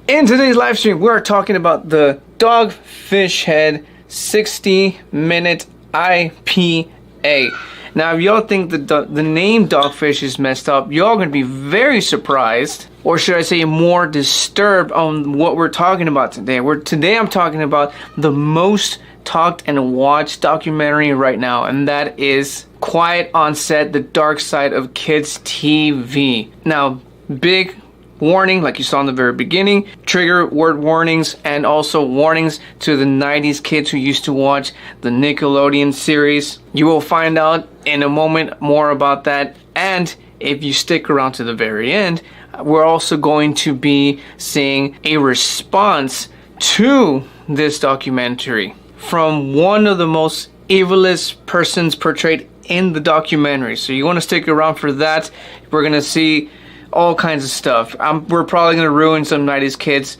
In today's live stream, we're talking about the Dogfish Head 60-minute IPA. Now, if y'all think the name Dogfish is messed up, y'all gonna be very surprised, or should I say more disturbed on what we're talking about today. Today I'm talking about the most talked and watched documentary right now, and that is Quiet on Set, The Dark Side of Kids TV. Now, big warning, like you saw in the very beginning, trigger word warnings, and also warnings to the 90s kids who used to watch the Nickelodeon series. You will find out in a moment more about that, and if you stick around to the very end, we're also going to be seeing a response to this documentary from one of the most evilest persons portrayed in the documentary. So you want to stick around for that. We're going to see all kinds of stuff. We're probably going to ruin some 90s kids,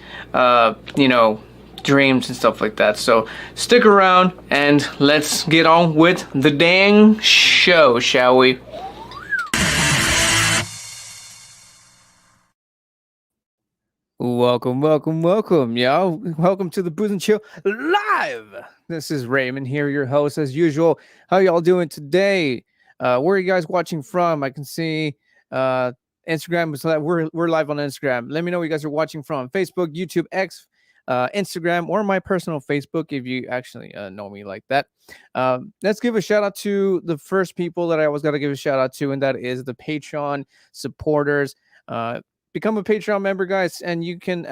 dreams and stuff like that. So stick around and let's get on with the dang show, shall we? Welcome, y'all. Welcome to the Booze&Chill Live. This is Raymond here, your host as usual. How y'all doing today? Where are you guys watching from? I can see Instagram, so we're live on Instagram. Let me know where you guys are watching from. Facebook, YouTube, X, Instagram, or my personal Facebook if you actually know me like that. Let's give a shout out to the first people that I always got to give a shout out to, and that is the Patreon supporters. Become a Patreon member, guys, and you can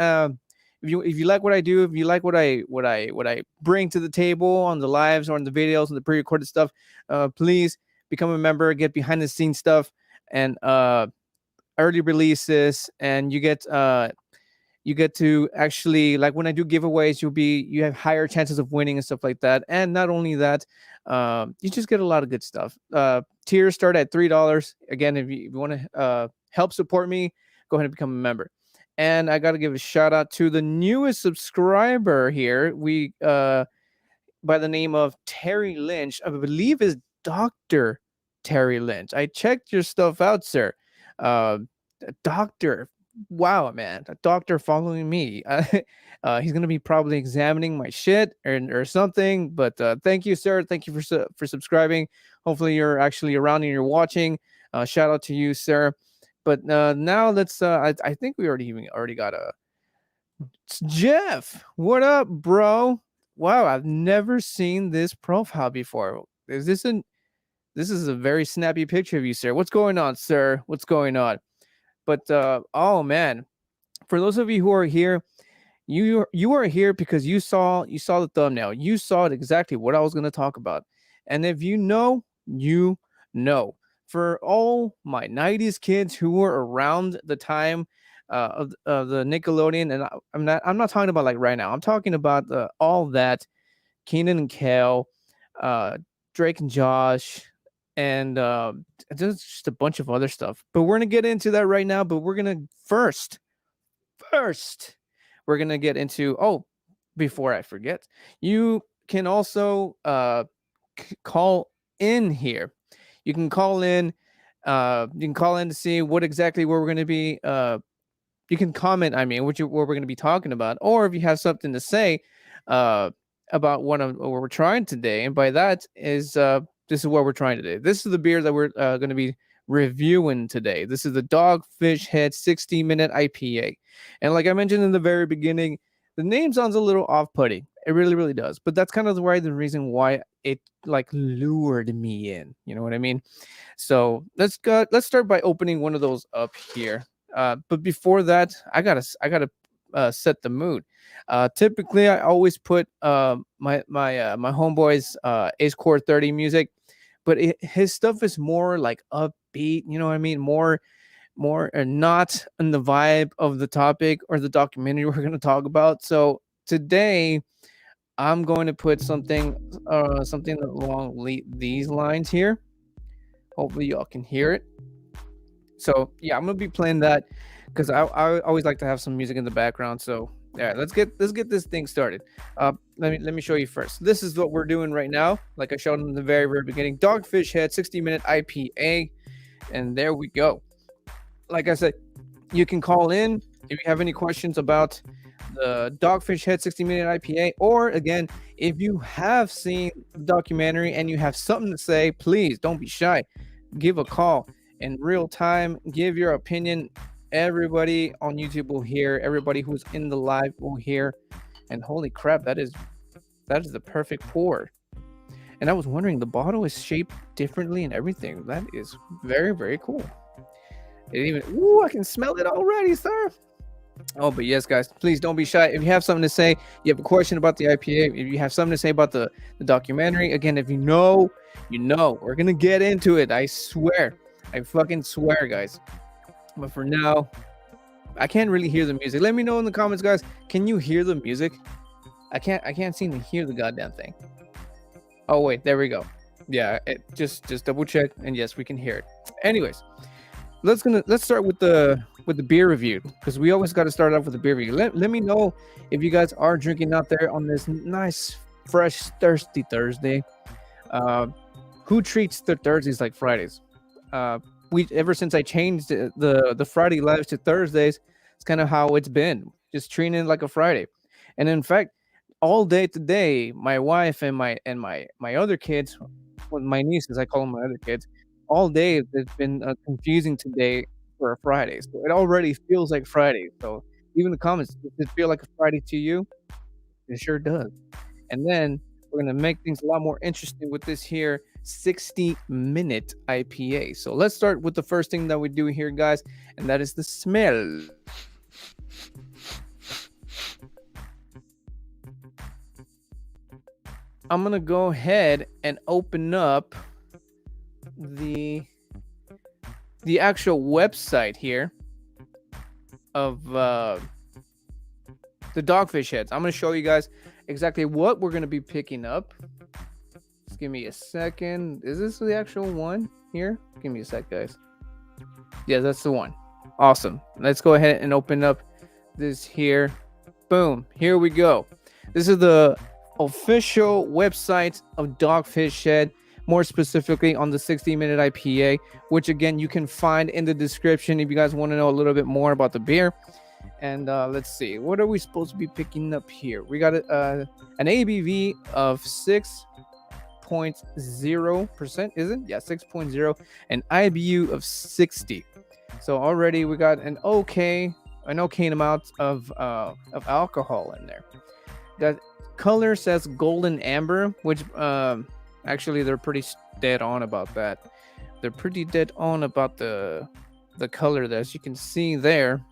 if you like what I do, if you like what I bring to the table on the lives or on the videos and the pre-recorded stuff, please become a member, get behind the scenes stuff, and early releases, and you get to actually, like, when I do giveaways, you have higher chances of winning and stuff like that. And not only that, you just get a lot of good stuff. Tiers start at $3. Again, if you want to help support me, go ahead and become a member. And I got to give a shout out to the newest subscriber here. We by the name of Terry Lynch. I believe is Dr. Terry Lynch. I checked your stuff out, sir. Doctor, wow, man, a doctor following me. He's gonna be probably examining my shit or something. But thank you, sir. Thank you for subscribing. Hopefully you're actually around and you're watching. Shout out to you, sir. But now let's. I think we already got it's Jeff. What up, bro? Wow, I've never seen this profile before. This is a very snappy picture of you, sir. What's going on, sir? What's going on? But oh man, for those of you who are here, you are here because you saw the thumbnail. You saw it exactly what I was going to talk about. And if you know, you know. For all my 90s kids who were around the time of the Nickelodeon, and I'm not talking about like right now. I'm talking about all that Keenan and Kel, Drake and Josh, and there's just a bunch of other stuff. But we're gonna get into that right now. But we're gonna first, we're gonna get into. Before I forget, you can also call in here. You can call in. You can call in to see what we're going to be. You can comment. I mean, what we're going to be talking about, or if you have something to say about what we're trying today. And by that is this is what we're trying today. This is the beer that we're going to be reviewing today. This is the Dogfish Head 60-minute IPA. And like I mentioned in the very beginning, the name sounds a little off-putting. It really, really does. But that's kind of the reason why it like lured me in. You know what I mean? So let's start by opening one of those up here. But before that, I gotta set the mood. Typically, I always put my homeboy's Ace Core 30 music, but his stuff is more like upbeat. You know what I mean? More not in the vibe of the topic or the documentary we're going to talk about. So today, I'm going to put something along these lines here. Hopefully y'all can hear it. So yeah, I'm gonna be playing that because I always like to have some music in the background. So yeah, let's get this thing started. Let me show you first. This is what we're doing right now. Like I showed in the very beginning, Dogfish Head 60-minute IPA, and there we go. Like I said, you can call in if you have any questions about the Dogfish Head 60-minute IPA, or again, if you have seen the documentary and you have something to say, please don't be shy. Give a call in real time. Give your opinion. Everybody on YouTube will hear. Everybody who's in the live will hear. And holy crap, that is the perfect pour. And I was wondering, the bottle is shaped differently and everything. That is very, very cool. Ooh, I can smell it already, sir. Oh, but yes, guys, please don't be shy. If you have something to say, you have a question about the IPA, if you have something to say about the documentary, again, if you know, we're going to get into it. I swear. I fucking swear, guys. But for now, I can't really hear the music. Let me know in the comments, guys. Can you hear the music? I can't seem to hear the goddamn thing. Oh, wait, there we go. Yeah, just double check, and yes, we can hear it. Anyways, let's start with the beer review, because we always got to start off with the beer review. Let me know if you guys are drinking out there on this nice, fresh, thirsty Thursday. Who treats their Thursdays like Fridays? Ever since I changed the Friday lives to Thursdays, it's kind of how it's been, just treating it like a Friday. And in fact, all day today, my wife and my other kids, well, my nieces, I call them my other kids, all day it's been confusing today for a Friday. So it already feels like Friday. So even the comments, does it feel like a Friday to you? It sure does. And then we're gonna make things a lot more interesting with this here 60-minute IPA. So let's start with the first thing that we do here, guys, and that is the smell. I'm gonna go ahead and open up the actual website here of the Dogfish Heads. I'm gonna show you guys exactly what we're gonna be picking up. Just give me a second. Is this the actual one here? Give me a sec, guys. Yeah, that's the one. Awesome. Let's go ahead and open up this here. Boom. Here we go. This is the official website of Dogfish Head, more specifically on the 60-minute IPA, which again you can find in the description if you guys want to know a little bit more about the beer. And let's see, what are we supposed to be picking up here? We got an ABV of 6.0%, is it? Yeah, 6.0, and IBU of 60. So already we got an okay amount of alcohol in there. That color says golden amber, which actually they're pretty dead on about that. They're pretty dead on about the color there. As you can see there,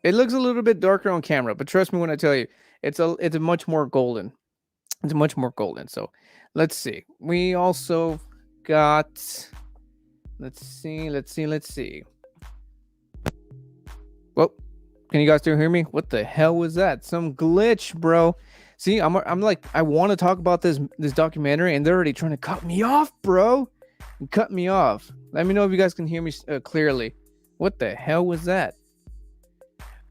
it looks a little bit darker on camera, but trust me when I tell you, it's a much more golden. It's much more golden. So let's see. We also got, let's see. Well, can you guys still hear me? What the hell was that? Some glitch, bro. See, I'm like, I want to talk about this documentary, and they're already trying to cut me off, bro. Cut me off. Let me know if you guys can hear me clearly. What the hell was that?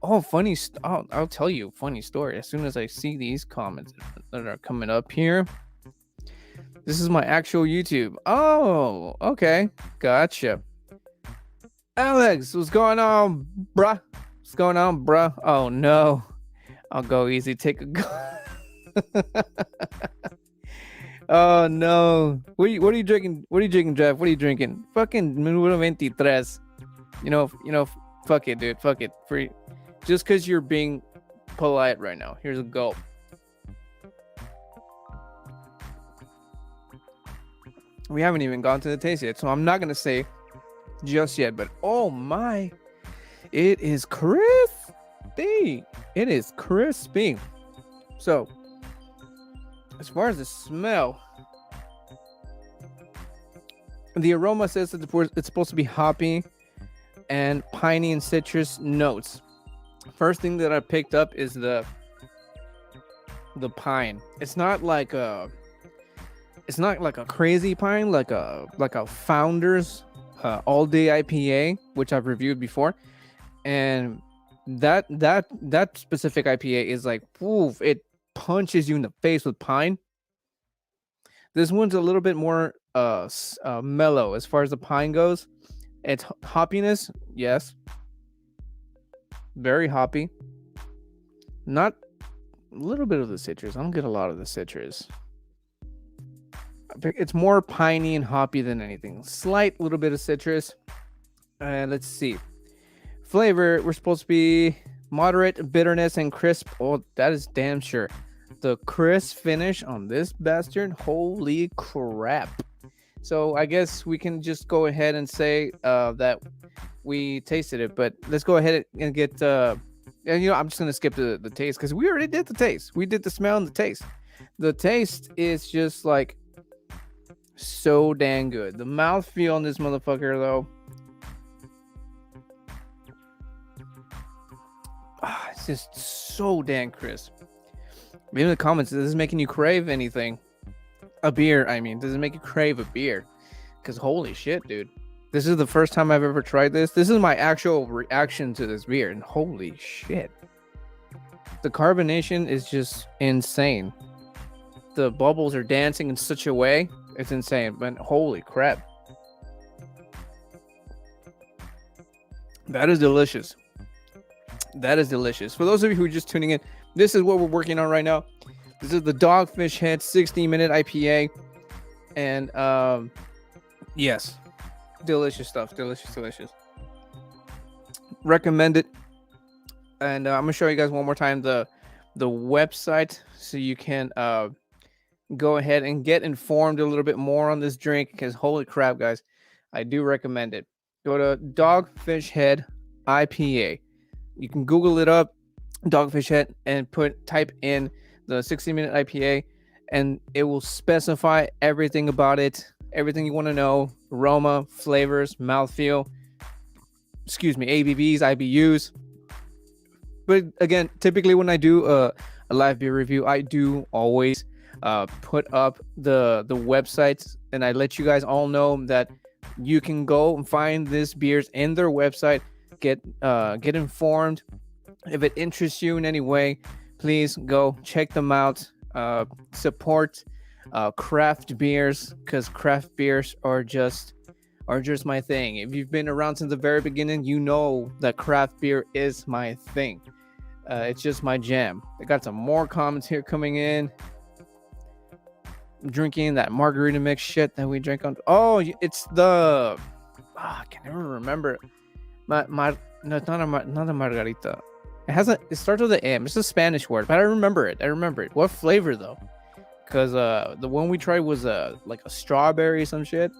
Oh, funny. I'll tell you a funny story as soon as I see these comments that are coming up here. This is my actual YouTube. Oh, okay. Gotcha. Alex, what's going on, bruh? What's going on, bruh? Oh, no. I'll go easy. Take a go. Oh, no. What are you drinking? What are you drinking, Jeff? What are you drinking? Fucking Minuto 23. You know, fuck it, dude. Fuck it. Free. Just because you're being polite right now. Here's a gulp. We haven't even gone to the taste yet, so I'm not going to say just yet, but oh my, it is crispy. It is crispy. So, as far as the smell, the aroma says that it's supposed to be hoppy and piney and citrus notes. First thing that I picked up is the pine. It's not like a crazy pine, like a Founders all day IPA, which I've reviewed before, and that specific IPA is like, oof, it punches you in the face with pine. This one's a little bit more mellow as far as the pine goes. It's hoppiness, yes, very hoppy. Not a little bit of the citrus. I don't get a lot of the citrus. It's more piney and hoppy than anything. Slight little bit of citrus. And let's see. Flavor, we're supposed to be moderate bitterness and crisp. Oh, that is damn sure. The crisp finish on this bastard. Holy crap. So I guess we can just go ahead and say that we tasted it. But let's go ahead and get... and I'm just going to skip the taste because we already did the taste. We did the smell and the taste. The taste is just like so dang good. The mouthfeel on this motherfucker, though. It's just so dang crisp. Leave in the comments, is this making you crave anything? A beer, I mean. Does it make you crave a beer? Because holy shit, dude. This is the first time I've ever tried this. This is my actual reaction to this beer. And holy shit. The carbonation is just insane. The bubbles are dancing in such a way. It's insane. But holy crap. That is delicious. That is delicious. For those of you who are just tuning in, this is what we're working on right now. This is the Dogfish Head 60-minute IPA. And yes, delicious stuff. Delicious. Recommend it. And I'm gonna show you guys one more time the website so you can go ahead and get informed a little bit more on this drink, because holy crap, guys, I do recommend it. Go to Dogfish Head IPA. You can Google it up, Dogfish Head, and type in the 60-minute IPA, and it will specify everything about it, everything you want to know: aroma, flavors, mouthfeel, ABVs, IBUs. But again, typically when I do a live beer review, I do always put up the websites, and I let you guys all know that you can go and find these beers in their website. Get informed. If it interests you in any way, please go check them out. Support craft beers, because craft beers are just my thing. If you've been around since the very beginning, you know that craft beer is my thing. It's just my jam. I got some more comments here coming in. I'm drinking that margarita mix shit that we drank on. Oh, it's the... I can never remember. No, it's not a margarita. It starts with an M. It's a Spanish word, but I remember it. What flavor though? Because the one we tried was like a strawberry, some shit.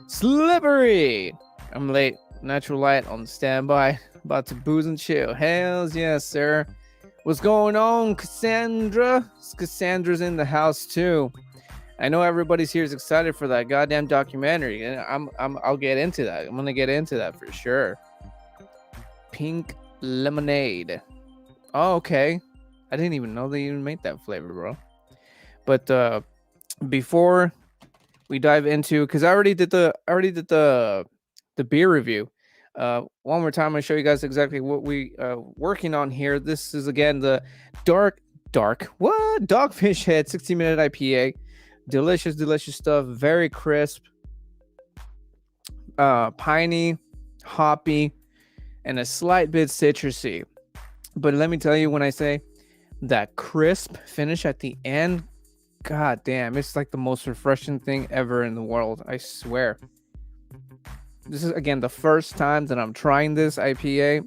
Slippery. I'm late. Natural light on standby. About to booze and chill. Hells yes, sir. What's going on, Cassandra? Cassandra's in the house too. I know everybody's here is excited for that goddamn documentary, and I'll get into that. I'm gonna get into that for sure. Pink lemonade. Oh, okay. I didn't even know they even made that flavor, bro. But before we dive into, because I already did the beer review. One more time, I'm gonna show you guys exactly what we working on here. This is again the Dogfish Head 60-minute IPA. Delicious stuff. Very crisp, piney, hoppy, and a slight bit citrusy. But let me tell you, when I say that crisp finish at the end, god damn, it's like the most refreshing thing ever in the world. I swear. This is again the first time that I'm trying this IPA,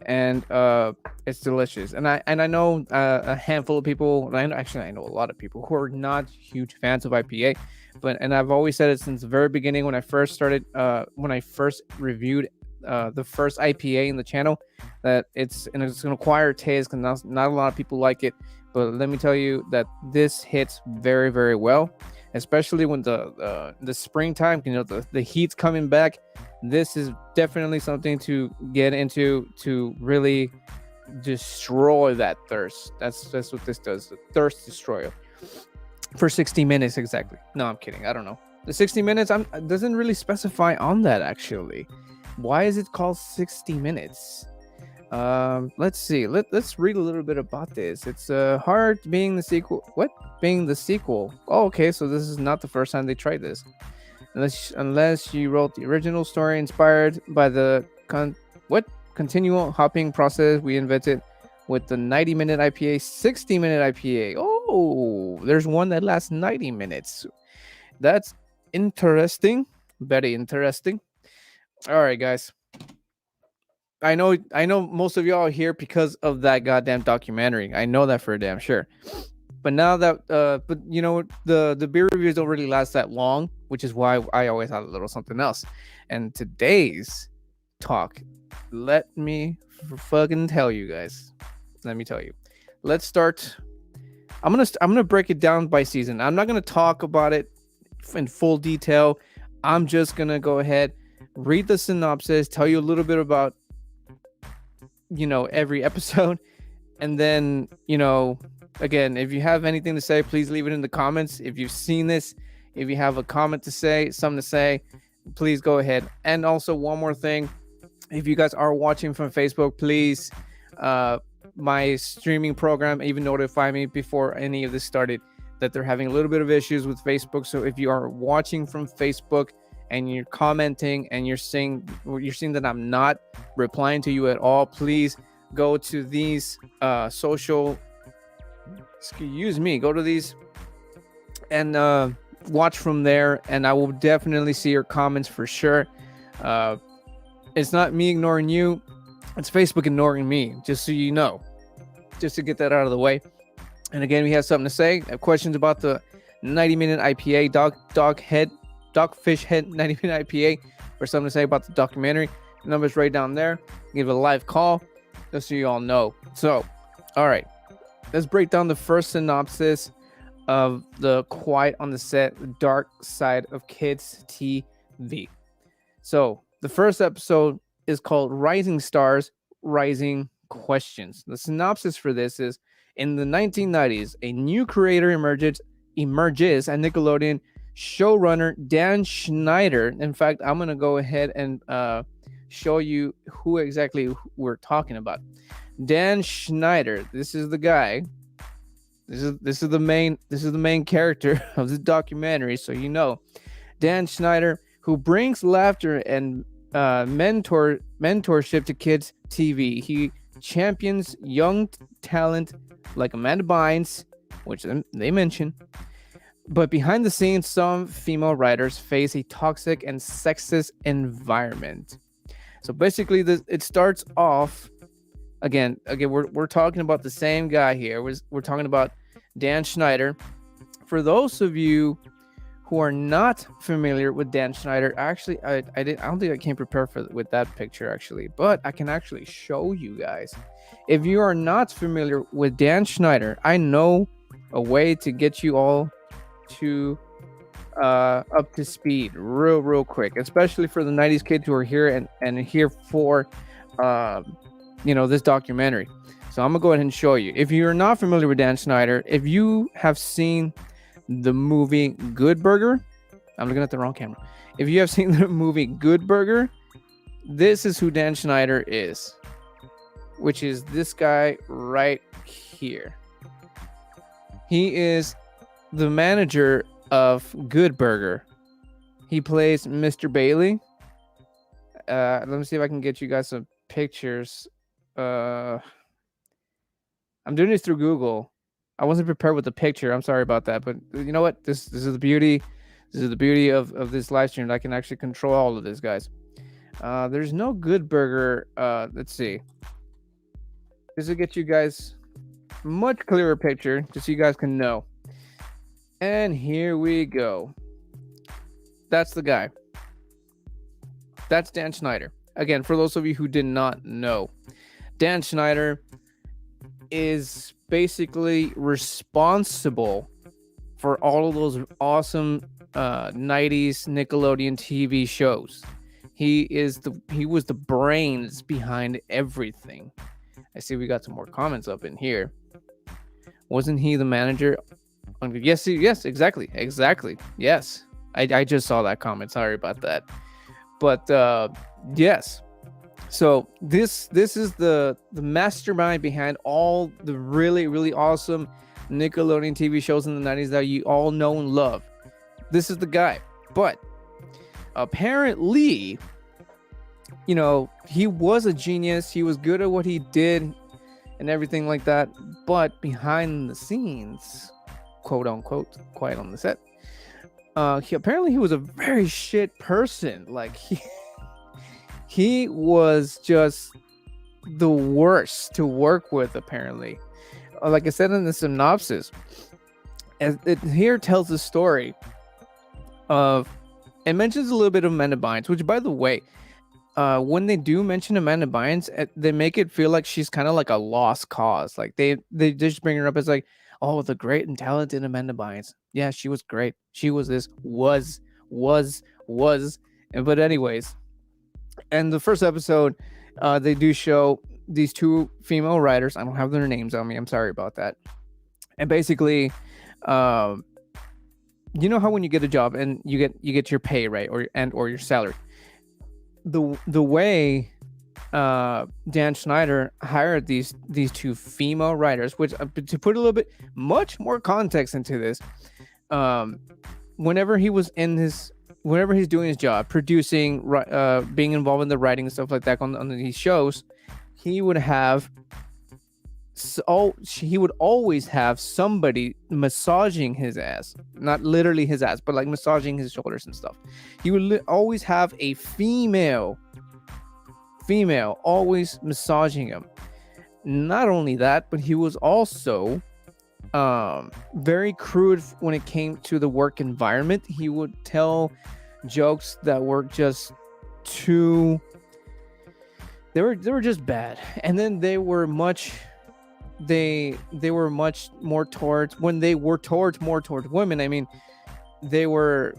and it's delicious. And I know a handful of people. I know a lot of people who are not huge fans of IPA, and I've always said it since the very beginning when I first started. When I first reviewed the first IPA in the channel, that it's an acquired taste, because not a lot of people like it. But let me tell you that this hits very, very well, especially when the springtime, the heat's coming back. This is definitely something to get into to really destroy that thirst. That's what this does. The thirst destroyer for 60 minutes exactly. No, I'm kidding. I don't know. The 60 minutes doesn't really specify on that actually. Why is it called 60 minutes? Let's see. Let's read a little bit about this. It's hard being the sequel. What? Being the sequel. Oh, okay. So this is not the first time they tried this. Unless you wrote the original story inspired by the continual hopping process we invented with the 90-minute IPA, 60-minute IPA. Oh, there's one that lasts 90 minutes. That's interesting. Very interesting. All right, guys. I know most of y'all are here because of that goddamn documentary. I know that for a damn sure. But now that but you know, the beer reviews don't really last that long, which is why I always had a little something else. And today's talk, let me fucking tell you guys. Let me tell you. Let's start. I'm gonna break it down by season. I'm not gonna talk about it in full detail. I'm just gonna go ahead, read the synopsis, tell you a little bit about, you know, every episode, and then, you know, again, if you have anything to say, please leave it in the comments. If you've seen this, if you have a comment to say, something to say, please go ahead. And also one more thing, if you guys are watching from Facebook, please, my streaming program even notified me before any of this started that they're having a little bit of issues with Facebook. So if you are watching from Facebook and you're commenting and you're seeing that I'm not replying to you at all, please go to these go to these and watch from there, and I will definitely see your comments for sure. It's not me ignoring you, it's Facebook ignoring me, just so you know, just to get that out of the way. And again, we have something to say, questions about the 90-minute IPA, Dogfish Head 90-minute IPA, or something to say about the documentary. The number's right down there. Give a live call, just so you all know. So, all right, let's break down the first synopsis of the Quiet on the Set, Dark Side of Kids TV. So, the first episode is called Rising Stars, Rising Questions. The synopsis for this is, in the 1990s, a new creator emerges, and Nickelodeon showrunner Dan Schneider. In fact, I'm going to go ahead and show you who exactly we're talking about. Dan Schneider, this is the guy. This is the main character of the documentary, so you know. Dan Schneider, who brings laughter and mentorship to kids TV. He champions young talent like Amanda Bynes, which they mention. But behind the scenes, some female writers face a toxic and sexist environment. So basically, it starts off again. We're talking about the same guy here. We're talking about Dan Schneider. For those of you who are not familiar with Dan Schneider, actually, I don't think I came prepared with that picture actually, but I can actually show you guys. If you are not familiar with Dan Schneider, I know a way to get you all to up to speed real quick, especially for the 90s kids who are here and here for this documentary. So I'm gonna go ahead and show you. If you're not familiar with Dan Schneider, if you have seen the movie Good Burger, I'm looking at the wrong camera. If you have seen the movie Good Burger, this is who Dan Schneider is, which is this guy right here. He is the manager of Good Burger. He plays Mr. Bailey. Let me see if I can get you guys some pictures. I'm doing this through Google. I wasn't prepared with the picture. I'm sorry about that, but you know what? This is the beauty. This is the beauty of this live stream. I can actually control all of this, guys. There's no Good Burger. Let's see. This will get you guys a much clearer picture, just so you guys can know. And here we go. That's the guy. That's Dan Schneider. Again, for those of you who did not know, Dan Schneider is basically responsible for all of those awesome 90s Nickelodeon TV shows. He was the brains behind everything. I see we got some more comments up in here. Wasn't he the manager? Yes, exactly. Yes. I just saw that comment. Sorry about that. But yes. So this is the mastermind behind all the really, really awesome Nickelodeon TV shows in the 90s that you all know and love. This is the guy. But apparently he was a genius. He was good at what he did and everything like that. But behind the scenes, quote unquote, quiet on the set, he was a very shit person. Like he was just the worst to work with, apparently. Like I said in the synopsis, it here tells the story of, it mentions a little bit of Amanda Bynes, which, by the way, when they do mention Amanda Bynes, they make it feel like she's kind of like a lost cause. Like they just bring her up as like, oh, the great and talented Amanda Bynes. Yeah, she was great. She was this, was. But anyways, and the first episode, they do show these two female writers. I don't have their names on me. I'm sorry about that. And basically, you know how when you get a job and you get your pay, right, or your salary. The way Dan Schneider hired these two female writers, which, to put a little bit much more context into this, whenever he's doing his job, producing, being involved in the writing and stuff like that on these shows, he would always have somebody massaging his ass, not literally his ass, but like massaging his shoulders and stuff. He would always have a female always massaging him. Not only that, but he was also very crude when it came to the work environment. He would tell jokes that were just too, they were just bad. And then they were much more towards, when they were more towards women, I mean, they were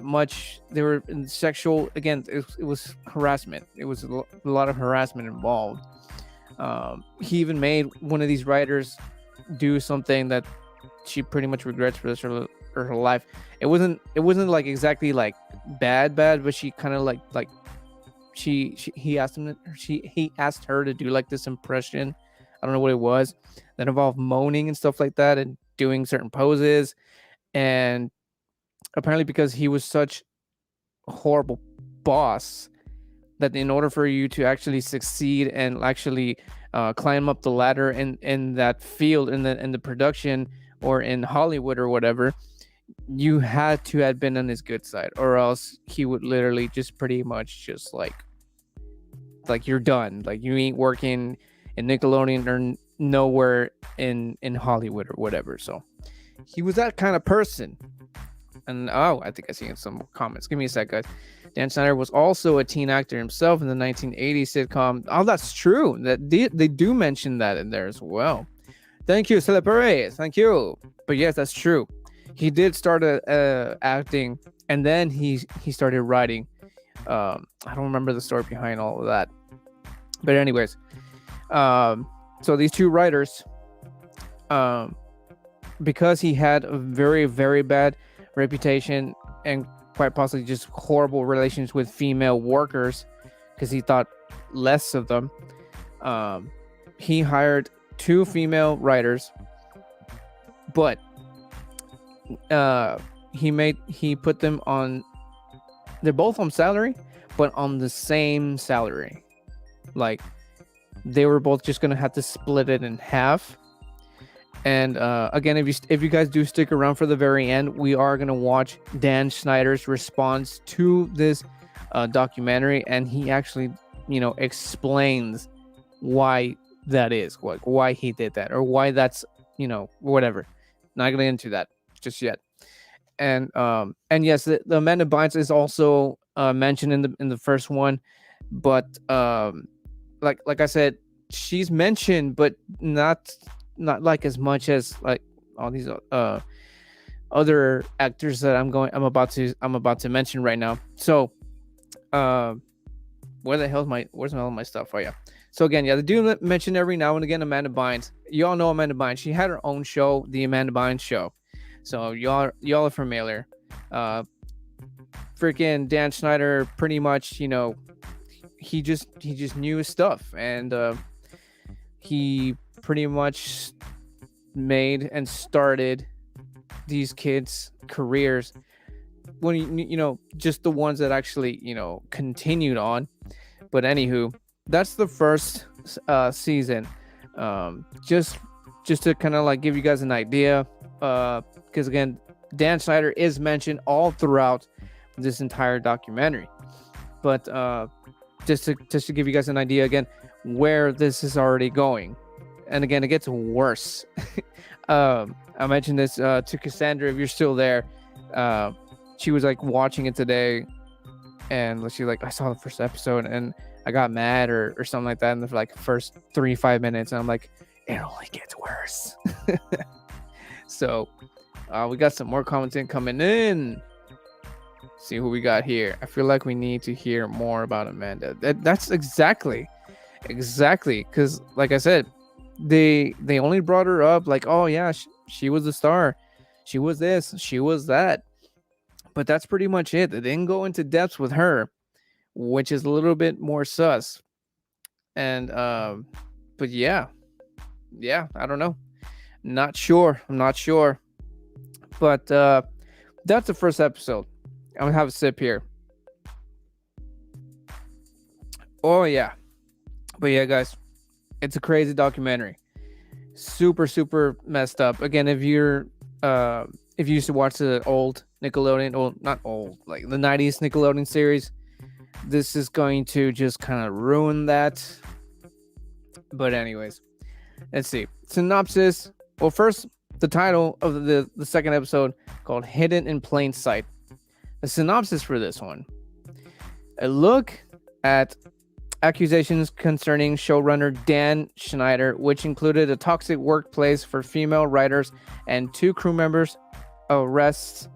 in sexual, again, it was harassment. It was a lot of harassment involved. He even made one of these writers do something that she pretty much regrets for the rest of her life. It wasn't like exactly like bad, but she kind of like he asked her to do like this impression. I don't know what it was, that involved moaning and stuff like that and doing certain poses. And apparently, because he was such a horrible boss, that in order for you to actually succeed and actually climb up the ladder in that field, in the production or in Hollywood or whatever, you had to have been on his good side, or else he would literally just pretty much just like you're done. Like, you ain't working in Nickelodeon or nowhere in Hollywood or whatever. So he was that kind of person. And I think I see some comments. Give me a sec, guys. Dan Schneider was also a teen actor himself in the 1980s sitcom. Oh, that's true. That they do mention that in there as well. Thank you, Celebres. Thank you. But yes, that's true. He did start acting, and then he started writing. I don't remember the story behind all of that. But anyways, so these two writers, because he had a very, very bad reputation and quite possibly just horrible relations with female workers, because he thought less of them, he hired two female writers, but he put them on, they're both on salary, but on the same salary. Like, they were both just gonna have to split it in half. And again, if you guys do stick around for the very end, we are gonna watch Dan Schneider's response to this documentary, and he actually, explains why that is, why he did that, or why that's, whatever. Not gonna get into that just yet. And yes, the Amanda Bynes is also mentioned in the first one, but like I said, she's mentioned, but not like as much as like all these other actors that I'm about to mention right now. So where's all my stuff? Oh yeah. So again, yeah, they do mention every now and again Amanda Bynes. You all know Amanda Bynes. She had her own show, The Amanda Bynes Show. So y'all are familiar. Freaking Dan Schneider, pretty much, he just knew his stuff, and he pretty much made and started these kids' careers when just the ones that actually continued on. But anywho, that's the first season. Just to kind of like give you guys an idea, because again, Dan Schneider is mentioned all throughout this entire documentary. But just to give you guys an idea again where this is already going, and again, it gets worse. I mentioned this to Cassandra, if you're still there. She was like watching it today, and she like, I saw the first episode and I got mad or something like that in the like first 3-5 minutes, and I'm like, it only gets worse. So we got some more commenting coming in. See who we got here. I feel like we need to hear more about Amanda. That's exactly because like I said, they only brought her up like, oh yeah, she was a star, she was this, she was that, but that's pretty much it. They didn't go into depth with her, which is a little bit more sus. And but yeah, I don't know, I'm not sure, but that's the first episode. I'm gonna have a sip here. Oh yeah, but yeah, guys, it's a crazy documentary. Super messed up. Again, if you used to watch the old Nickelodeon, well, not old, like the 90s Nickelodeon series, this is going to just kind of ruin that. But anyways, let's see. Synopsis. Well, first, the title of the second episode, called Hidden in Plain Sight. The synopsis for this one: a look at accusations concerning showrunner Dan Schneider, which included a toxic workplace for female writers and 2 crew members arrest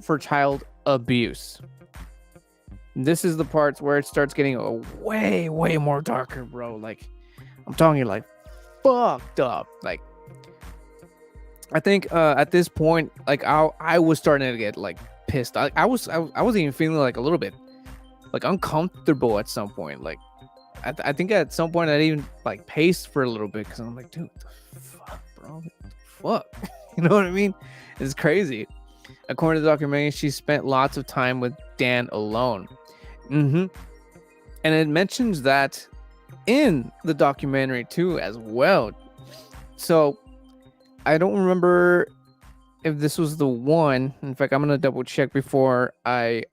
for child abuse. This is the parts where it starts getting way more darker, bro. Like, I'm talking you, like, fucked up. Like, I think at this point, like, I was starting to get like pissed. I wasn't even feeling like a little bit like uncomfortable at some point. Like, I think at some point I even like paced for a little bit because I'm like, dude, what the fuck, bro? What the fuck? You know what I mean? It's crazy. According to the documentary, she spent lots of time with Dan alone. And it mentions that in the documentary too as well. So I don't remember if this was the one. In fact, I'm gonna double check before I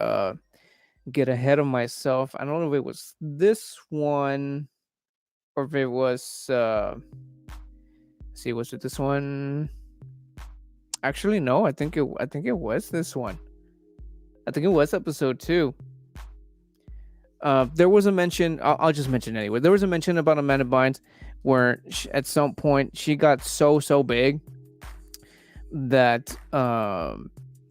get ahead of myself. I don't know if it was this one or if it was was it this one? Actually, no, I think it was this one. I think it was episode 2. There was a mention, I'll just mention anyway. There was a mention about Amanda Bynes where at some point she got so big that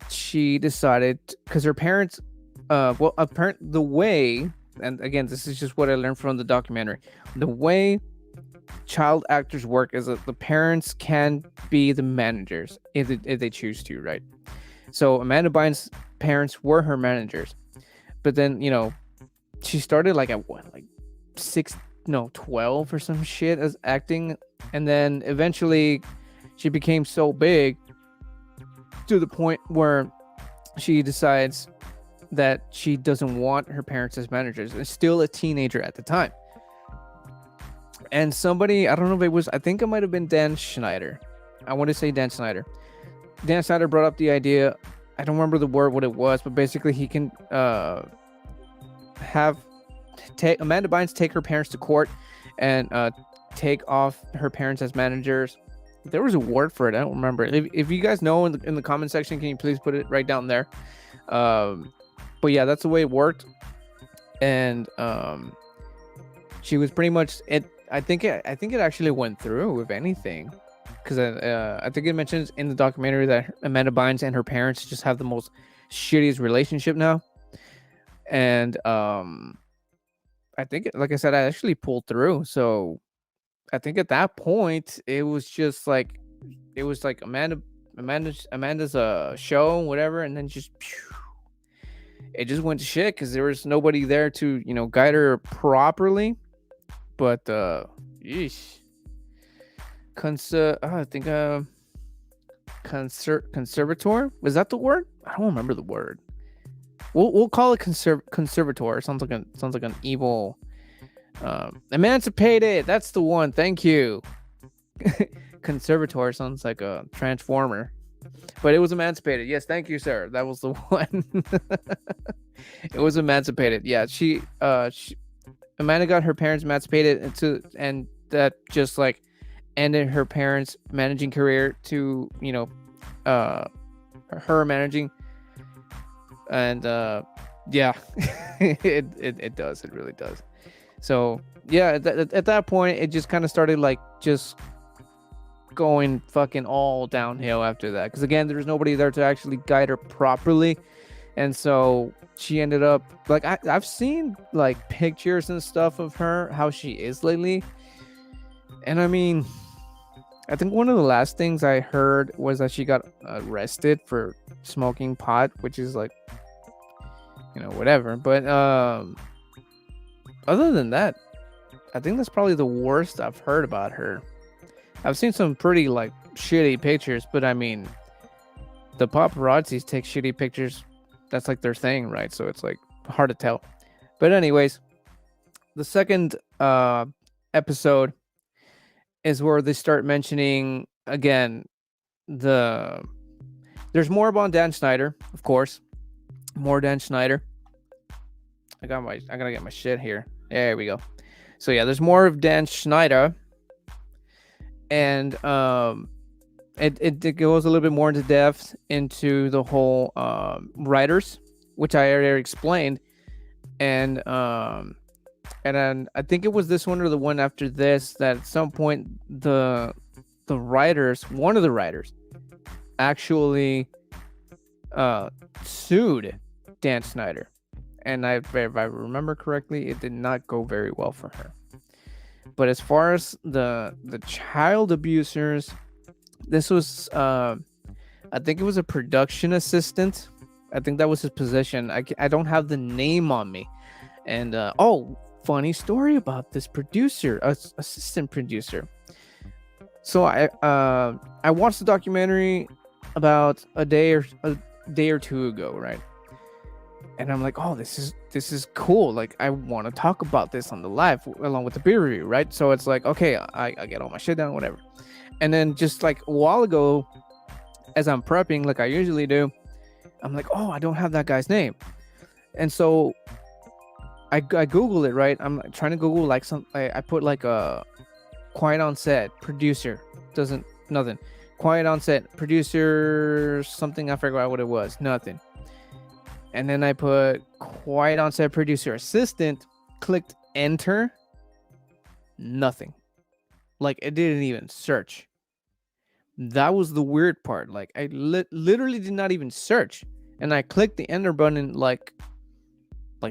she decided, because her parents, the way, and again, this is just what I learned from the documentary, the way child actors work is that the parents can be the managers if they choose to, right? So Amanda Bynes' parents were her managers, but then, you know, she started like at what, like 12 or some shit as acting, and then eventually she became so big to the point where she decides that she doesn't want her parents as managers. And still a teenager at the time. And somebody, I don't know if it was, I think it might have been Dan Schneider. I want to say Dan Schneider. Dan Schneider brought up the idea. I don't remember the word, what it was, but basically he can take Amanda Bynes take her parents to court and take off her parents as managers. There was a word for it. I don't remember. If you guys know in the comment section, can you please put it right down there? But yeah, that's the way it worked. And she was pretty much it. I think it actually went through, if anything, because I think it mentions in the documentary that Amanda Bynes and her parents just have the most shittiest relationship now. And I think, like I said, I actually pulled through. So I think at that point it was just like, Amanda's show, whatever, and then just it just went to shit because there was nobody there to, you know, guide her properly. But yeesh. Conservator, was that the word? I don't remember the word. we'll call it conservator. Sounds like an evil. Emancipated. That's the one. Thank you. Conservator sounds like a transformer, but it was emancipated. Yes, thank you, sir. That was the one. It was emancipated. Yeah, Amanda got her parents emancipated and that just like ended her parents' managing career to her managing, and yeah, it does. It really does. So yeah, at that point, it just kind of started like just going fucking all downhill after that. Because again, there was nobody there to actually guide her properly, and so she ended up like I've seen like pictures and stuff of her how she is lately, and I mean, I think one of the last things I heard was that she got arrested for smoking pot, which is like whatever. But other than that, I think that's probably the worst I've heard about her. I've seen some pretty like shitty pictures, but I mean, the paparazzis take shitty pictures. That's like their thing, right? So it's like hard to tell. But anyways, the second episode is where they start mentioning again there's more about Dan Schneider, of course. More Dan Schneider. I gotta get my shit here. There we go. So yeah, there's more of Dan Schneider, and it goes a little bit more into depth into the whole writers, which I already explained, and then I think it was this one or the one after this that at some point the writers, one of the writers, actually sued Dan Schneider. And if I remember correctly, it did not go very well for her. But as far as the child abusers, this was I think it was a production assistant. I think that was his position. I don't have the name on me. And funny story about this producer, assistant producer. So I watched the documentary about a day or two ago, right? And I'm like, oh, this is cool. Like, I want to talk about this on the live along with the beer review, right? So it's like, okay, I get all my shit down, whatever. And then just like a while ago, as I'm prepping, like I usually do, I'm like, oh, I don't have that guy's name. And so I Google it, right? I'm trying to Google like I put like a quiet on set producer, nothing. Quiet on set producer something, I forgot what it was, nothing. And then I put quiet on set producer assistant, clicked enter, nothing. Like it didn't even search. That was the weird part. Like I literally did not even search, and I clicked the enter button like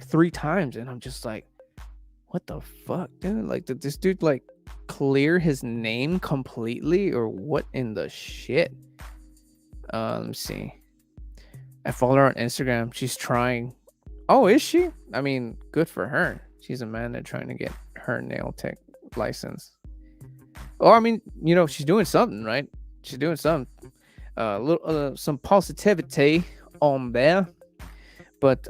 3 times, and I'm just like, what the fuck, dude? Like, did this dude like clear his name completely, or what in the shit? Let me see. I follow her on Instagram. She's trying. Oh, is she? I mean, good for her. She's Amanda trying to get her nail tech license. Oh, I mean, she's doing something, right? She's doing something. Some positivity on there. But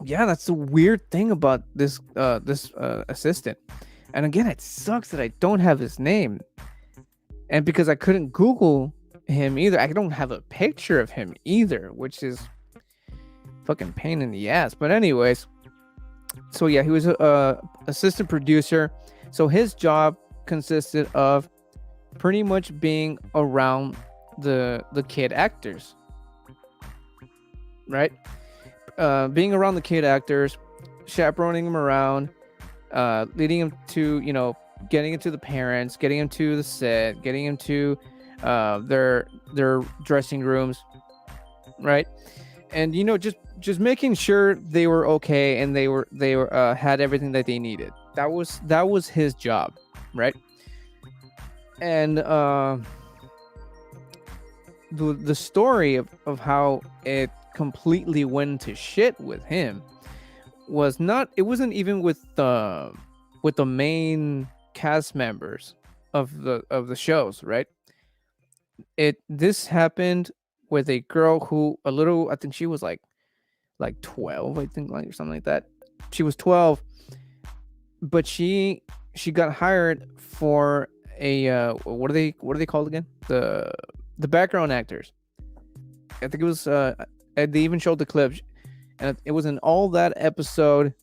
yeah, that's the weird thing about this assistant. And again, it sucks that I don't have his name. And because I couldn't Google him either, I don't have a picture of him either, which is fucking pain in the ass. But anyways, so yeah, he was a assistant producer. So his job consisted of pretty much being around the kid actors, right? Being around the kid actors, chaperoning them around, leading them to getting into the parents, getting them to the set, getting them to their dressing rooms, right? And just making sure they were okay and they were had everything that they needed. That was his job, right? And the story of how it completely went to shit with him wasn't even with the main cast members of the shows, right? This happened with a girl who I think she was like like 12, I think, like, or something like that. She was 12, but she got hired for a what are they called again? The background actors. I think it was they even showed the clip, and it was in all that episode.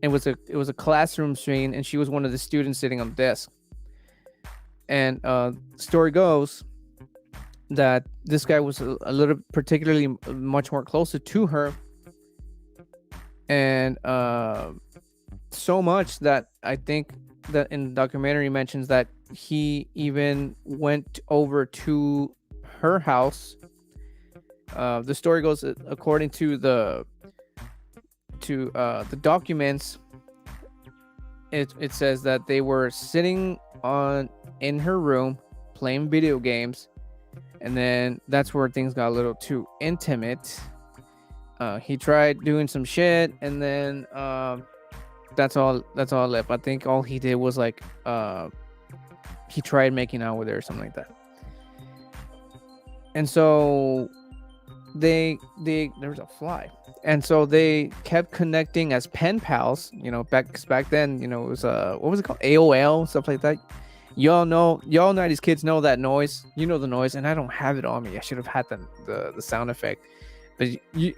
It was a classroom scene, and she was one of the students sitting on the desk. And story goes that this guy was a little particularly much more closer to her, and so much that I think that in the documentary mentions that he even went over to her house. The story goes, according to the documents, it says that they were sitting in her room playing video games, and then that's where things got a little too intimate. He tried doing some shit, and then that's all left. I think all he did was like he tried making out with her or something like that. And so there was a fly, and so they kept connecting as pen pals, back then, it was what was it called, AOL, stuff like that. Y'all 90s kids know that noise, the noise, and I don't have it on me. I should have had the sound effect, but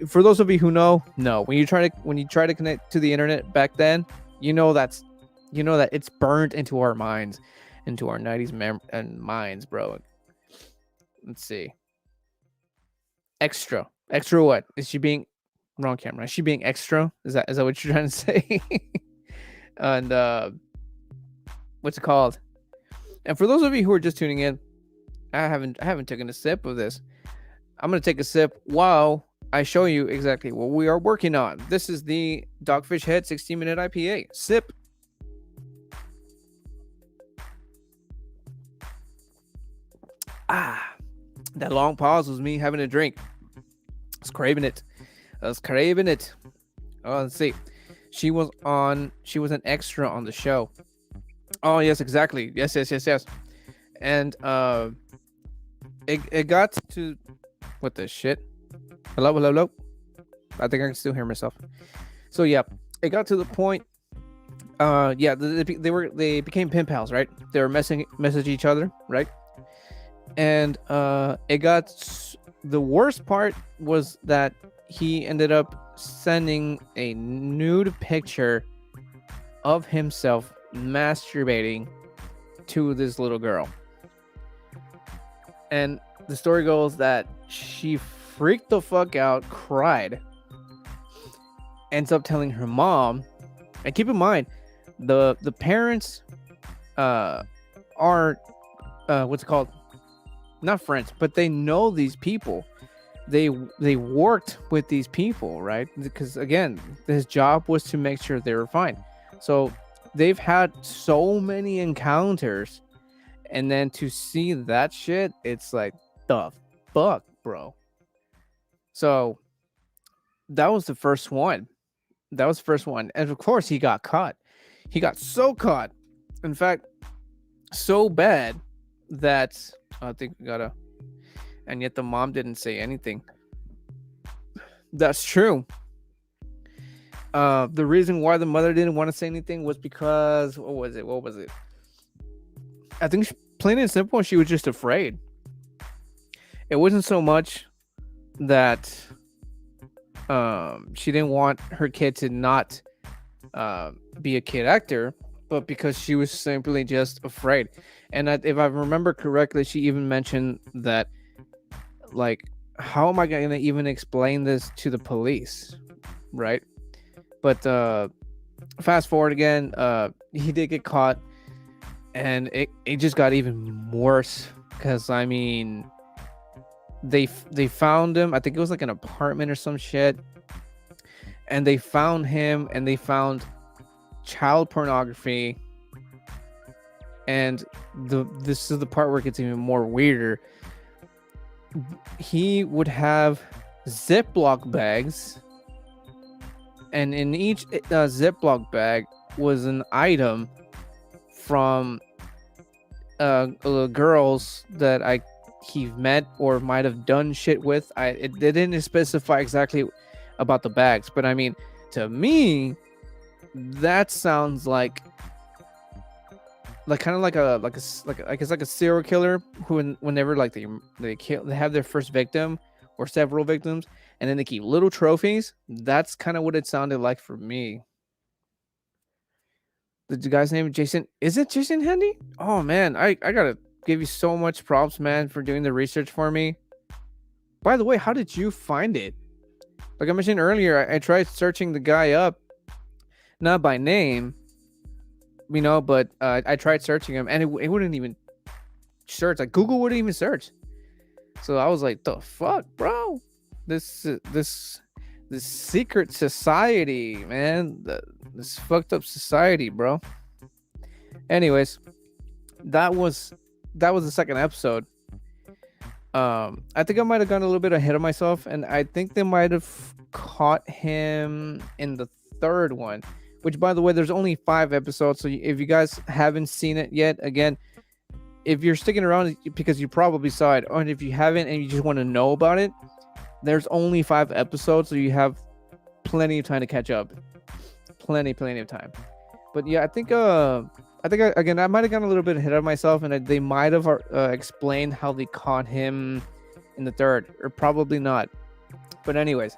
for those of you who know, when you try to connect to the internet back then, that it's burned into our minds, into our 90s minds, bro. Let's see. Extra what? Is she being wrong camera? Is she being extra? Is that what you're trying to say? And what's it called? And for those of you who are just tuning in, I haven't taken a sip of this. I'm gonna take a sip while I show you exactly what we are working on. This is the Dogfish Head 60-minute IPA. Sip. That long pause was me having a drink. I was craving it. Oh, let's see. She was an extra on the show. Oh, yes, exactly. Yes. And it got to, what the shit? Hello. I think I can still hear myself. So yeah, it got to the point. They became pen pals, right? They were message each other, right? And the worst part was that he ended up sending a nude picture of himself masturbating to this little girl. And the story goes that she freaked the fuck out, cried, ends up telling her mom. And keep in mind, the parents are what's it called? Not friends, but they know these people. They worked with these people, right? Because again, his job was to make sure they were fine. So they've had so many encounters, and then to see that shit, it's like, the fuck, bro. So that was the first one. And of course he got caught. He got so caught. In fact, so bad that I think we gotta, and yet the mom didn't say anything. That's true. The reason why the mother didn't want to say anything was because, what was it? I think plain and simple, she was just afraid. It wasn't so much that she didn't want her kid to not be a kid actor, but because she was simply just afraid. And if I remember correctly, she even mentioned that, like, how am I going to even explain this to the police, right? But fast forward again, he did get caught, and it just got even worse, because I mean, they found him. I think it was like an apartment or some shit, and they found him, and they found child pornography. And this is the part where it gets even more weirder. He would have Ziploc bags, and in each Ziploc bag was an item from girls that he met or might have done shit with. They didn't specify exactly about the bags. But I mean, to me, that sounds like kind of like it's like a serial killer who whenever like they have their first victim or several victims, and then they keep little trophies. That's kind of what it sounded like for me. The guy's name Jason. Is it Jason Handy? Oh man, I gotta give you so much props, man, for doing the research for me. By the way, how did you find it? Like I mentioned earlier, I tried searching the guy up, not by name, but I tried searching him, and it wouldn't even search. Like Google wouldn't even search. So I was like, the fuck, bro? This secret society, man. This fucked up society, bro. Anyways, that was the second episode. I think I might have gone a little bit ahead of myself, and I think they might have caught him in the third one, which, by the way, there's only 5 episodes. So if you guys haven't seen it yet, again, if you're sticking around because you probably saw it, or if you haven't and you just want to know about it, there's only 5 episodes, so you have plenty of time to catch up. Plenty of time. But yeah, I think I might have gone a little bit ahead of myself, and they might have explained how they caught him in the third, or probably not. But anyways,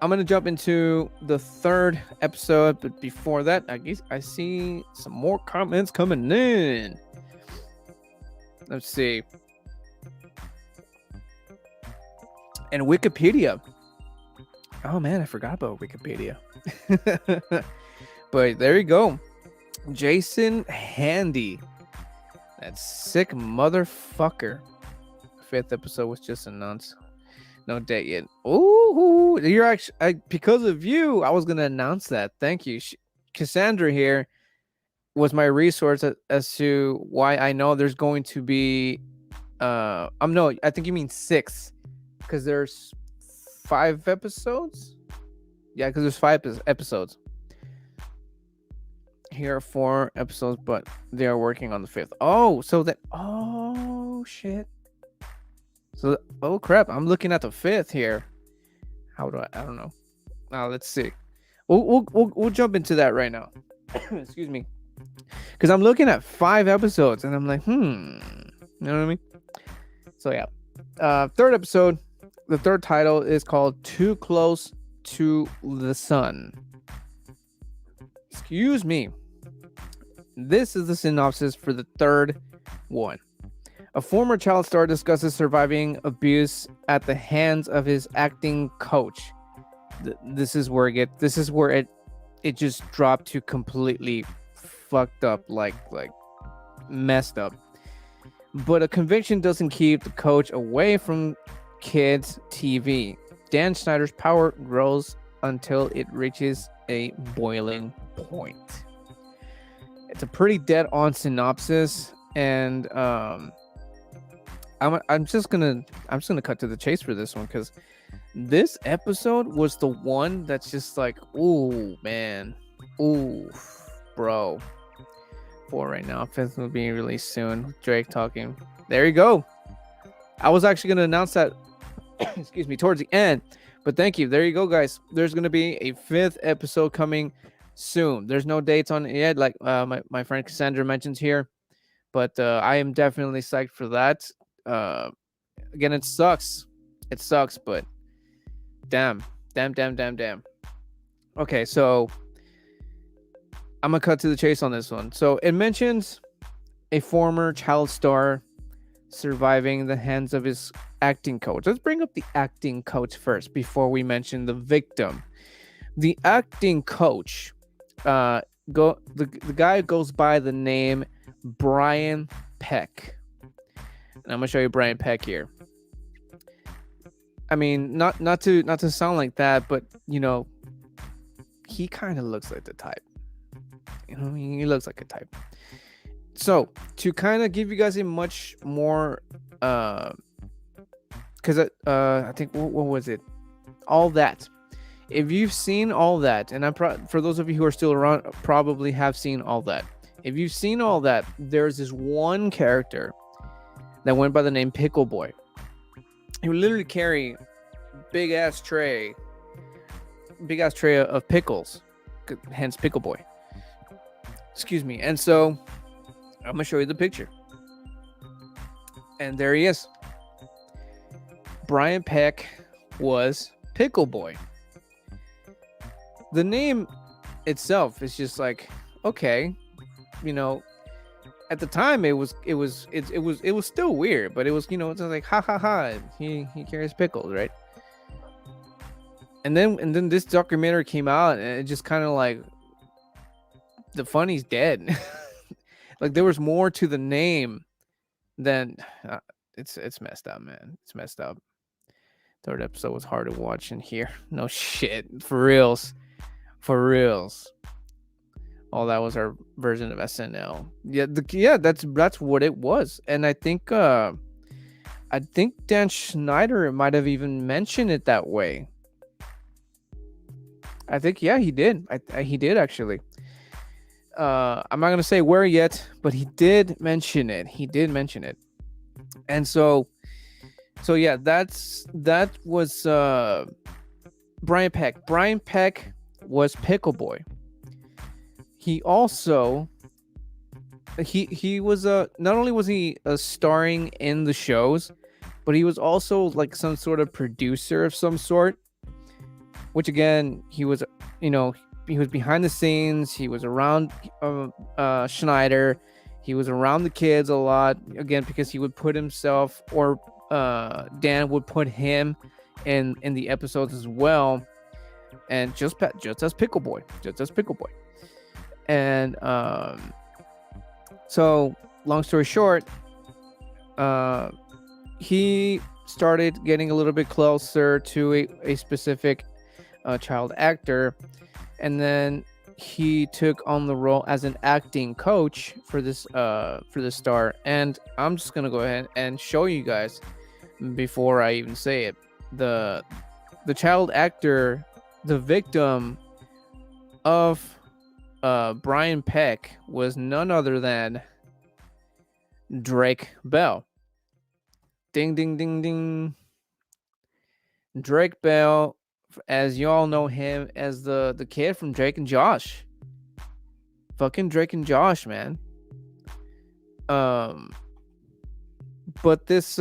I'm gonna jump into the third episode. But before that, I guess I see some more comments coming in. Let's see. And Wikipedia. Oh man, I forgot about Wikipedia. But there you go. Jason Handy. That sick motherfucker. 5th episode was just announced. No date yet. Ooh, you're actually because of you, I was gonna announce that. Thank you. Cassandra here was my resource as to why I know there's going to be I think you mean 6, because there's 5 episodes. Yeah, because there's 5 episodes. Here are 4 episodes, but they are working on the 5th. Oh, so that shit. So oh crap, I'm looking at the 5th here. How do I don't know. Now let's see. We'll jump into that right now. Excuse me. Because I'm looking at 5 episodes and I'm like, you know what I mean? So yeah. 3rd episode, the 3rd title is called Too Close to the Sun. Excuse me. This is the synopsis for the 3rd one. A former child star discusses surviving abuse at the hands of his acting coach. This is where it just dropped to completely fucked up, like messed up. But a conviction doesn't keep the coach away from kids' TV. Dan Schneider's power grows until it reaches a boiling point. It's a pretty dead-on synopsis, and I'm just gonna cut to the chase for this one, because this episode was the one that's just like, ooh man, ooh bro. 4 right now. 5th will be released soon. Drake talking. There you go. I was actually gonna announce that excuse me, towards the end, but thank you. There you go, guys. There's gonna be a 5th episode coming soon. There's no dates on it yet, like my friend Cassandra mentions here, but I am definitely psyched for that. Again, it sucks, but damn. Okay, so I'm gonna cut to the chase on this one. So it mentions a former child star surviving the hands of his acting coach. Let's bring up the acting coach first before we mention the victim. The acting coach, the guy goes by the name Brian Peck. And I'm gonna show you Brian Peck here. I mean, not to sound like that, but he kind of looks like the type. He looks like a type. So to kind of give you guys a much more, because I think what was it? All That. If you've seen All That, and for those of you who are still around, probably have seen All That. If you've seen All That, there's this one character that went by the name Pickle Boy. He would literally carry big ass tray big ass tray of pickles, hence Pickle Boy. Excuse me. And so I'm gonna show you the picture. And there he is. Brian Peck was Pickle Boy. The name itself is just like, okay, you know, at the time it was still weird, but it was, you know, it's like ha ha ha, he carries pickles, right? And then this documentary came out, and it just kind of like, the funny's dead. Like, there was more to the name than it's messed up, man. It's messed up. Third episode was hard to watch in here. No shit, for reals. Oh, that was our version of SNL. Yeah, that's what it was. And I think Dan Schneider might have even mentioned it that way. I think, yeah, he did. He did, actually. I'm not gonna say where yet, but he did mention it. And so yeah, that was Brian Peck. Brian Peck was Pickle Boy. He also he was not only was he starring in the shows, but he was also like some sort of producer of some sort. Which, again, he was, you know, he was behind the scenes. He was around Schneider. He was around the kids a lot, again, because he would put himself, or Dan would put him in the episodes as well, and just as Pickle Boy. And so, long story short, he started getting a little bit closer to a specific child actor, and then he took on the role as an acting coach for this star. And I'm just gonna go ahead and show you guys before I even say it. The child actor, the victim of Brian Peck, was none other than Drake Bell. Ding ding ding ding. Drake Bell, as y'all know him as the kid from Drake and Josh. Fucking Drake and Josh, man. But this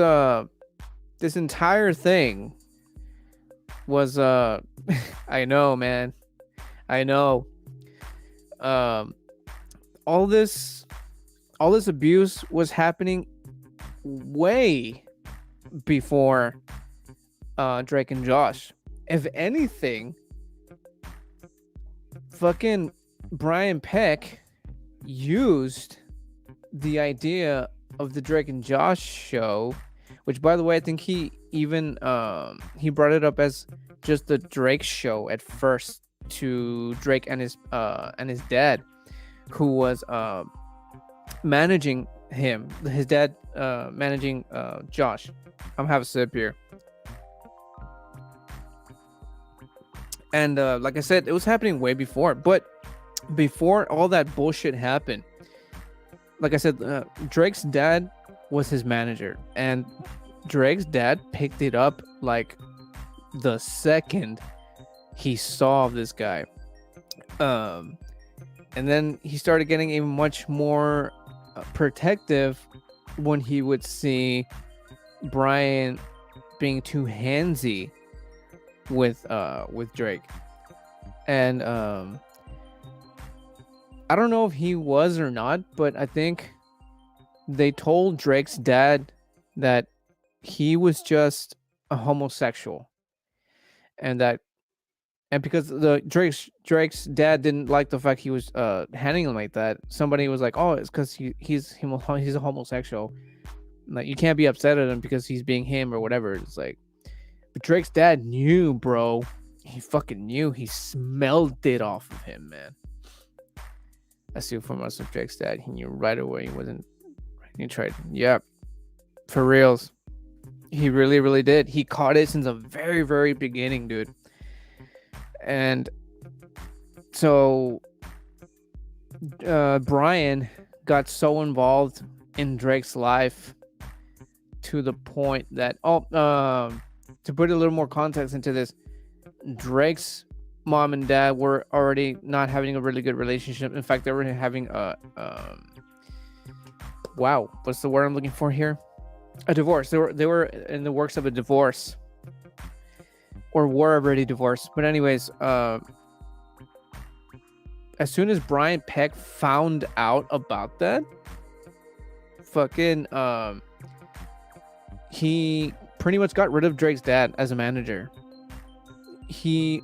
entire thing was I know, man. I know. All this abuse was happening way before Drake and Josh. If anything, fucking Brian Peck used the idea of the Drake and Josh show, which, by the way, I think he even he brought it up as just the Drake show at first to Drake and his dad, who was managing him. His dad managing Josh. I'm having a sip here. And like I said, it was happening way before. But before all that bullshit happened, like I said, Drake's dad was his manager. And Drake's dad picked it up like the second he saw this guy. And then he started getting even much more protective when he would see Brian being too handsy with Drake. And I don't know if he was or not, but I think they told Drake's dad that he was just a homosexual, and because the Drake's dad didn't like the fact he was handling him like that. Somebody was like, "Oh, it's because he's a homosexual. Like, you can't be upset at him because he's being him or whatever." It's like, but Drake's dad knew, bro. He fucking knew. He smelled it off of him, man. That's the information of Drake's dad. He knew right away. He wasn't. He tried. Yeah, for reals. He really, really did. He caught it since the very, very beginning, dude. And so Brian got so involved in Drake's life to the point that to put a little more context into this, Drake's mom and dad were already not having a really good relationship. In fact, they were having wow, what's the word I'm looking for here? A divorce. They were in the works of a divorce, or were already divorced. But anyways, as soon as Brian Peck found out about that, fucking he pretty much got rid of Drake's dad as a manager.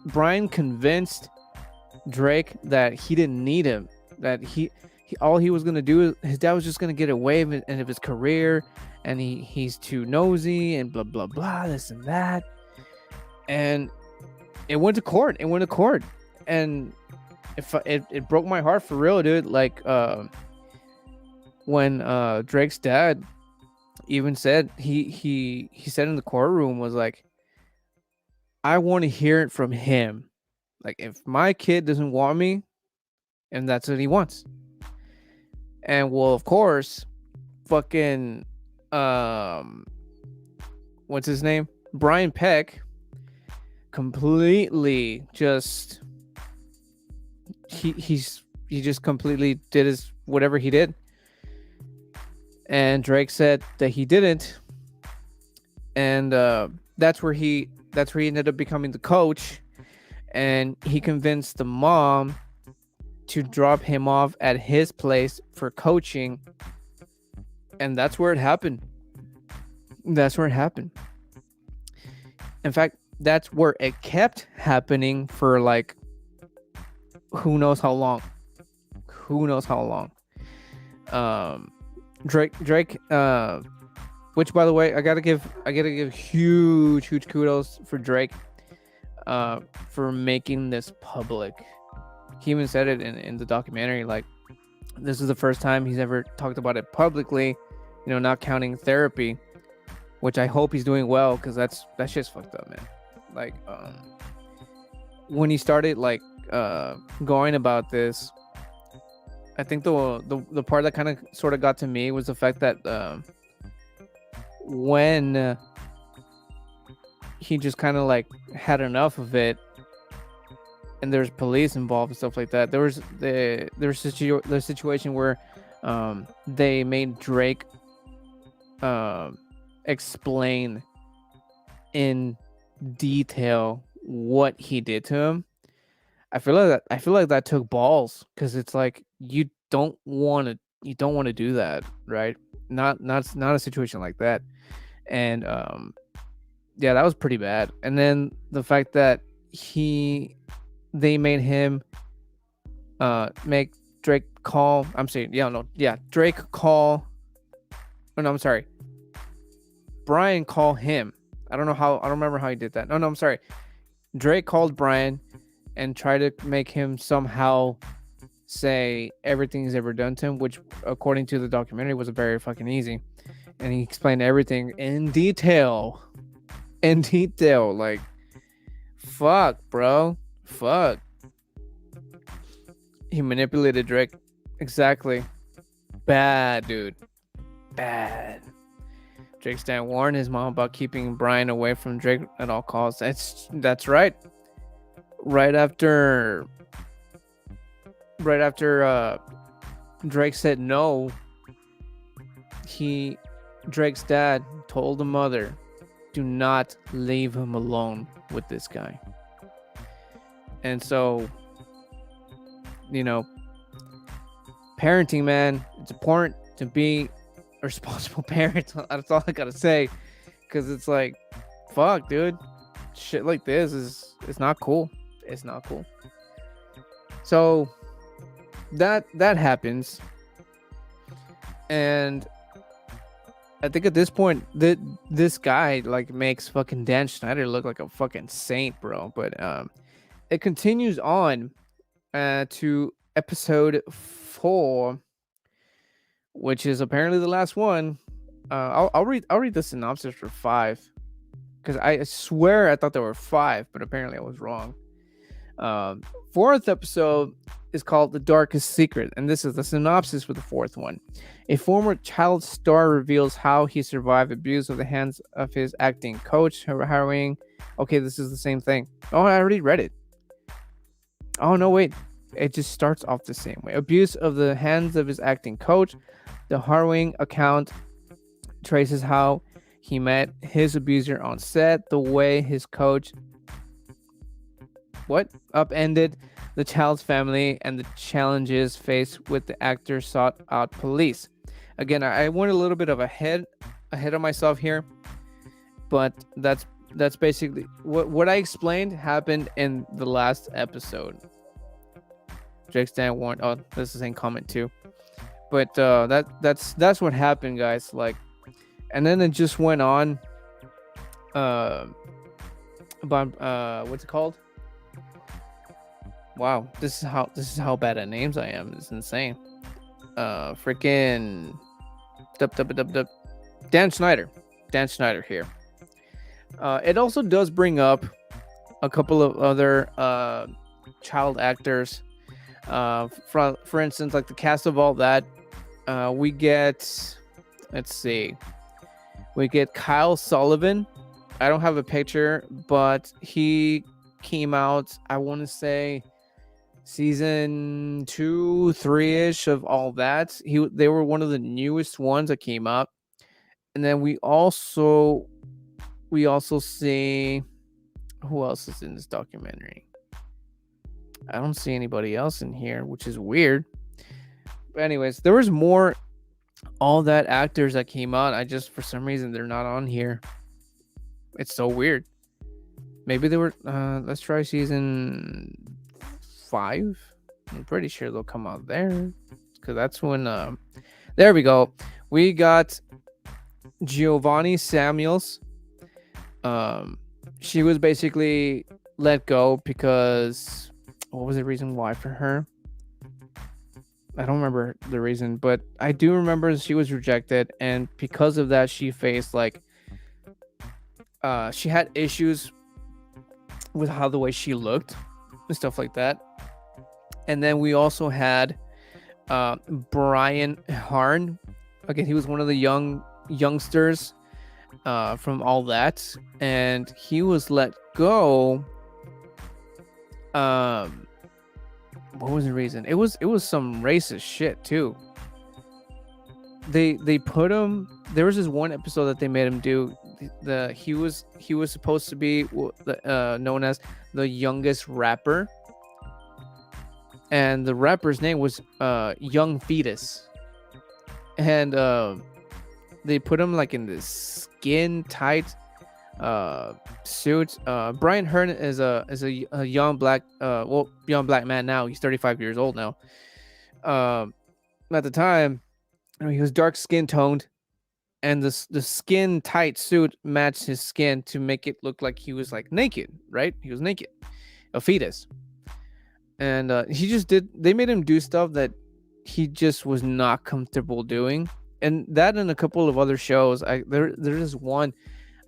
Brian convinced Drake that he didn't need him, that he all he was gonna do, his dad was just gonna get away of his career, and he's too nosy and blah blah blah, this and that. And it went to court. And it broke my heart for real, dude. Like when Drake's dad even said, he said in the courtroom, was like, I want to hear it from him. Like, if my kid doesn't want me, and that's what he wants. And well, of course, fucking what's his name? Brian Peck completely just he just completely did his whatever he did. And Drake said that he didn't. And that's where he ended up becoming the coach. And he convinced the mom to drop him off at his place for coaching. And that's where it happened. In fact, that's where it kept happening for like who knows how long. Drake which, by the way, I gotta give huge kudos for Drake for making this public. He even said it in the documentary, like, this is the first time he's ever talked about it publicly, not counting therapy, which I hope he's doing well, because that's shit's fucked up, man. Like, when he started like going about this, I think the part that kind of sort of got to me was the fact that when he just kind of like had enough of it, and there's police involved and stuff like that, there was the situation where they made Drake explain in detail what he did to him. I feel like that took balls, because it's like, you don't want to do that, right? Not a situation like that. And yeah, that was pretty bad. And then the fact that they made him make Drake call. Drake call. Oh, no, I'm sorry. Brian call him. I don't remember how he did that. No, I'm sorry. Drake called Brian and tried to make him somehow say everything he's ever done to him, which, according to the documentary, was very fucking easy. And he explained everything in detail. Like, fuck, bro. Fuck. He manipulated Drake. Exactly. Bad, dude. Bad. Drake's dad warned his mom about keeping Brian away from Drake at all costs. That's right. Right after Drake said no, Drake's dad told the mother, do not leave him alone with this guy. And so, parenting, man, it's important to be a responsible parent. That's all I gotta say, because it's like, fuck, dude, shit like this it's not cool. It's not cool. So that happens, and I think at this point this guy like makes fucking Dan Schneider look like a fucking saint, bro. But it continues on to episode 4, which is apparently the last one. I'll read the synopsis for 5, because I swear I thought there were 5, but apparently I was wrong. 4th episode is called The Darkest Secret, and this is the synopsis for the 4th one. A former child star reveals how he survived abuse at the hands of his acting coach, harrowing. Okay, this is the same thing. Oh, I already read it. Oh no, wait. It just starts off the same way. Abuse of the hands of his acting coach. The harrowing account traces how he met his abuser on set, the way his coach upended the child's family, and the challenges faced with the actor sought out police. Again, I went a little bit of ahead of myself here, but that's basically what I explained happened in the last episode. Jake Stan warned. Oh, this is the same comment too. But that's what happened, guys. Like, and then it just went on. About what's it called? Wow, this is how bad at names I am. It's insane. Freaking Dan Schneider here. It also does bring up a couple of other child actors. For instance, like the cast of all that. We get, let's see, we get Kyle Sullivan. I don't have a picture, but he came out, I want to say, season 2, 3-ish of all that. They were one of the newest ones that came up. And then we also see, who else is in this documentary? I don't see anybody else in here, which is weird. But anyways, there was more all that actors that came out. I just, for some reason, they're not on here. It's so weird. Maybe they were, let's try season 5. I'm pretty sure they'll come out there, because that's when, there we go. We got Giovanni Samuels. She was basically let go because, what was the reason why for her? I don't remember the reason, but I do remember she was rejected, and because of that, she faced like, she had issues with how the way she looked and stuff like that. And then we also had Brian Harn. Again, he was one of the youngsters from all that, and he was let go. What was the reason? It was some racist shit too. They put him. There was this one episode that they made him do. He was supposed to be known as the youngest rapper, and the rapper's name was Young Fetus, and they put him like in this skin tight suit. Brian Hearn is a young black young black man now. He's 35 years old now. At the time, he was dark skin toned, and the skin tight suit matched his skin to make it look like he was like naked, right? He was naked, a fetus. And they made him do stuff that he just was not comfortable doing. And that and a couple of other shows. There's one,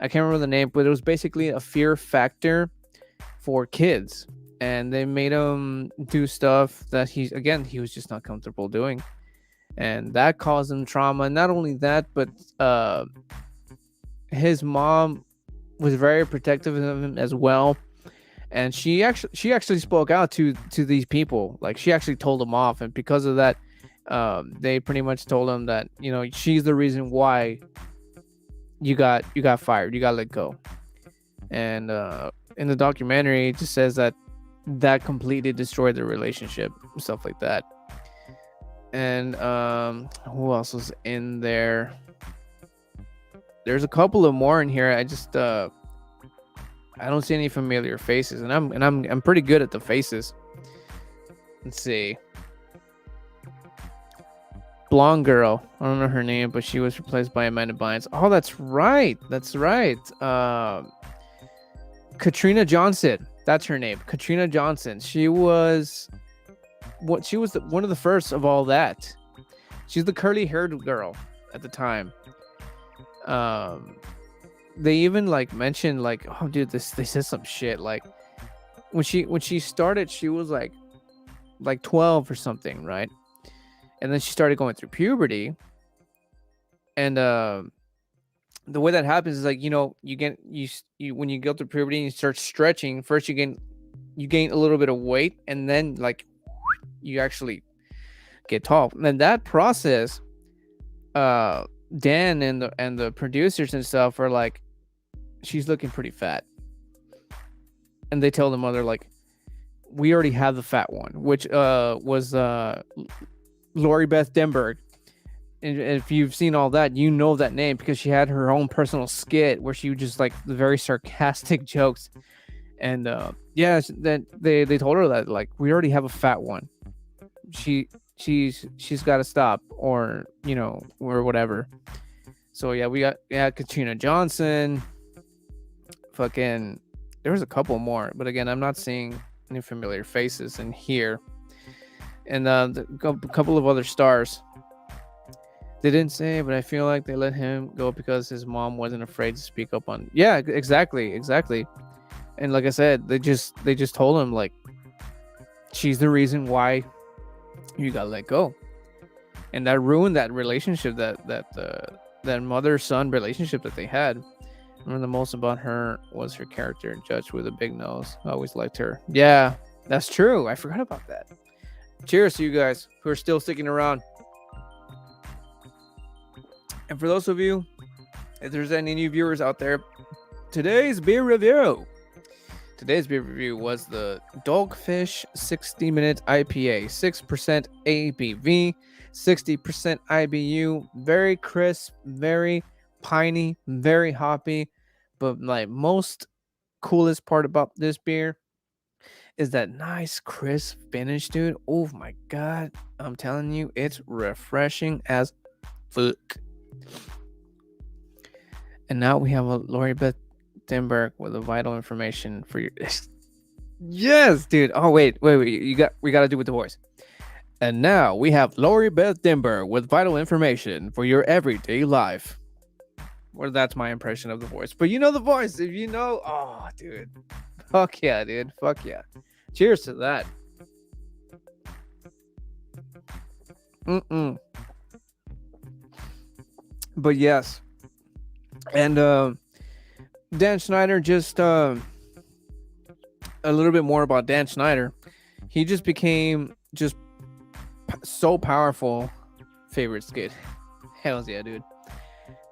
I can't remember the name, but it was basically a Fear Factor for kids. And they made him do stuff that he was just not comfortable doing. And that caused him trauma. And not only that, but his mom was very protective of him as well. And she actually spoke out to these people. Like, she actually told them off. And because of that, they pretty much told him that, she's the reason why you got fired, you got let go. And in the documentary, it just says that completely destroyed the relationship, stuff like that. And who else was in there? There's a couple of more in here. I just I don't see any familiar faces, and I'm pretty good at the faces. Let's see. Blonde girl. I don't know her name, but she was replaced by Amanda Bynes. Oh, that's right. Katrina Johnson. That's her name. Katrina Johnson. She was one of the first of all that. She's the curly-haired girl at the time. They even like mentioned like, oh dude, they said some shit like when she started, she was like 12 or something, right? And then she started going through puberty, and the way that happens is like, you when you go through puberty and you start stretching, first you gain you gain a little bit of weight, and then like you actually get tall. And that process, Dan and the producers and stuff are like, she's looking pretty fat, and they tell the mother like, we already have the fat one, which was Lori Beth Denberg. And if you've seen all that, you know that name because she had her own personal skit where she would just like the very sarcastic jokes. And then they told her that like, we already have a fat one. She's got to stop, or or whatever. So yeah, we got Katrina Johnson. Fucking, there was a couple more, but again, I'm not seeing any familiar faces in here. And a couple of other stars. They didn't say, but I feel like they let him go because his mom wasn't afraid to speak up on. Yeah, exactly. And like I said, they just told him like, she's the reason why you got let go, and that ruined that relationship, that mother-son relationship that they had. Remember, the most about her was her character. Judge with a big nose. I always liked her. Yeah, that's true. I forgot about that. Cheers to you guys who are still sticking around. And for those of you, if there's any new viewers out there, today's beer review was the Dogfish 60-minute IPA, 6% ABV, 60% IBU, very crisp, very piney, very hoppy. But like most coolest part about this beer is that nice crisp finish, dude. Oh my god, I'm telling you, it's refreshing as fuck. And now we have a Lori Beth Denberg with the vital information for your. Yes, dude. Oh wait. We got to do with the voice. And now we have Lori Beth Denberg with vital information for your everyday life. Well, that's my impression of the voice. But you know the voice. If you know, oh, dude. Fuck yeah, dude. Fuck yeah. Cheers to that. But yes. And Dan Schneider, just a little bit more about Dan Schneider. He just became just so powerful. Favorite skit. Hells yeah, dude.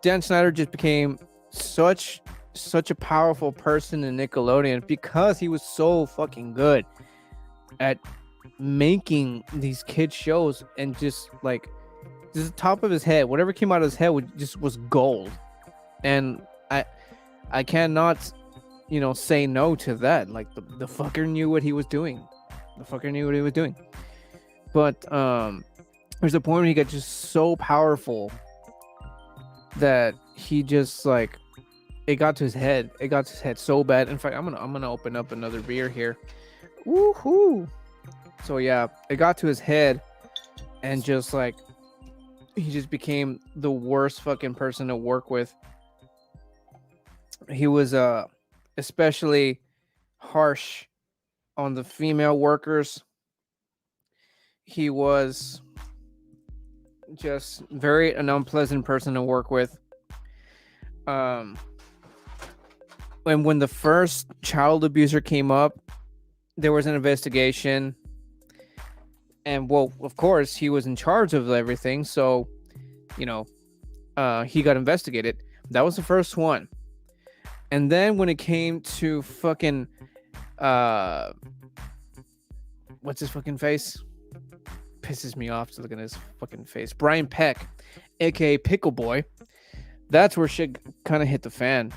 Dan Schneider just became such a powerful person in Nickelodeon because he was so fucking good at making these kid shows, and just like just the top of his head, whatever came out of his head was gold. And I cannot say no to that. Like the fucker knew what he was doing. But there's a point where he got just so powerful that he just like it got to his head so bad. In fact, I'm gonna open up another beer here. Woohoo! So yeah, it got to his head, and just like he just became the worst fucking person to work with. He was especially harsh on the female workers. He was just very an unpleasant person to work with. And when the first child abuser came up, there was an investigation. And well, of course, he was in charge of everything, so he got investigated. That was the first one. And then when it came to fucking what's his fucking face? Pisses me off to look at his fucking face. Brian Peck, aka Pickle Boy. That's where shit kind of hit the fan.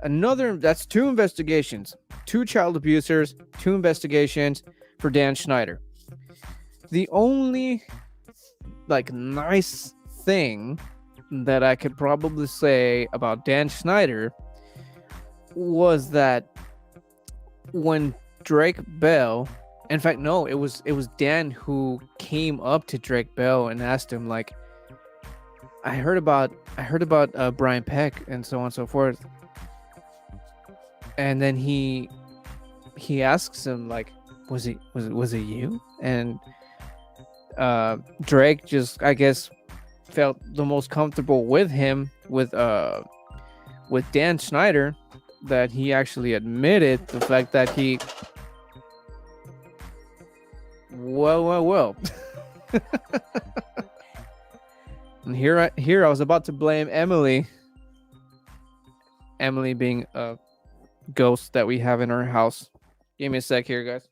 That's 2 investigations. 2 child abusers, 2 investigations for Dan Schneider. The only like nice thing that I could probably say about Dan Schneider was that when Drake Bell, in fact, no, it was Dan who came up to Drake Bell and asked him like, I heard about Brian Peck and so on and so forth. And then he asks him like, was it you? And Drake just, I guess, felt the most comfortable with him, with Dan Schneider, that he actually admitted the fact that he And here I was about to blame Emily. Emily being a ghost that we have in our house. Give me a sec here, guys.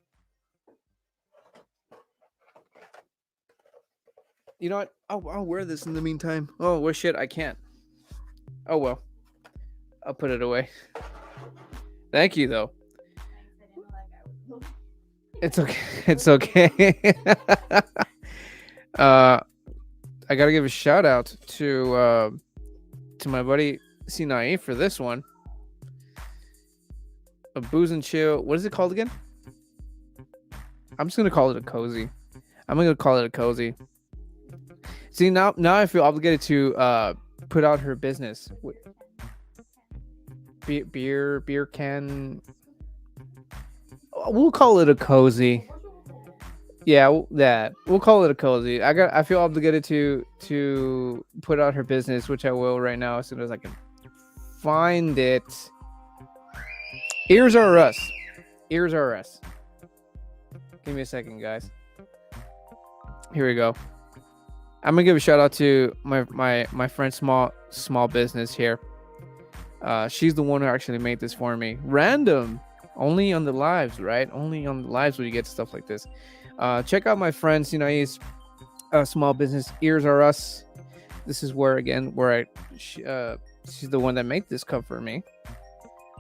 You know what? I'll wear this in the meantime. Oh, well, shit, I can't. Oh, well. I'll put it away. Thank you, though. It's okay. It's okay. I gotta give a shout out to my buddy Sinai for this one. A Booze&Chill. What is it called again? I'm just gonna call it a cozy. See, now I feel obligated to put out her business. Beer can. We'll call it a cozy. Yeah, that we'll call it a cozy. I feel obligated to put out her business, which I will right now as soon as I can find it. Ears are us. Give me a second, guys. Here we go. I'm gonna give a shout out to my friend small business here. She's the one who actually made this for me. Random. Only on the lives, right? Only on the lives will you get stuff like this. Check out my friend Sinai's small business, Ears Are Us. This is where she's the one that made this cup for me.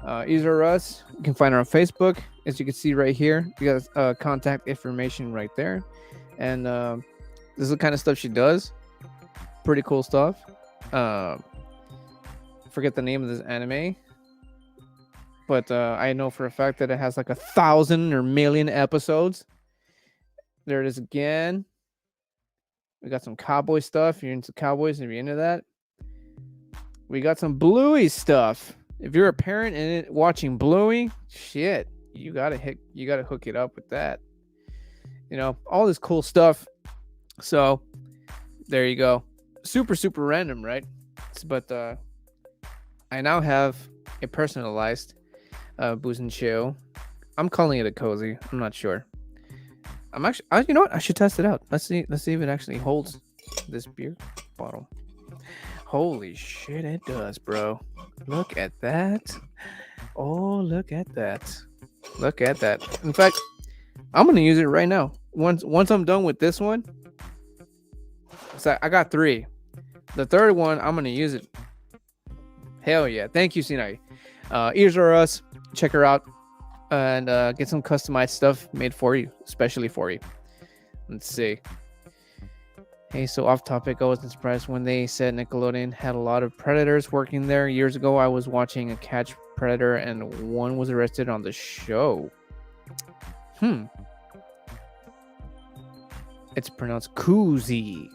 Ears Are Us. You can find her on Facebook, as you can see right here. You got contact information right there, and this is the kind of stuff she does. Pretty cool stuff. Forget the name of this anime, but I know for a fact that it has like 1,000 or million episodes. There it is again. We got some cowboy stuff. If you're into cowboys, if you're into that. We got some Bluey stuff. If you're a parent and watching Bluey, shit, you gotta hook it up with that. You know, all this cool stuff. So there you go. Super random, right? But I now have a personalized Booze&Chill. I'm calling it a cozy. I'm not sure. You know what? I should test it out. Let's see if it actually holds this beer bottle. Holy shit, it does, bro. Look at that. Oh, look at that. Look at that. In fact, I'm gonna use it right now. Once I'm done with this one, so I got 3. The third one, I'm gonna use it. Hell yeah! Thank you, Sinai. Ears Are Us. Check her out and get some customized stuff made for you, especially for you. Let's see. Hey, so off topic, I wasn't surprised when they said Nickelodeon had a lot of predators working there. Years ago, I was watching a catch predator and one was arrested on the show. It's pronounced koozie.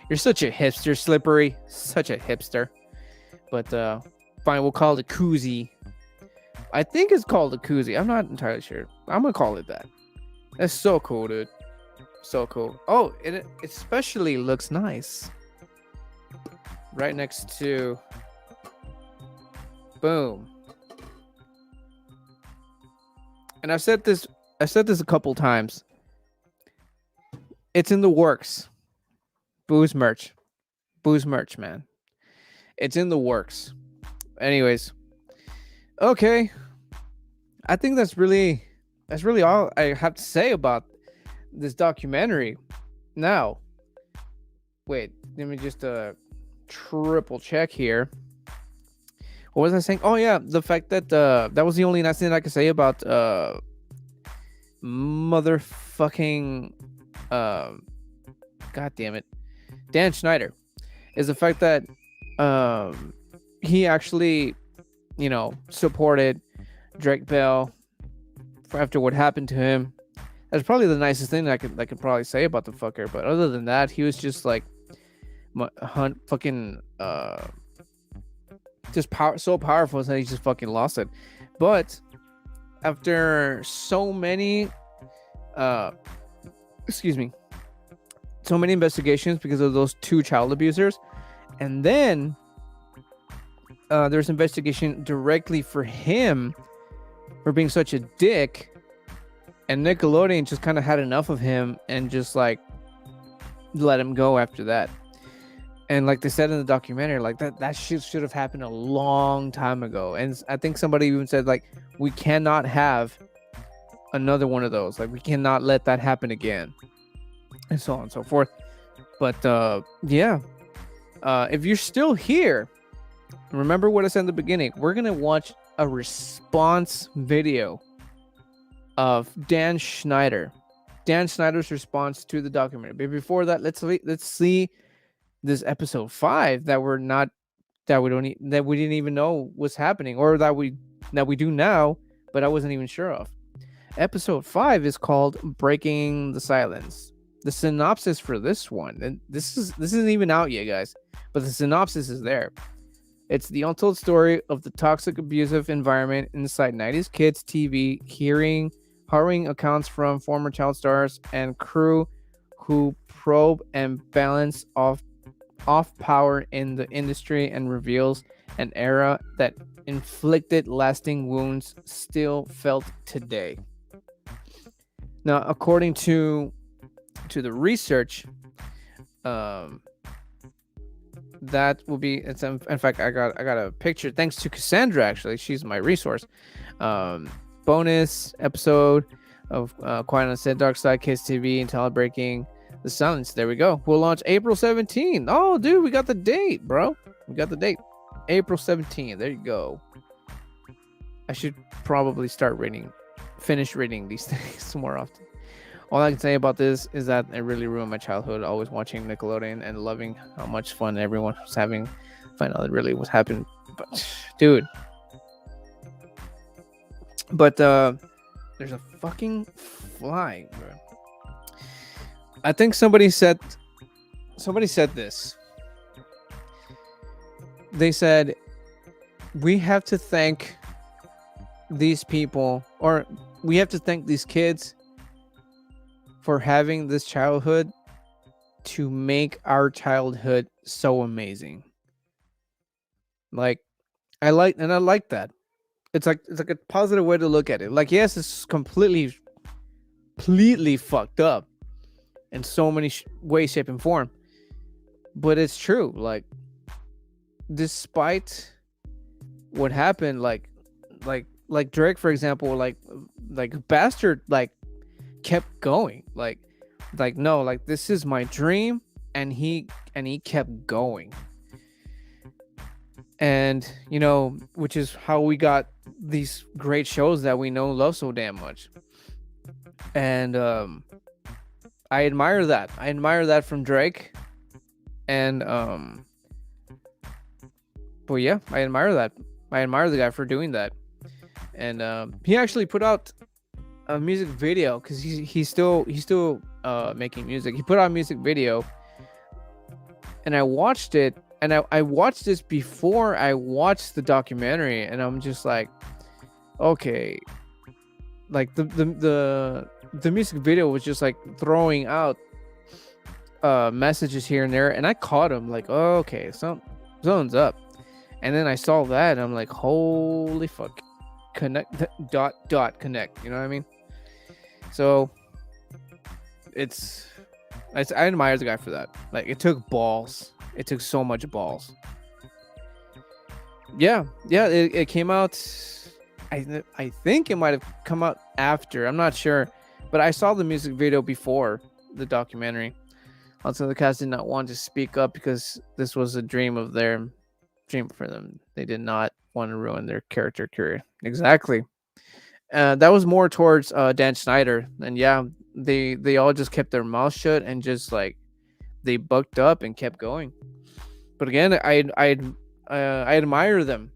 You're such a hipster, Slippery. Such a hipster. But fine, we'll call it koozie. I think it's called a koozie. I'm not entirely sure. I'm gonna call it that. That's so cool, dude. So cool. Oh, it especially looks nice. Right next to boom. And I've said this a couple times. It's in the works. Booze merch, man. It's in the works. Anyways, okay. I think that's really all I have to say about this documentary. Now, wait, let me just triple check here. What was I saying? Oh yeah, the fact that that was the only nice thing I could say about motherfucking god damn it, Dan Schneider, is the fact that he actually, supported Drake Bell after what happened to him. That's probably the nicest thing I could probably say about the fucker. But other than that, he was just like so powerful that he just fucking lost it. But after so many so many investigations because of those 2 child abusers, and then there's investigation directly for him for being such a dick, And Nickelodeon just kind of had enough of him and just like let him go after that. And like they said in the documentary, like that shit should have happened a long time ago. And I think somebody even said like we cannot have another one of those. Like we cannot let that happen again, and so on and so forth. But yeah, if you're still here, remember what I said in the beginning. We're gonna watch a response video of Dan Schneider's response to the documentary. But before that, let's see this episode 5 that we didn't even know was happening, or that we do now, but I wasn't even sure of. Episode 5 is called Breaking the Silence. The synopsis for this one, and this isn't even out yet, guys, but the synopsis is there. It's the untold story of the toxic, abusive environment inside 90s kids TV, hearing harrowing accounts from former child stars and crew who probe and balance off power in the industry, and reveals an era that inflicted lasting wounds still felt today. Now, according to the research, that will be, it's in fact, I got a picture thanks to Cassandra. Actually, she's my resource. Bonus episode of Quiet on the Dark Side Kids TV and Breaking the Silence. There we go. We'll launch April 17th. Oh, dude, we got the date, bro. We got the date. April 17th. There you go. I should probably finish reading these things more often. All I can say about this is that it really ruined my childhood, always watching Nickelodeon and loving how much fun everyone was having. Find out it really was happening. But, dude. But, there's a fucking fly, bro. I think somebody said this. They said, we have to thank these people, or we have to thank these kids for having this childhood to make our childhood so amazing. Like, I like that. It's like a positive way to look at it. Like, yes, it's completely fucked up in so many ways, shape, and form, but it's true. Like, despite what happened, like Drake, for example, like Bastard, like kept going, like no, like this is my dream, and he kept going. And you know, which is how we got these great shows that we know love so damn much. And I admire that from Drake. And but yeah, I admire the guy for doing that. And he actually put out a music video, because he's still making music. He put out a music video, and I watched it, and I watched this before I watched the documentary, and I'm just like, okay, like the music video was just like throwing out messages here and there, and I caught him like, oh, okay, something's up. And then I saw that, and I'm like, holy fuck, connect, connect, you know what I mean? So I admire the guy for that. Like, it took balls. It took so much balls. Yeah, it came out, I think it might have come out after, I'm not sure, but I saw the music video before the documentary. Also, the cast did not want to speak up because this was a dream for them. They did not want to ruin their character career. Exactly. That was more towards Dan Schneider, and yeah, they all just kept their mouth shut and just like they bucked up and kept going. But again, I admire them,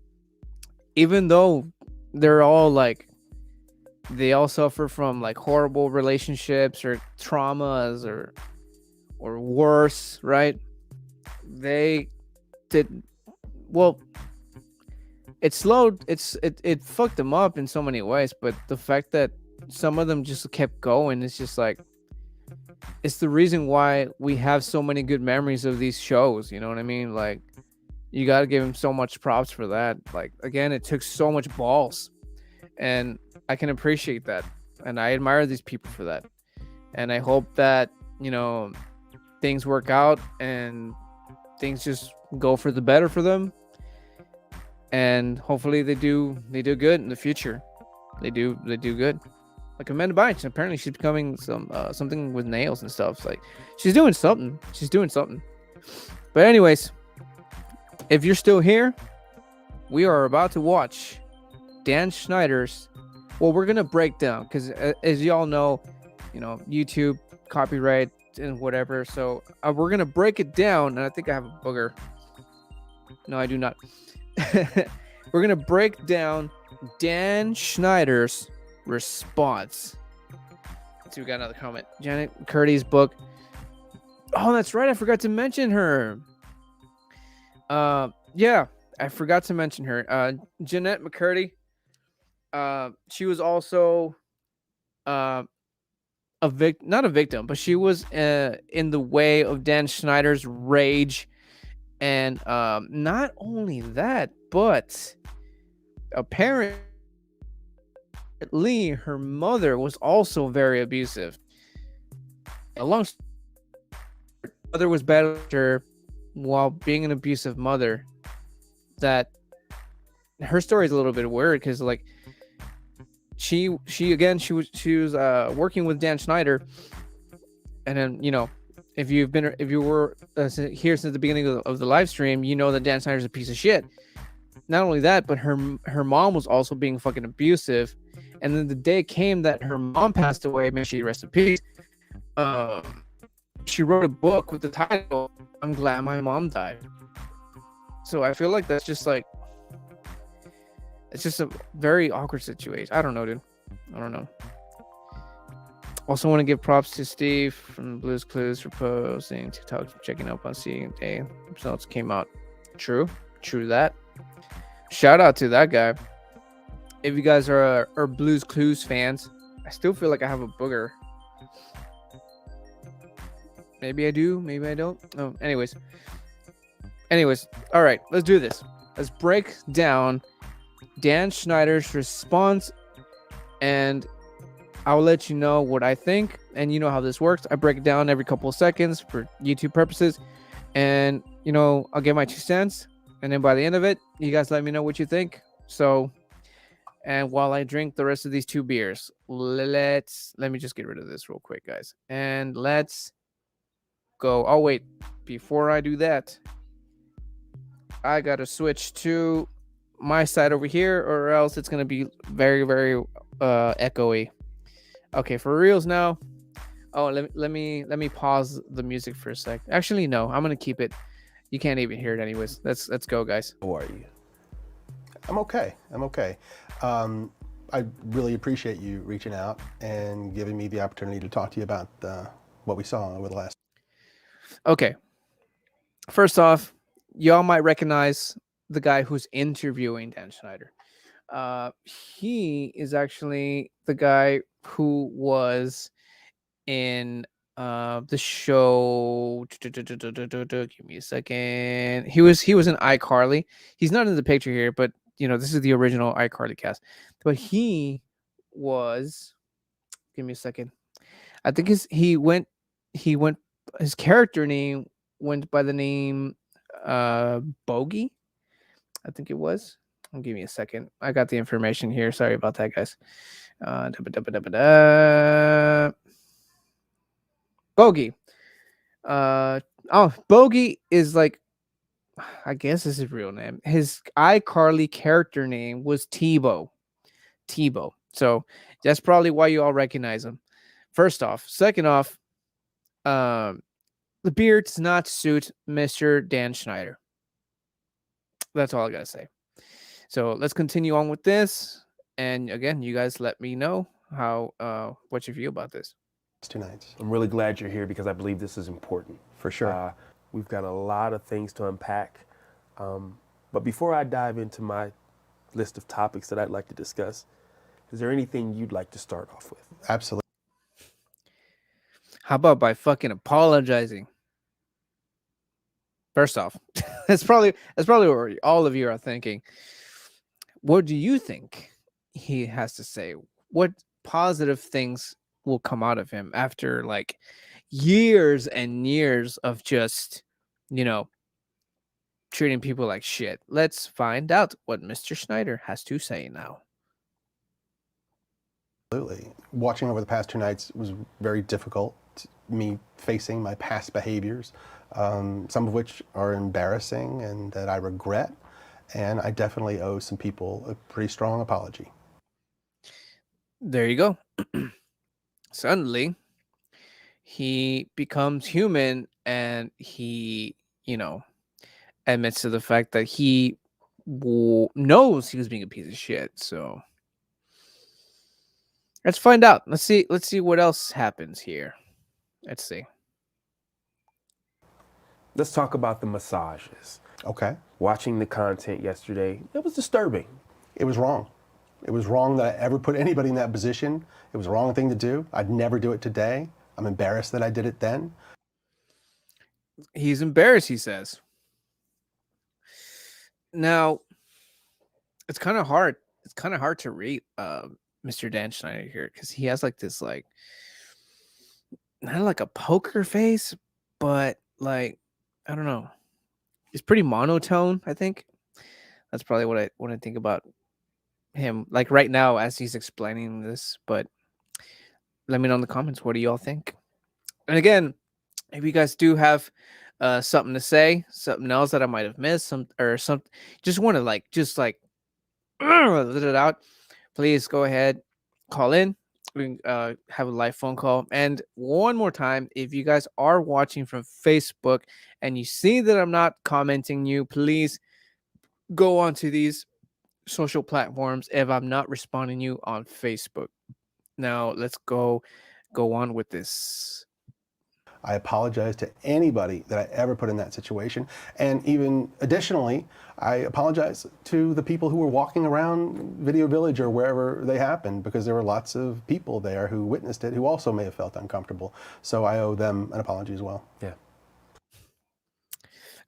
even though they're all like, they all suffer from like horrible relationships or traumas or worse, right? They did well. It fucked them up in so many ways, but the fact that some of them just kept going, it's just like, it's the reason why we have so many good memories of these shows, you know what I mean? Like, you got to give them so much props for that. Like, again, it took so much balls, and I can appreciate that. and I admire these people for that. And I hope that, things work out and things just go for the better for them. And hopefully they do good in the future. They do good. Like Amanda Bynes, apparently she's becoming something with nails and stuff. It's like she's doing something. But anyways, if you're still here, we are about to watch Dan Schneider's. Well, we're gonna break down because, as y'all know, YouTube copyright and whatever. So we're gonna break it down, and I think I have a booger. No, I do not. We're gonna break down Dan Schneider's response. So we got another comment. Janet Curdy's book. Oh, that's right. I forgot to mention her. Yeah, I forgot to mention her. Jeanette McCurdy. She was also not a victim, but she was in the way of Dan Schneider's rage. And not only that, but apparently her mother was also very abusive. Her mother was bad her while being an abusive mother. That her story is a little bit weird because like she was working with Dan Schneider, and then if you were here since the beginning of the live stream, you know that Dan Snyder's a piece of shit. Not only that, but her mom was also being fucking abusive. And then the day came that her mom passed away, may she rest in peace. She wrote a book with the title, "I'm Glad My Mom Died." So I feel like that's just like, it's just a very awkward situation. I don't know, dude. I don't know. Also want to give props to Steve from Blues Clues for posting TikTok, checking up on seeing day results came out. True that. Shout out to that guy. If you guys are Blues Clues fans, I still feel like I have a booger. Maybe I do, maybe I don't. Oh, anyways. All right, let's do this. Let's break down Dan Schneider's response, and I'll let you know what I think. And you know how this works. I break it down every couple of seconds for YouTube purposes. And, I'll get my 2 cents. And then by the end of it, you guys let me know what you think. So, and while I drink the rest of these 2 beers, let me just get rid of this real quick, guys. And let's go. Oh, wait. Before I do that, I got to switch to my side over here, or else it's going to be very, very echoey. Okay, for reals now. Oh, let me pause the music for a sec. Actually, no, I'm gonna keep it. You can't even hear it anyways. Let's go, guys. How are you? I'm okay. I really appreciate you reaching out and giving me the opportunity to talk to you about what we saw over the last. Okay. First off, y'all might recognize the guy who's interviewing Dan Schneider. He is actually the guy who was in the show. Give me a second. He was in iCarly. He's not in the picture here, but this is the original iCarly cast. But he was. Give me a second. I think his character name went by the name Bogey. I think it was. Give me a second. I got the information here. Sorry about that, guys. Bogey. Bogey is like, I guess this is his real name. His iCarly character name was Tebow. So that's probably why you all recognize him. First off. Second off, the beard does not suit Mr. Dan Schneider. That's all I gotta say. So let's continue on with this. And again, you guys let me know what you feel about this. 2 nights. I'm really glad you're here because I believe this is important. For sure. We've got a lot of things to unpack. But before I dive into my list of topics that I'd like to discuss, is there anything you'd like to start off with? Absolutely. How about by fucking apologizing? First off, that's probably what all of you are thinking. What do you think he has to say? What positive things will come out of him after like years and years of just, you know, treating people like shit. Let's find out what Mr. Schneider has to say now. Absolutely. Watching over the past 2 nights was very difficult. Me facing my past behaviors, some of which are embarrassing and that I regret. And I definitely owe some people a pretty strong apology. There you go. Suddenly, he becomes human and he, you know, admits to the fact that he knows he was being a piece of shit. So let's find out. Let's see what else happens here. Let's see. Let's talk about the massages. Okay. Watching the content yesterday, it was disturbing. It was wrong. It was wrong that I ever put anybody in that position. It was the wrong thing to do. I'd never do it today. I'm embarrassed that I did it then. He's embarrassed, he says. Now, it's kind of hard. It's kind of hard to read Mr. Dan Schneider here because he has like this like not like a poker face, but like I don't know. It's pretty monotone, I think. That's probably what I think about him like right now as he's explaining this, but let me know in the comments, what do y'all think? And again, if you guys do have something to say, something else that I might have missed, just want to like let it out, please go ahead, call in. We can have a live phone call. And one more time, if you guys are watching from Facebook and you see that I'm not commenting you, please go onto these social platforms if I'm not responding you on Facebook. Now let's go on with this. I apologize to anybody that I ever put in that situation. And even additionally, I apologize to the people who were walking around Video Village or wherever they happened, because there were lots of people there who witnessed it who also may have felt uncomfortable. So I owe them an apology as well. Yeah.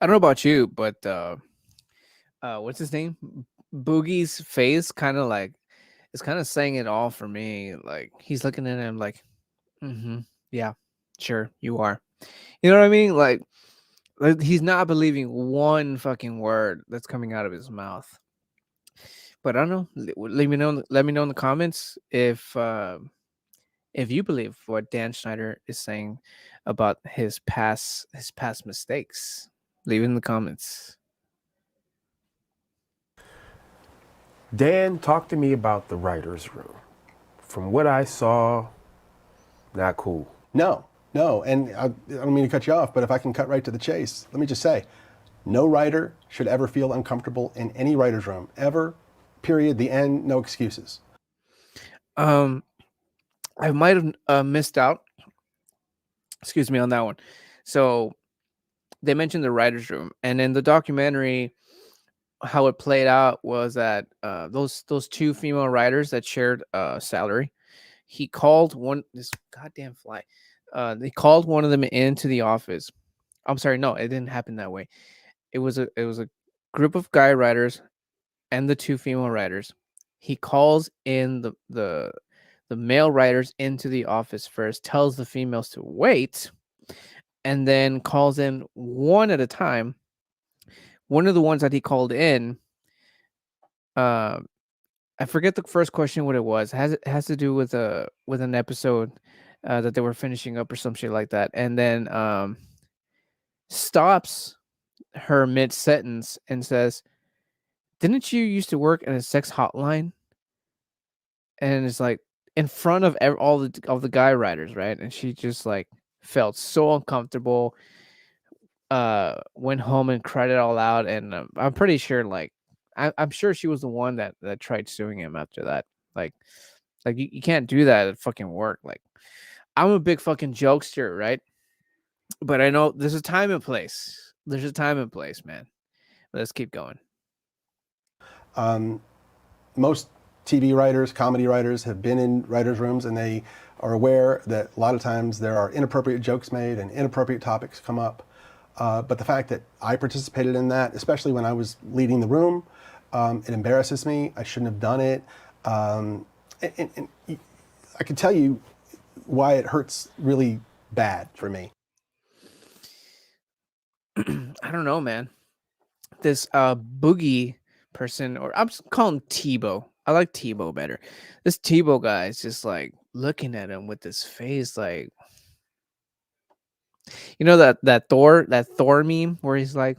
I don't know about you, but what's his name? Boogie's face kind of like it's kind of saying it all for me. Like he's looking at him like, yeah, sure, you are. You know what I mean? Like he's not believing one fucking word that's coming out of his mouth. But I don't know. Let me know. Let me know in the comments if you believe what Dan Schneider is saying about his past mistakes. Leave it in the comments. Dan, talk to me about the writer's room. From what I saw, not cool. No. And I don't mean to cut you off, but if I can cut right to the chase, let me just say, no writer should ever feel uncomfortable in any writer's room, ever, period, the end, no excuses. I might have missed out. Excuse me on that one. So they mentioned the writer's room, and in the documentary, how it played out was that those two female writers that shared salary, he called this goddamn fly. They called one of them into the office. I'm sorry, no, it didn't happen that way. It was a group of guy writers and the two female writers. He calls in the male writers into the office first, tells the females to wait, and then calls in one at a time. One of the ones that he called in, I forget the first question what it was. It has to do with an episode that they were finishing up or some shit like that, and then stops her mid sentence and says, "Didn't you used to work in a sex hotline?" And it's like in front of all the guy writers, right? And she just like felt so uncomfortable. Went home and cried it all out, and I'm pretty sure like I'm sure she was the one that tried suing him after that. Like you can't do that at fucking work. Like I'm a big fucking jokester, right? But I know there's a time and place. There's a time and place, man. Let's keep going. Most TV writers, comedy writers have been in writers' rooms, and they are aware that a lot of times there are inappropriate jokes made and inappropriate topics come up. But the fact that I participated in that, especially when I was leading the room, it embarrasses me. I shouldn't have done it. And I can tell you why it hurts really bad for me. I don't know, man. This Boogie person, or I'm just calling him Tebow. I like Tebow better. This Tebow guy is just like looking at him with this face, like, you know, that Thor meme where he's like,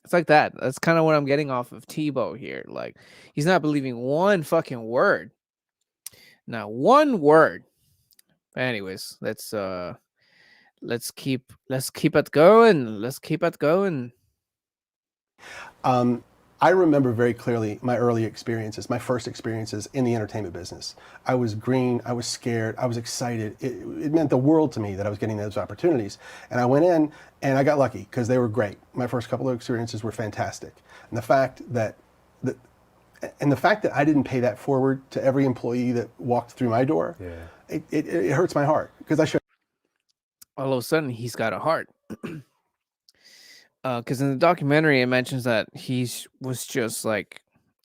it's like that. That's kind of what I'm getting off of Tebow here. Like, he's not believing one fucking word. Not one word. But anyways, let's keep it going. Let's keep it going. I remember very clearly my early experiences, my first experiences in the entertainment business. I was green, I was scared, I was excited. It meant the world to me that I was getting those opportunities. And I went in and I got lucky because they were great. My first couple of experiences were fantastic. And the fact that I didn't pay that forward to every employee that walked through my door, it hurts my heart because I should. All of a sudden, he's got a heart. Because in the documentary, it mentions that he was just like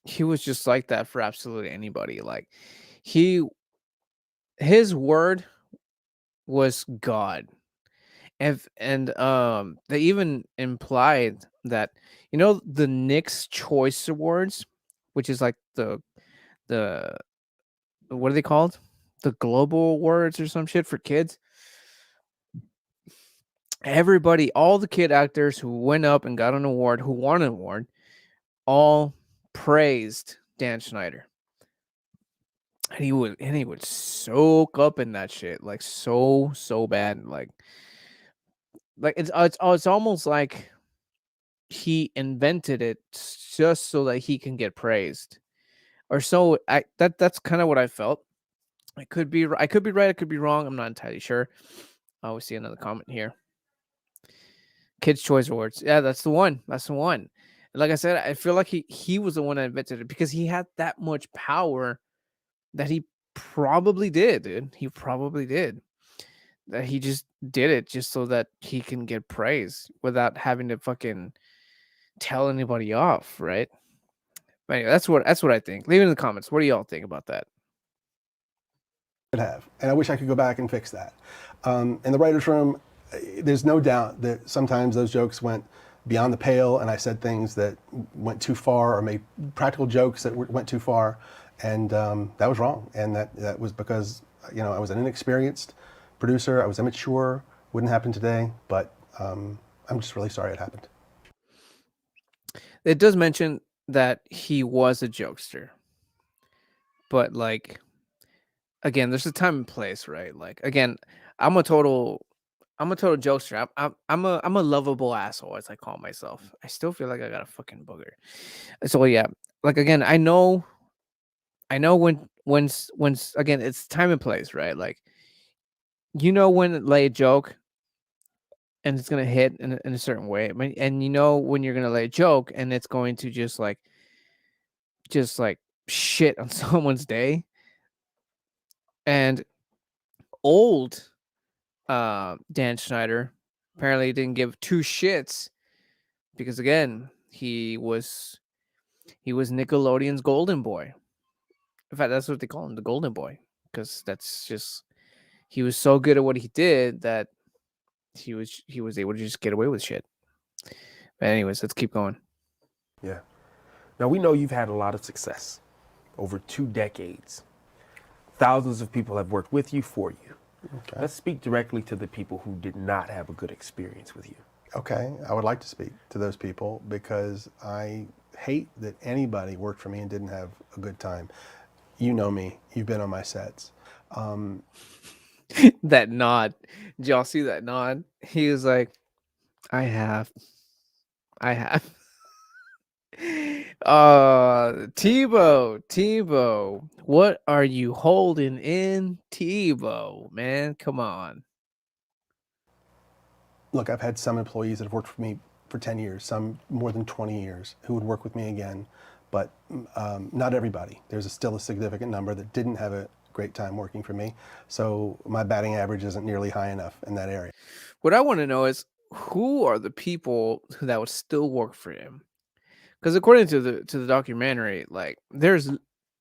that for absolutely anybody. Like, his word was God. And they even implied that, you know, the Knicks Choice Awards, which is like the what are they called? The Global Awards or some shit for kids. Everybody, all the kid actors who went up and got an award, who won an award, all praised Dan Schneider. And he would soak up in that shit, like so bad. Like it's almost like he invented it just so that he can get praised. Or so that's kind of what I felt. I could be right, I could be wrong. I'm not entirely sure. Oh, we see another comment here. Kids Choice Awards. Yeah, that's the one. That's the one. And like I said, I feel like he was the one that invented it because he had that much power that he probably did, dude. He probably did. That he just did it just so that he can get praise without having to fucking tell anybody off, right? But anyway, that's what I think. Leave it in the comments. What do y'all think about that? Have, and I wish I could go back and fix that. In the writer's room, there's no doubt that sometimes those jokes went beyond the pale, and I said things that went too far, or made practical jokes that went too far, and that was wrong. And that was because, you know, I was an inexperienced producer. I was immature. Wouldn't happen today, but I'm just really sorry it happened. It does mention that he was a jokester, but like, again, there's a time and place, right? Like, again, I'm a total jokester. I'm a lovable asshole, as I call myself. I still feel like I got a fucking booger. So yeah, like, again, I know when's again, it's time and place, right? Like, you know when to lay a joke and it's gonna hit in a certain way, and you know when you're gonna lay a joke and it's going to just like shit on someone's day. And old Dan Schneider apparently didn't give two shits because, again, he was Nickelodeon's golden boy. In fact, that's what they call him, the golden boy, because that's just, he was so good at what he did that he was able to just get away with shit. But anyways, let's keep going. Yeah. Now, we know you've had a lot of success over 2 decades. Thousands of people have worked with you, for you. Okay. Let's speak directly to the people who did not have a good experience with you. Okay, I would like to speak to those people because I hate that anybody worked for me and didn't have a good time. You know me. You've been on my sets. That nod. Did y'all see that nod? He was like, I have. Tebow, what are you holding in, Tebow? Man, come on. Look, I've had some employees that have worked for me for 10 years, some more than 20 years, who would work with me again, but not everybody. There's still a significant number that didn't have a great time working for me, so my batting average isn't nearly high enough in that area. What I want to know is, who are the people that would still work for him? Because according to the documentary, like, there's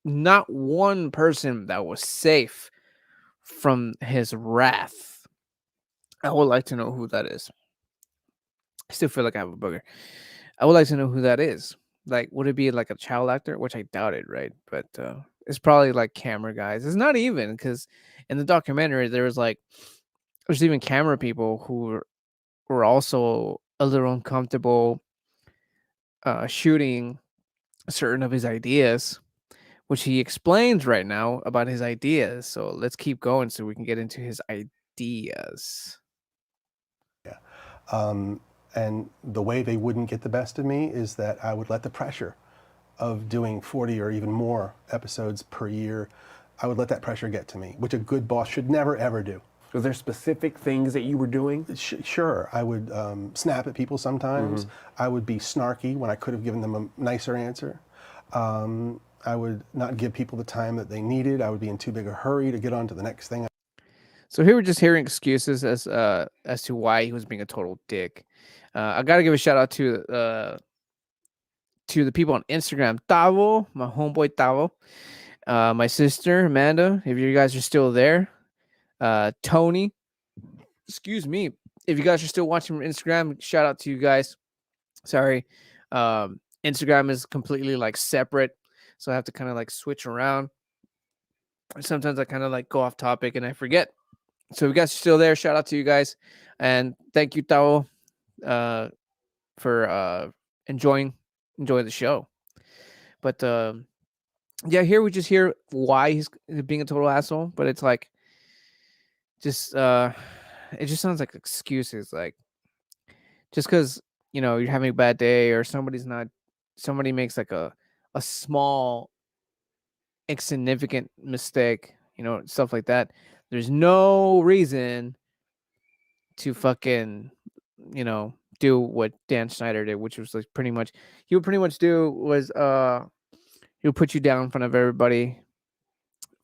not one person that was safe from his wrath. I would like to know who that is. I still feel like I have a booger. I would like to know who that is. Like, would it be like a child actor? Which I doubt it, right? But it's probably like camera guys. It's not even, because in the documentary there's even camera people who were also a little uncomfortable shooting certain of his ideas, which he explains right now about his ideas. So let's keep going so we can get into his ideas. Yeah. And the way they wouldn't get the best of me is that I would let the pressure of doing 40 or even more episodes per year, I would let that pressure get to me, which a good boss should never, ever do. Was there specific things that you were doing? Sure. I would snap at people sometimes. I would be snarky when I could have given them a nicer answer. I would not give people the time that they needed. I would be in too big a hurry to get on to the next thing. So here we're just hearing excuses as to why he was being a total dick. I gotta give a shout out to the people on Instagram. Tavo, my homeboy Tavo, my sister Amanda, if you guys are still there. Tony, excuse me, if you guys are still watching from Instagram, shout out to you guys. Sorry, Instagram is completely like separate, so I have to kind of like switch around. Sometimes I kind of like go off topic and I forget. So if you guys are still there, shout out to you guys, and thank you, Tao, for enjoying the show. But yeah, here we just hear why he's being a total asshole, but it's like just it just sounds like excuses, like just because you're having a bad day or somebody makes like a small insignificant mistake, stuff like that. There's no reason to fucking do what Dan Schneider did, which was like he would pretty much do was he'll put you down in front of everybody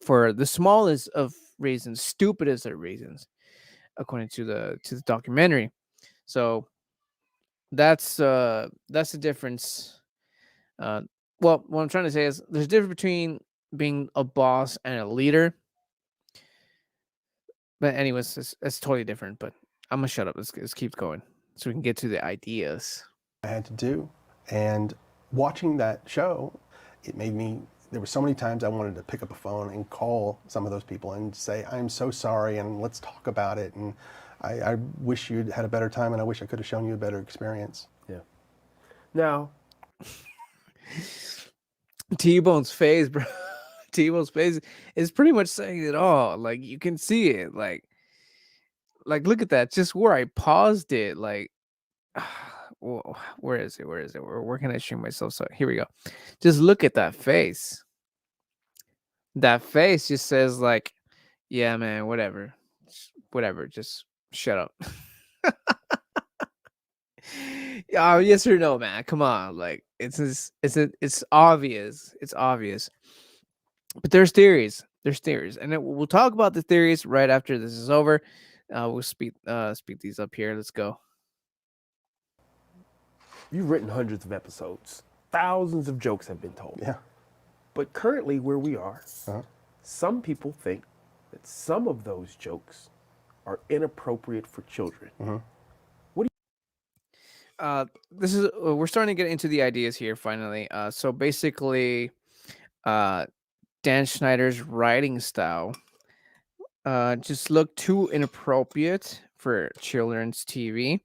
for the smallest of reasons, stupidest of reasons, according to the documentary. So that's the difference. Well, what I'm trying to say is there's a difference between being a boss and a leader. But anyways, it's totally different. But I'm gonna shut up. Let's keep going so we can get to the ideas. I had to do. And watching that show, it made me, there were so many times I wanted to pick up a phone and call some of those people and say, I'm so sorry and let's talk about it. And I wish you'd had a better time and I wish I could have shown you a better experience. Yeah. Now, T-Bone's face, bro. T-Bone's face is pretty much saying it all. Like you can see it. Like look at that. Just where I paused it. Like, where is it? Where can I stream myself? So here we go. Just look at that face. That face just says like, yeah, man, whatever. Just shut up. Yes or no, man. Come on. Like it's obvious. It's obvious. But there's theories. And we'll talk about the theories right after this is over. We'll speed these up here. Let's go. You've written hundreds of episodes. Thousands of jokes have been told. Yeah. But currently where we are, some people think that some of those jokes are inappropriate for children. What do you... This is we're starting to get into the ideas here finally. So basically, Dan Schneider's writing style just looked too inappropriate for children's TV.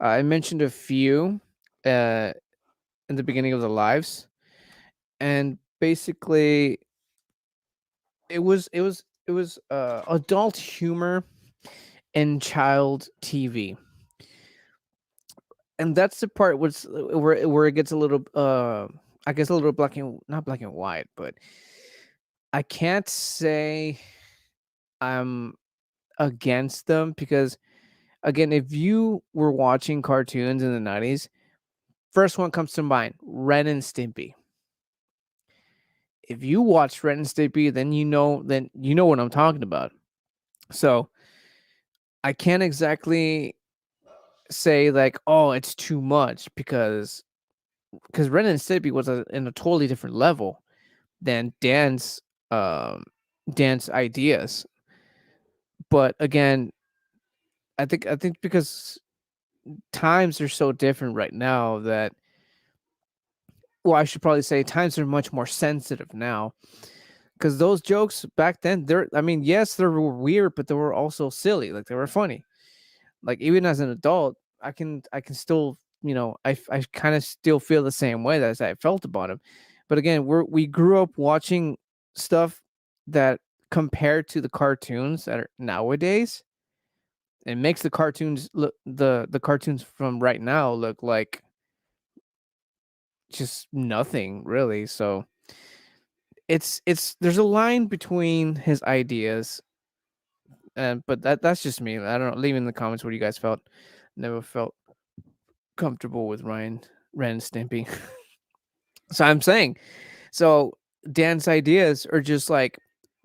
I mentioned a few in the beginning of the lives, and basically it was adult humor in child TV. And that's the part where it gets a little I guess a little not black and white, but I can't say I'm against them because again, if you were watching cartoons in the 90s, first one comes to mind, Ren and Stimpy. If you watch Ren and Stimpy, then you know what I'm talking about. So I can't exactly say like, oh, it's too much because Ren and Stimpy was in a totally different level. than Dan's ideas. But again, I think because times are so different right now that, well, I should probably say times are much more sensitive now, because those jokes back then, I mean, yes, they were weird, but they were also silly. Like, they were funny. Like, even as an adult, I can still, I kind of still feel the same way as I felt about him. But again, we grew up watching stuff that, compared to the cartoons that are nowadays, it makes the cartoons look the cartoons from right now look like just nothing really. So it's there's a line between his ideas, and but that's just me. I don't know. Leave in the comments what you guys felt. Never felt comfortable with Ren and Stimpy. So I'm saying, so Dan's ideas are just like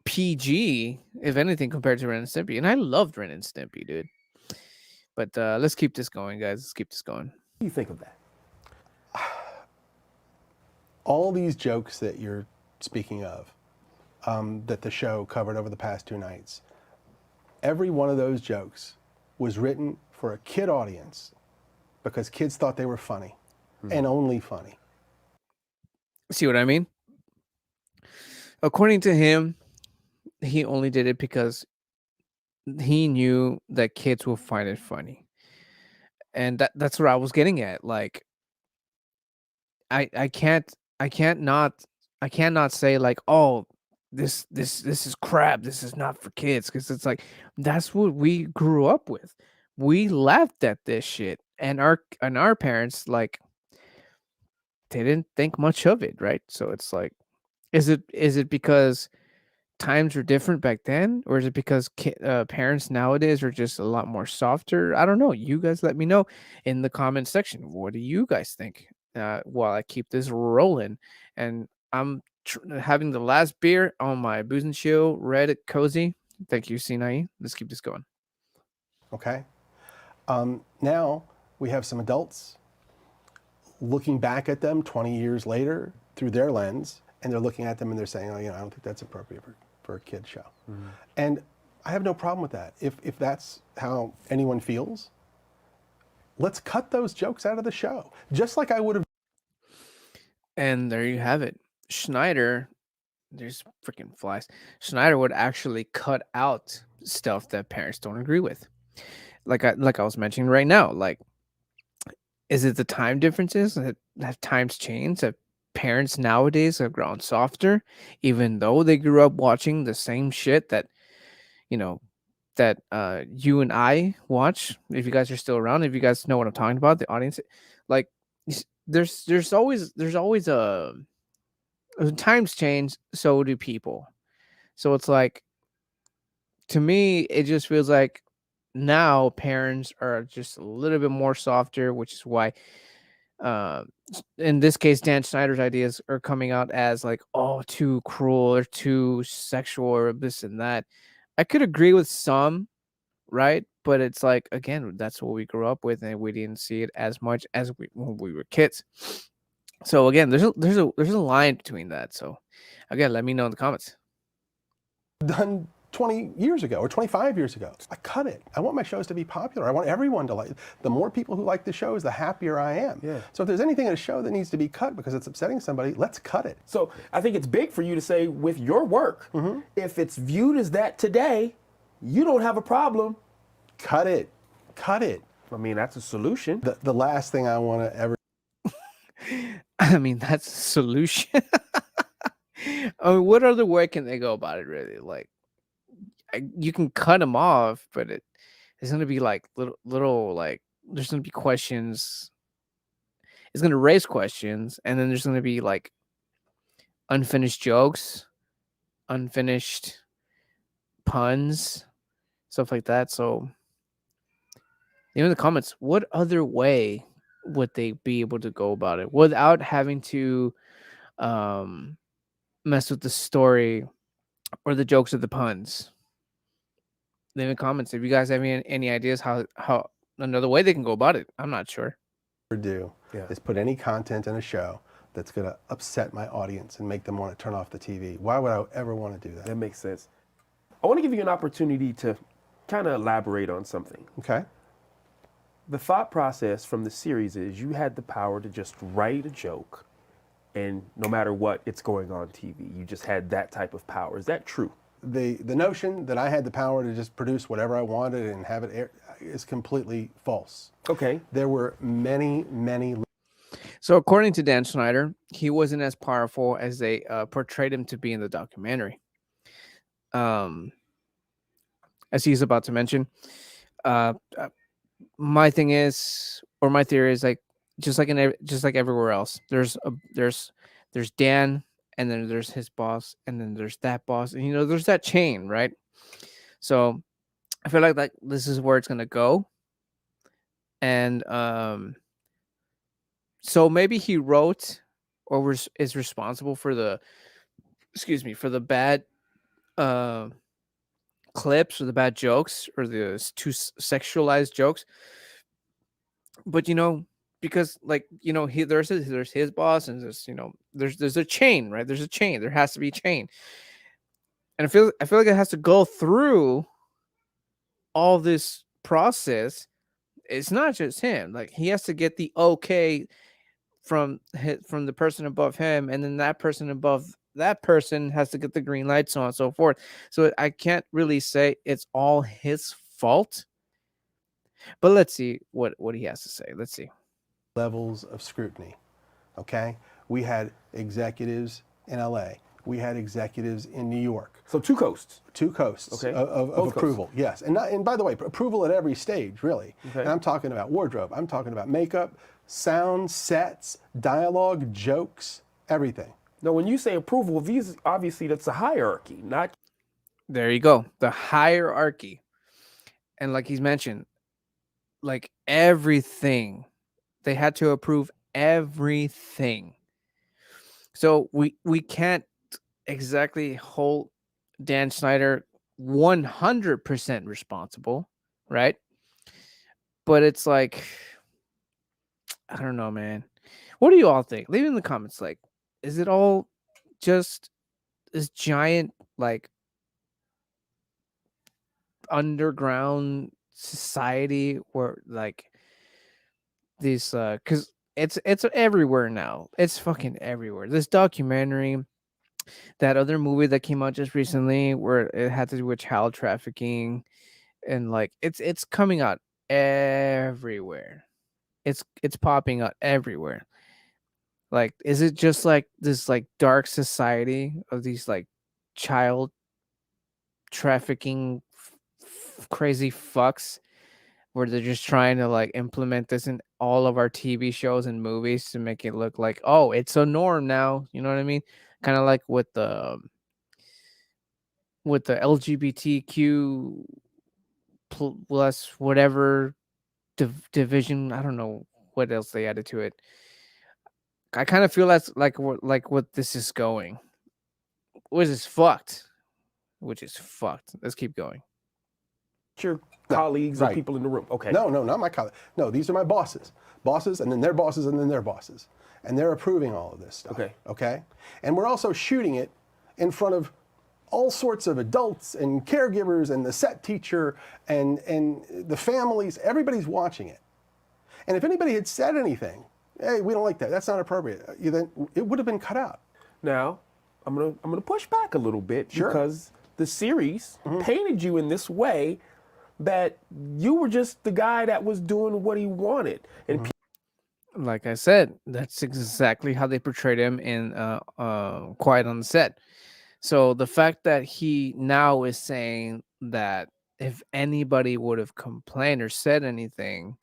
PG, if anything, compared to Ren and Stimpy. And I loved Ren and Stimpy, dude. But let's keep this going, guys. Let's keep this going. What do you think of that? All these jokes that you're speaking of, that the show covered over the past 2 nights, every one of those jokes was written for a kid audience because kids thought they were funny and only funny. See what I mean? According to him, he only did it because he knew that kids will find it funny. And that's what I was getting at. Like, I can't I can't not I cannot say like, oh, this is crap. This is not for kids, because it's like that's what we grew up with. We laughed at this shit, and our parents, like, they didn't think much of it, right? So it's like, is it because times were different back then, or is it because parents nowadays are just a lot more softer? I don't know. You guys let me know in the comment section. What do you guys think? While I keep this rolling, and I'm having the last beer on my Booze and Chill Red Cozy. Thank you, Sinai. Let's keep this going. Okay? Now we have some adults looking back at them 20 years later through their lens, and they're looking at them and they're saying, oh, I don't think that's appropriate for a kid show. Mm-hmm. And I have no problem with that. If that's how anyone feels, let's cut those jokes out of the show, just like I would have. And there you have it. Schneider, there's freaking flies. Schneider would actually cut out stuff that parents don't agree with. Like I was mentioning right now, like, is it the time differences? Have times changed? Have parents nowadays have grown softer, even though they grew up watching the same shit that, you know, you and I watch? If you guys are still around, if you guys know what I'm talking about, the audience, like, there's always a times change, so do people. So it's like, to me, it just feels like now parents are just a little bit more softer, which is why, uh, in this case, Dan Schneider's ideas are coming out as like, oh, too cruel or too sexual or this and that. I could agree with some, right? But it's like, again, that's what we grew up with, and we didn't see it as much as when we were kids. So again, there's a line between that. So again, let me know in the comments. Done 20 years ago or 25 years ago. I cut it. I want my shows to be popular. I want everyone to like. The more people who like the shows, the happier I am. Yeah. So if there's anything in a show that needs to be cut because it's upsetting somebody, let's cut it. So I think it's big for you to say, with your work, if it's viewed as that today, you don't have a problem. Cut it. Cut it. I mean, that's a solution. The last thing I want to ever. I mean, that's a solution. I mean, what other way can they go about it, really? Like, you can cut them off, but it's gonna be like little like, there's gonna be questions. It's gonna raise questions, and then there's gonna be like unfinished jokes, unfinished puns, stuff like that. So, in the comments, what other way would they be able to go about it without having to mess with the story or the jokes or the puns? Leave in comments if you guys have any ideas how another way they can go about it. I'm not sure. Do Yeah. is put any content in a show that's going to upset my audience and make them want to turn off the TV. Why would I ever want to do that? That makes sense. I want to give you an opportunity to kind of elaborate on something. Okay. The thought process from the series is you had the power to just write a joke, and no matter what, it's going on TV. You just had that type of power. Is that true? The notion that I had the power to just produce whatever I wanted and have it air is completely false. Okay. There were many, many. So according to Dan Schneider, he wasn't as powerful as they portrayed him to be in the documentary. As he's about to mention, my thing is, or my theory is, like just like everywhere else, there's Dan, and then there's his boss, and then there's that boss, and there's that chain, right? So I feel like this is where it's gonna go, and so maybe he wrote or is responsible for the bad clips or the bad jokes or the too sexualized jokes. But because there's his boss, and there's a chain, right? There's a chain. There has to be a chain. And I feel like it has to go through all this process. It's not just him. Like, he has to get the okay from the person above him, and then that person above that person has to get the green light, so on and so forth. So I can't really say it's all his fault. But let's see what he has to say. Let's see. Levels of scrutiny. Okay? We had executives in LA. We had executives in New York. So two coasts. Two coasts Okay. of approval. Coasts. Yes. And by the way, approval at every stage, really. Okay. And I'm talking about wardrobe. I'm talking about makeup, sound, sets, dialogue, jokes, everything. Now, when you say approval, obviously that's a hierarchy, not. There you go. The hierarchy. And like he's mentioned, like everything, they had to approve everything. So we can't exactly hold Dan Schneider 100% responsible, right? But it's like, I don't know, man. What do you all think? Leave it in the comments. Like, is it all just this giant, like, underground society where, like, these because it's everywhere now. It's fucking everywhere. This documentary, that other movie that came out just recently where it had to do with child trafficking, and like it's coming out everywhere. It's popping out everywhere. Like, is it just like this like dark society of these like child trafficking crazy fucks, where they're just trying to like implement this in all of our TV shows and movies to make it look like, oh, it's a norm now. You know what I mean? Kind of like with the LGBTQ plus whatever division. I don't know what else they added to it. I kind of feel that's like what this is going. Which is fucked. Let's keep going. Your colleagues right. or people in the room. Okay. No, not my colleagues. No, these are my bosses. Bosses, and then their bosses, and then their bosses. And they're approving all of this stuff. Okay. Okay? And we're also shooting it in front of all sorts of adults and caregivers and the set teacher and the families. Everybody's watching it. And if anybody had said anything, hey, we don't like that, that's not appropriate, then it would have been cut out. Now, I'm gonna push back a little bit. Sure. Because the series painted you in this way that you were just the guy that was doing what he wanted. And like I said, that's exactly how they portrayed him in Quiet on the Set. So the fact that he now is saying that if anybody would have complained or said anything,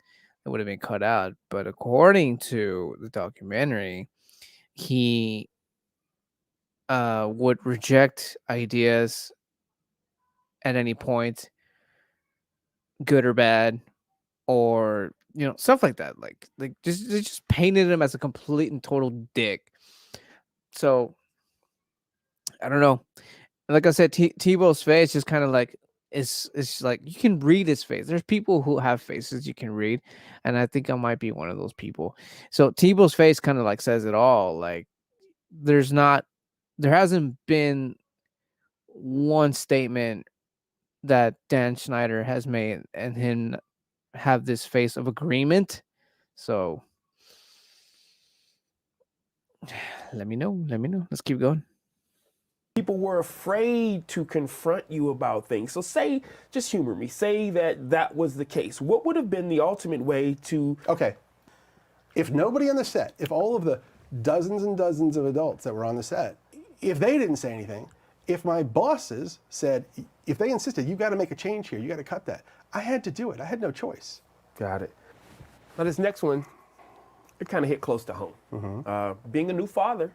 it would have been cut out. But according to the documentary, he would reject ideas at any point, good or bad, or stuff like that. Like they just painted him as a complete and total dick. So I don't know. Like I said, Tebow's face just kind of like it's like you can read his face. There's people who have faces you can read, and I think I might be one of those people. So Tebow's face kind of like says it all. Like there hasn't been one statement that Dan Schneider has made and him have this face of agreement. So let me know. Let's keep going. People were afraid to confront you about things. So say, just humor me, say that was the case. What would have been the ultimate way to... Okay. If nobody on the set, if all of the dozens and dozens of adults that were on the set, if they didn't say anything, if my bosses said, if they insisted, you got to make a change here, you got to cut that, I had to do it. I had no choice. Got it. Now this next one, it kind of hit close to home. Being a new father,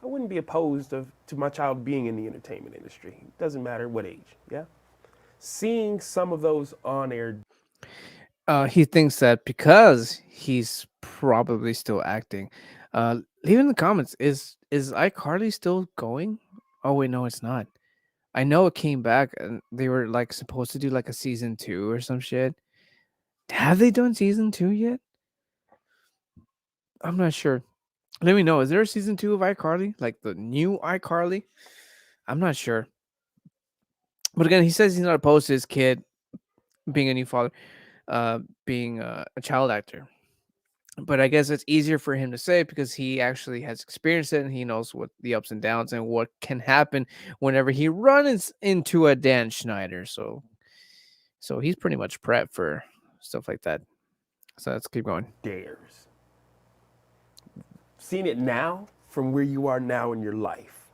I wouldn't be opposed to my child being in the entertainment industry. It doesn't matter what age, yeah? Seeing some of those on-air... He thinks that because he's probably still acting. Leave in the comments, is iCarly still going? Oh wait, no, it's not. I know it came back and they were like supposed to do like a season 2 or some shit. Have they done season 2 yet? I'm not sure. Let me know. Is there a season 2 of iCarly? Like the new iCarly? I'm not sure. But again, he says he's not opposed to his kid being a new father, being a child actor. But I guess it's easier for him to say because he actually has experienced it and he knows what the ups and downs and what can happen whenever he runs into a Dan Schneider. So he's pretty much prepped for stuff like that. So let's keep going. Dares. Seeing it now from where you are now in your life,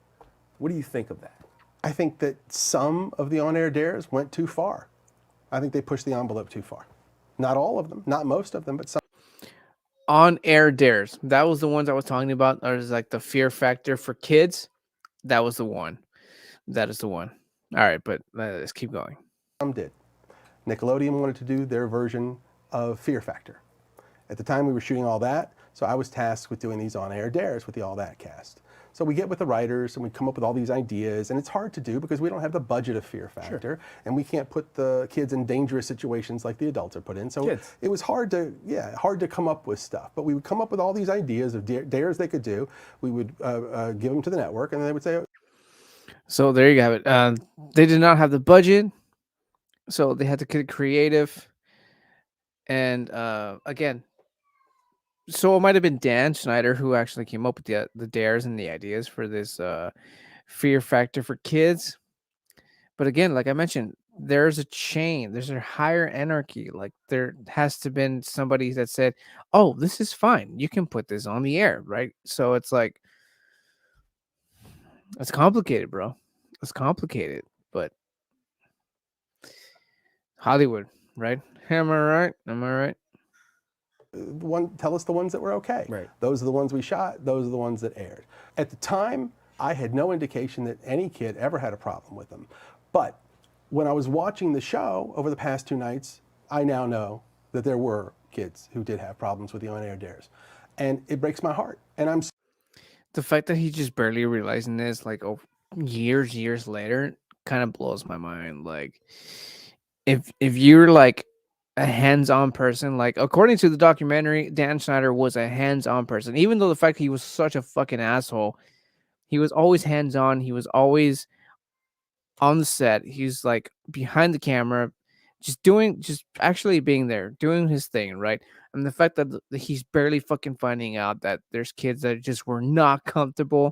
what do you think of that? I think that some of the on-air dares went too far. I think they pushed the envelope too far. Not all of them, not most of them, but some. On-air dares. That was the ones I was talking about. Or is like the fear factor for kids. That was the one. That is the one. All right, but let's keep going. Some did. Nickelodeon wanted to do their version of Fear Factor. At the time we were shooting All That, so I was tasked with doing these on-air dares with the All That cast. So we get with the writers and we come up with all these ideas, and it's hard to do because we don't have the budget of Fear Factor, and we can't put the kids in dangerous situations like the adults are put in. So it was hard to come up with stuff. But we would come up with all these ideas of dares they could do. We would give them to the network, and they would say. So there you have it. They did not have the budget, so they had to get creative. And again, so it might have been Dan Schneider who actually came up with the dares and the ideas for this fear factor for kids. But again, like I mentioned, there's a chain, there's a higher anarchy. Like there has to been somebody that said, "Oh, this is fine. You can put this on the air," right? So it's like it's complicated, bro. It's complicated, but Hollywood, right? Am I right? Am I right? Tell us the ones that were okay. Right. Those are the ones we shot. Those are the ones that aired. At the time, I had no indication that any kid ever had a problem with them. But when I was watching the show over the past 2 nights, I now know that there were kids who did have problems with the on-air dares. And it breaks my heart. And the fact that he's just barely realizing this, like years later, kind of blows my mind. Like, if you're like a hands-on person, like according to the documentary, Dan Schneider was a hands-on person. Even though the fact he was such a fucking asshole, he was always hands-on. He was always on the set. He's like behind the camera, just actually being there, doing his thing, right? And the fact that he's barely fucking finding out that there's kids that just were not comfortable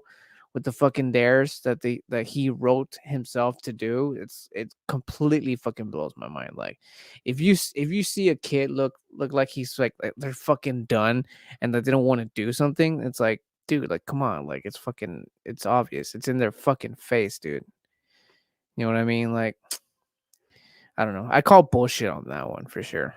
with the fucking dares that he wrote himself to do, it completely fucking blows my mind. Like if you see a kid look like he's like they're fucking done and that they don't want to do something, it's like, dude, like come on, like it's obvious, it's in their fucking face, dude. You know what I mean? Like I don't know. I call bullshit on that one for sure.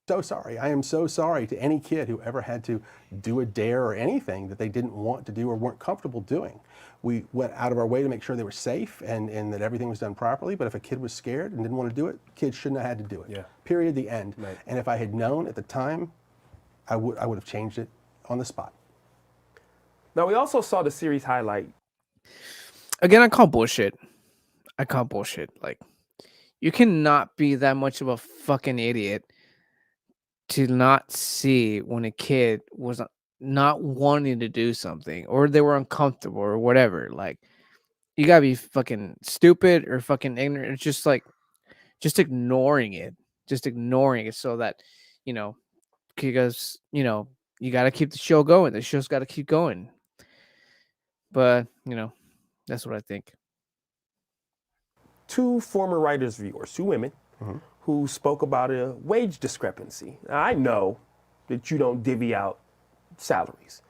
so sorry. I am so sorry to any kid who ever had to do a dare or anything that they didn't want to do or weren't comfortable doing. We went out of our way to make sure they were safe and that everything was done properly. But if a kid was scared and didn't want to do it, kids shouldn't have had to do it. Yeah. Period. The end. Right. And if I had known at the time, I would have changed it on the spot. Now, we also saw the series highlight. Again, I call bullshit. Like You cannot be that much of a fucking idiot to not see when a kid was not wanting to do something or they were uncomfortable or whatever. Like, you gotta be fucking stupid or fucking ignorant. It's just like, just ignoring it so that, you know, because, you got to keep the show going. The show's got to keep going. But, that's what I think. Two former writers viewers, two women, who spoke about a wage discrepancy. Now, I know that you don't divvy out salaries.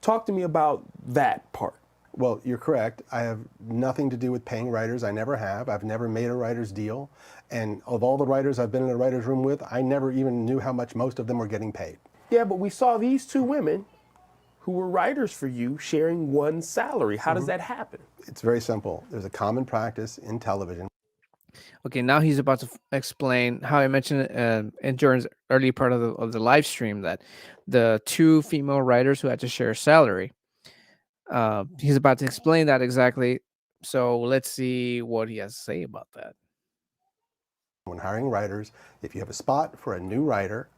Talk to me about that part. Well, you're correct. I have nothing to do with paying writers. I never have. I've never made a writer's deal. And of all the writers I've been in a writer's room with, I never even knew how much most of them were getting paid. Yeah, but we saw these two women who were writers for you sharing one salary. How does that happen? It's very simple. There's a common practice in television. Okay, now he's about to explain how I mentioned in during the early part of the live stream that the two female writers who had to share a salary. He's about to explain that exactly. So let's see what he has to say about that. When hiring writers, if you have a spot for a new writer,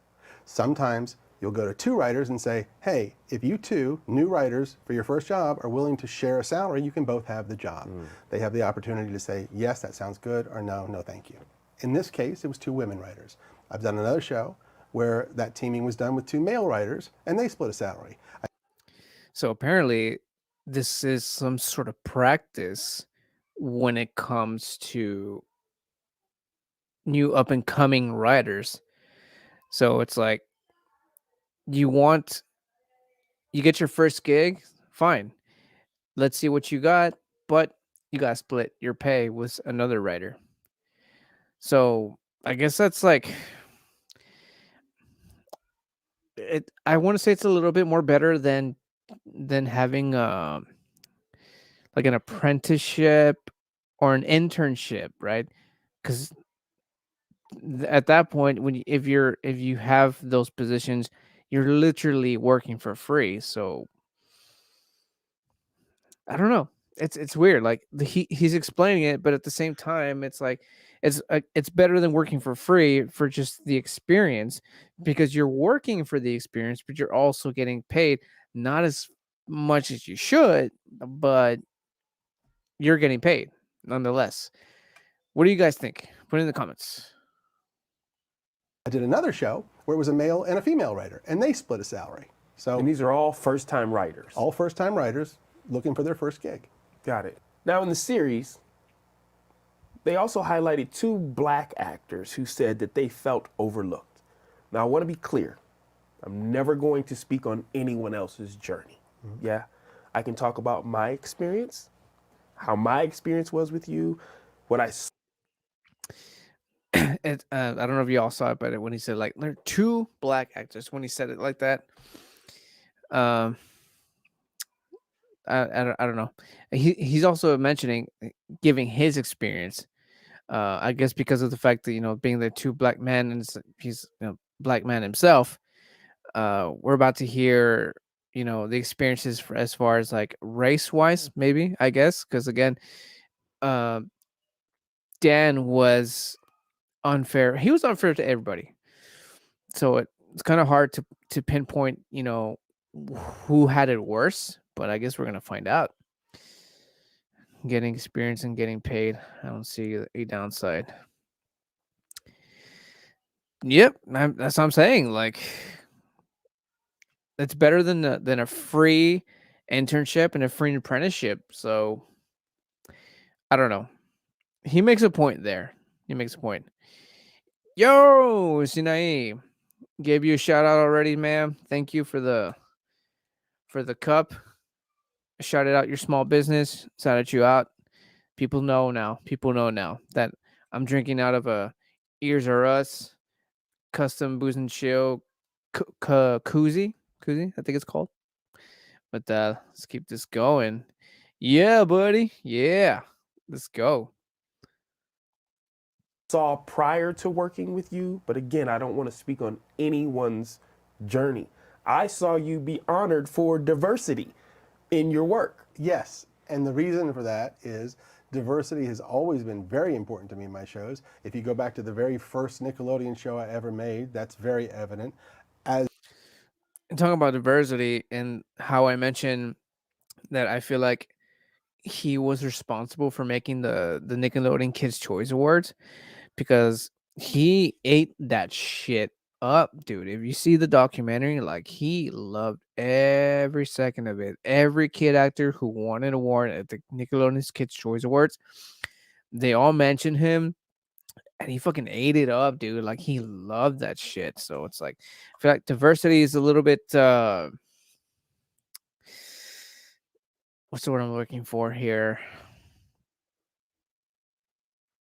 sometimes you'll go to two writers and say, hey, if you two new writers for your first job are willing to share a salary, you can both have the job. They have the opportunity to say, yes, that sounds good, or no, no thank you. In this case, it was two women writers. I've done another show where that teaming was done with two male writers, and they split a salary. So apparently, this is some sort of practice when it comes to new up and coming writers. So it's like, you get your first gig, fine. Let's see what you got, but you got to split your pay with another writer. So I guess that's like it. I want to say it's a little bit more better than having like an apprenticeship or an internship, right? Because at that point, if you have those positions, you're literally working for free. So I don't know. It's weird. Like he's explaining it, but at the same time, it's like it's better than working for free for just the experience, because you're working for the experience, but you're also getting paid not as much as you should, but you're getting paid nonetheless. What do you guys think? Put it in the comments. I did another show where it was a male and a female writer, and they split a salary. So And these are all first-time writers. all first-time writers looking for their first gig. Got it. Now in the series, they also highlighted two black actors who said that they felt overlooked. Now I want to be clear. I'm never going to speak on anyone else's journey. Yeah? I can talk about my experience, how my experience was with you, what I saw. I don't know if you all saw it, but when he said like there are two black actors, when he said it like that, I don't know. He's also mentioning giving his experience. I guess because of the fact that being the two black men and he's black man himself. We're about to hear the experiences as far as like race wise, maybe, I guess, because again, Dan was unfair. He was unfair to everybody. So it's kind of hard to pinpoint, who had it worse, but I guess we're gonna find out. Getting experience and getting paid, I don't see a downside. Yep, that's what I'm saying. Like, it's better than a free internship and a free apprenticeship. So I don't know. He makes a point there. He makes a point. Yo, Sinai, gave you a shout out already, ma'am. Thank you for the cup. Shouted out your small business. Shouted you out. People know now. People know now that I'm drinking out of a Ears Are Us custom Booze and Chill koozie. Koozie, I think it's called. But let's keep this going. Yeah, buddy. Yeah. Let's go. Saw prior to working with you, but again, I don't want to speak on anyone's journey. I saw you be honored for diversity in your work. Yes, and the reason for that is Diversity has always been very important to me in my shows. If you go back to the very first Nickelodeon show I ever made, that's very evident. As Talking about diversity and how I mentioned that I feel like he was responsible for making the Nickelodeon Kids Choice Awards because he ate that shit up, dude. If you see the documentary, like he loved every second of it. Every kid actor who won an award at the Nickelodeon Kids Choice Awards, they all mentioned him and he fucking ate it up, dude. Like he loved that shit. So it's like I feel like diversity is a little bit what's the word I'm looking for here?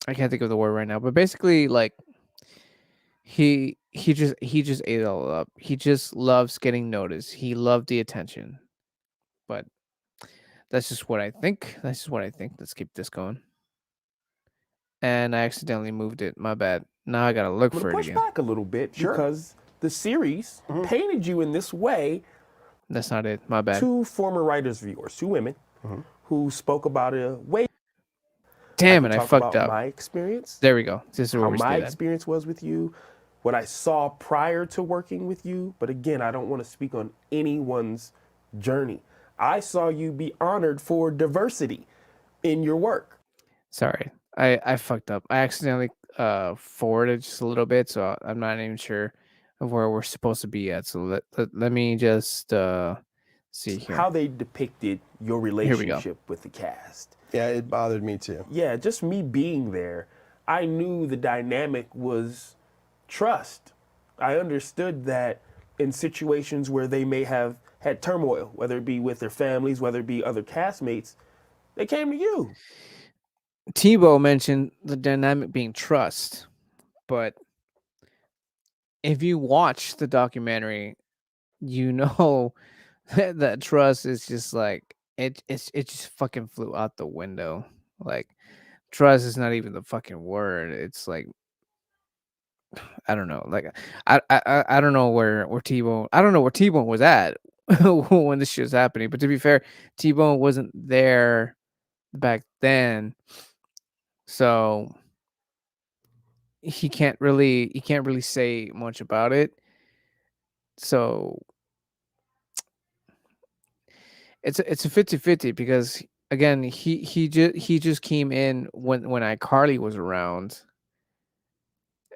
I can't think of the word right now, but basically like he just ate it all up. He just loves getting noticed. He loved the attention. But that's just what I think. That's just what I think. Let's keep this going. And I accidentally moved it. My bad. Now I gotta look I'm for gonna it push again. back a little bit Sure. because the series painted you in this way. That's not it. My bad. Two former writers of yours, two women, who spoke about it way. Damn can it! I talk fucked about up. my experience, There we go. This is where how we my stay. experience was with you, what I saw prior to working with you. But again, I don't want to speak on anyone's journey. I saw you be honored for diversity in your work. Sorry, I fucked up. I accidentally forwarded just a little bit, so I'm not even sure of where we're supposed to be at. So let me just see here. How they depicted your we go. relationship with the cast. yeah, it bothered me too. Yeah, just me being there, I knew the dynamic was trust. I understood that in situations where they may have had turmoil, whether it be with their families, whether it be other castmates, they came to you. Tebow mentioned the dynamic being trust, but if you watch the documentary, you know that trust is just like it just fucking flew out the window. Like trust is not even the fucking word. It's like I don't know. Like I don't know where T-Bone I don't know where T-Bone was at when this shit was happening. But to be fair, T-Bone wasn't there back then. So he can't really say much about it. So it's a 50-50 because again, he just came in when iCarly was around.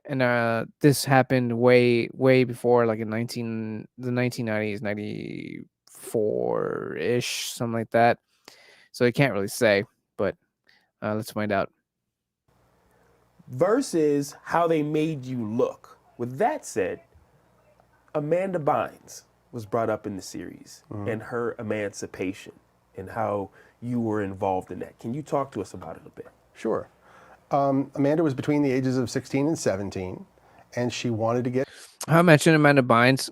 And this happened way before, like in the 1990s, 94 ish, something like that. So I can't really say, but let's find out. Versus how they made you look. With that said, Amanda Bynes was brought up in the series and her emancipation and how you were involved in that. Can you talk to us about it a bit? Sure. Amanda was between the ages of 16 and 17, and she wanted to get. I mentioned Amanda Bynes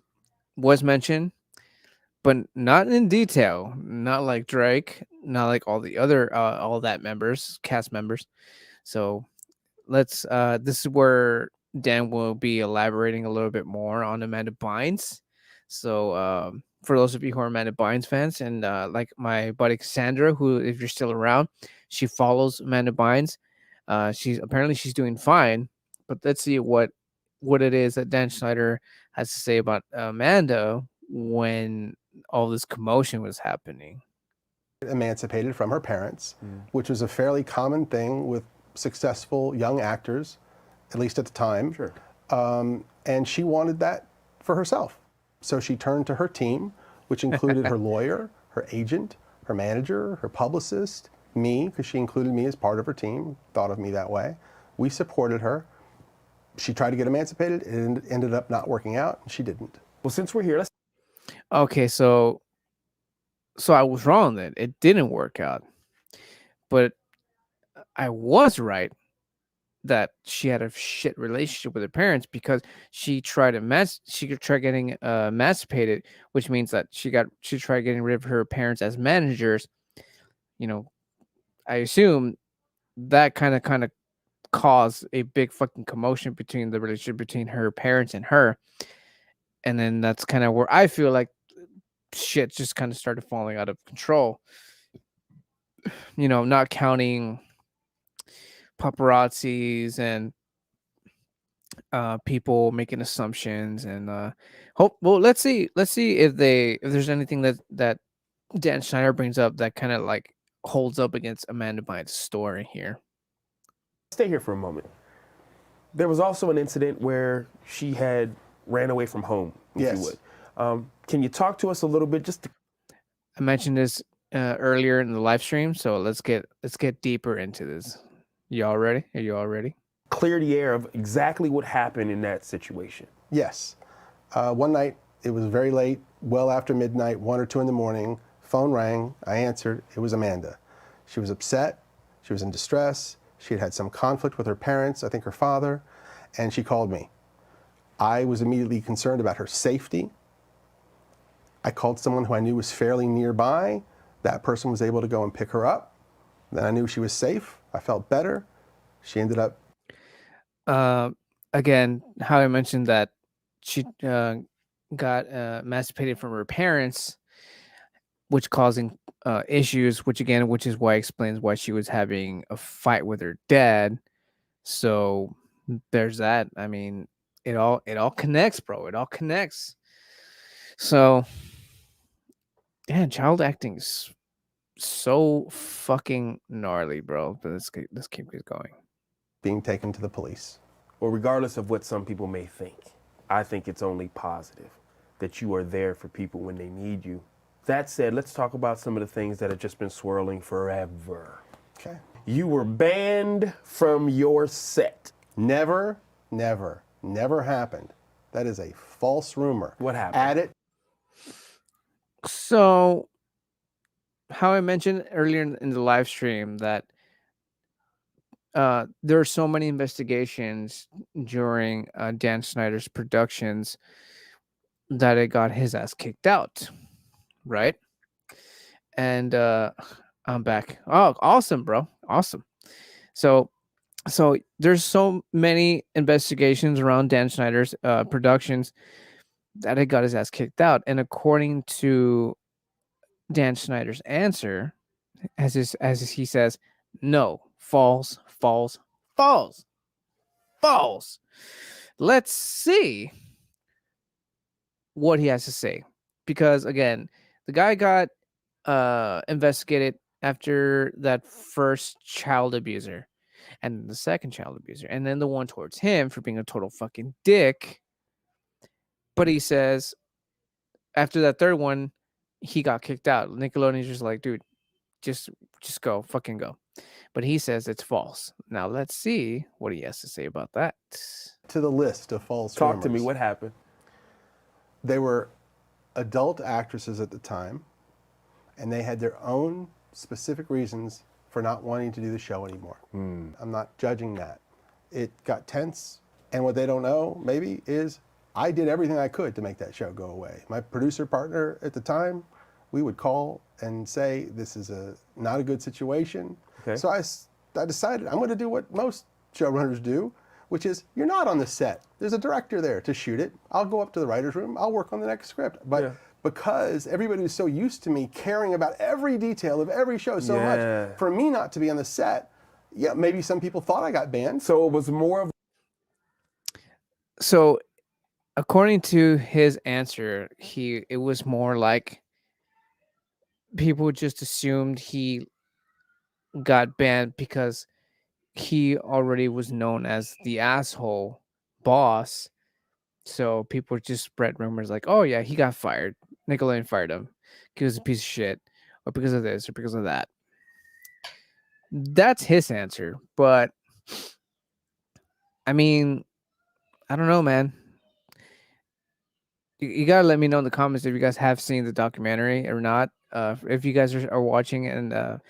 was mentioned, but not in detail. Not like Drake, not like all the other all that members, cast members. So let's this is where Dan will be elaborating a little bit more on Amanda Bynes. So for those of you who are Amanda Bynes fans, and like my buddy Cassandra, who if you're still around, she follows Amanda Bynes. She's doing fine, but let's see what it is that Dan Schneider has to say about Amanda when all this commotion was happening. Emancipated from her parents, which was a fairly common thing with successful young actors, at least at the time. Sure. And she wanted that for herself. So she turned to her team, which included her lawyer, her agent, her manager, her publicist, me, because she included me as part of her team, thought of me that way. We supported her. She tried to get emancipated. It ended up not working out. She didn't. Well, since we're here, let's Okay, so I was wrong then. It didn't work out. But I was right that she had a shit relationship with her parents because she tried getting emancipated, which means that she tried getting rid of her parents as managers. You know, I assume that kind of caused a big fucking commotion between the relationship between her parents and her. And then that's kind of where I feel like shit just kind of started falling out of control. You know, not counting paparazzis and people making assumptions and hope. Well, let's see if there's anything that Dan Schneider brings up that kind of like holds up against Amanda Bynes' story here. Stay here for a moment. There was also an incident where she had ran away from home, if Yes. you would. Can you talk to us a little bit? I mentioned this earlier in the live stream, so let's get deeper into this. Y'all ready? Are you all ready? Clear the air of exactly what happened in that situation. Yes. One night, it was very late, well after midnight, 1 or 2 in the morning. Phone rang. I answered. It was Amanda. She was upset. She was in distress. She had had some conflict with her parents, I think her father, and she called me. I was immediately concerned about her safety. I called someone who I knew was fairly nearby. That person was able to go and pick her up. Then I knew she was safe. I felt better. She ended up. Again, how I mentioned that she got emancipated from her parents, which causing issues, which is why explains why she was having a fight with her dad. So there's that. I mean, it all connects, bro. It all connects. So yeah, child acting's so fucking gnarly, bro. But let's keep going. Being taken to the police. Well, regardless of what some people may think, I think it's only positive that you are there for people when they need you. That said, let's talk about some of the things that have just been swirling forever. Okay. You were banned from your set. Never happened. That is a false rumor. What happened? Add it. So, how I mentioned earlier in the live stream that there are so many investigations during Dan Snyder's productions that it got his ass kicked out, right? And I'm back. Oh, awesome, bro. Awesome. So there's so many investigations around Dan Schneider's productions that it got his ass kicked out. And according to Dan Schneider's answer, as he says, no, false. Let's see what he has to say, because again, the guy got investigated after that first child abuser, and the second child abuser, and then the one towards him for being a total fucking dick. But he says after that third one, he got kicked out. Nickelodeon's just like, dude, just go, fucking go. But he says it's false. Now let's see what he has to say about that. To the list of false Talk rumors. to me. What happened? They were adult actresses at the time, and they had their own specific reasons for not wanting to do the show anymore. I'm not judging that. It got tense, and what they don't know, maybe, is I did everything I could to make that show go away. My producer partner at the time, we would call and say, this is not a good situation. Okay. So I decided I'm going to do what most showrunners do, which is you're not on the set. There's a director there to shoot it. I'll go up to the writer's room. I'll work on the next script. But because everybody was so used to me caring about every detail of every show so much, for me not to be on the set, maybe some people thought I got banned. So it was more of. So according to his answer, it was more like people just assumed he got banned because he already was known as the asshole boss. So people just spread rumors like, oh yeah, he got fired. Nickelodeon fired him. He was a piece of shit. Or because of this or because of that. That's his answer. But I mean, I don't know, man. You gotta let me know in the comments if you guys have seen the documentary or not. If you guys are watching, and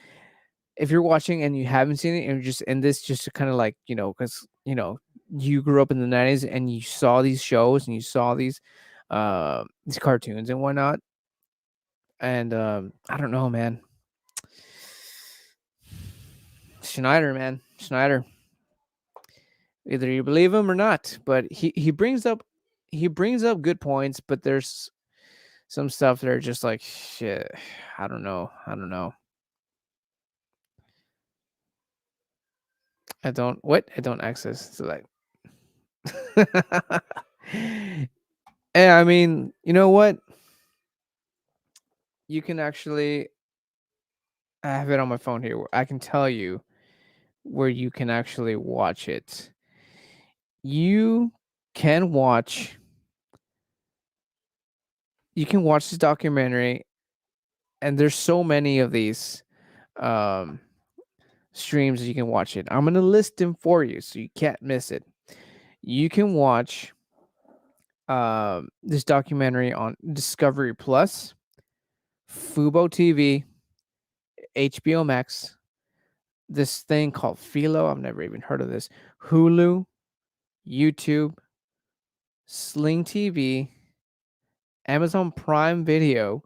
if you're watching and you haven't seen it, and this just to kind of like, because you grew up in the 90s and you saw these shows and you saw these cartoons and whatnot, and I don't know, man. Schneider. Either you believe him or not, but he brings up good points, but there's some stuff that are just like, shit, I don't know. I don't access. So like, and I mean, you know what? You can actually. I have it on my phone here. I can tell you where you can actually watch it. You can watch. You can watch this documentary, and there's so many of these um, streams that you can watch it. I'm gonna list them for you, so you can't miss it. You can watch this documentary on Discovery Plus, Fubo TV, HBO Max, this thing called Philo. I've never even heard of this. Hulu, YouTube, Sling TV, Amazon Prime Video,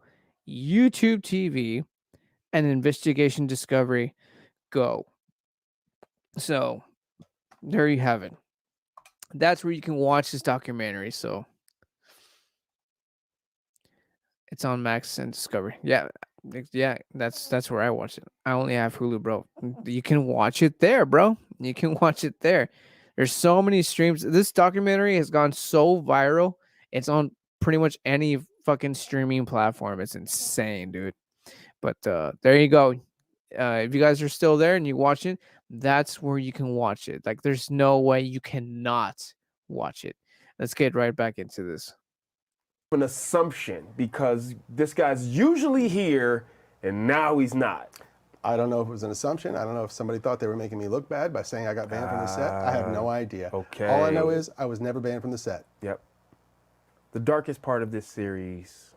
YouTube TV, and Investigation Discovery Go. So there you have it. That's where you can watch this documentary. So it's on Max and Discovery. Yeah, that's where I watch it. I only have Hulu, bro. You can watch it there, bro. You can watch it there. There's so many streams. This documentary has gone so viral. It's on pretty much any fucking streaming platform. It's insane, dude. But there you go. If you guys are still there and you watch it, that's where you can watch it. Like, there's no way you cannot watch it. Let's get right back into this. An assumption because this guy's usually here and now he's not. I don't know if it was an assumption. I don't know if somebody thought they were making me look bad by saying I got banned from the set. I have no idea. Okay. All I know is I was never banned from the set. Yep. The darkest part of this series.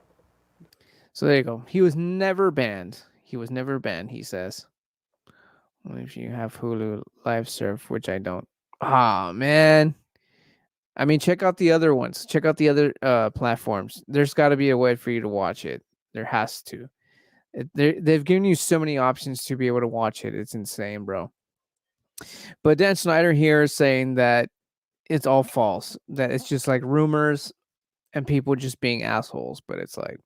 So there you go. He was never banned. He was never banned, he says. If you have Hulu Live Surf, which I don't. Ah, man. I mean, check out the other ones. Check out the other platforms. There's got to be a way for you to watch it. There has to. They've given you so many options to be able to watch it. It's insane, bro. But Dan Snyder here is saying that it's all false. That it's just like rumors and people just being assholes. But it's like,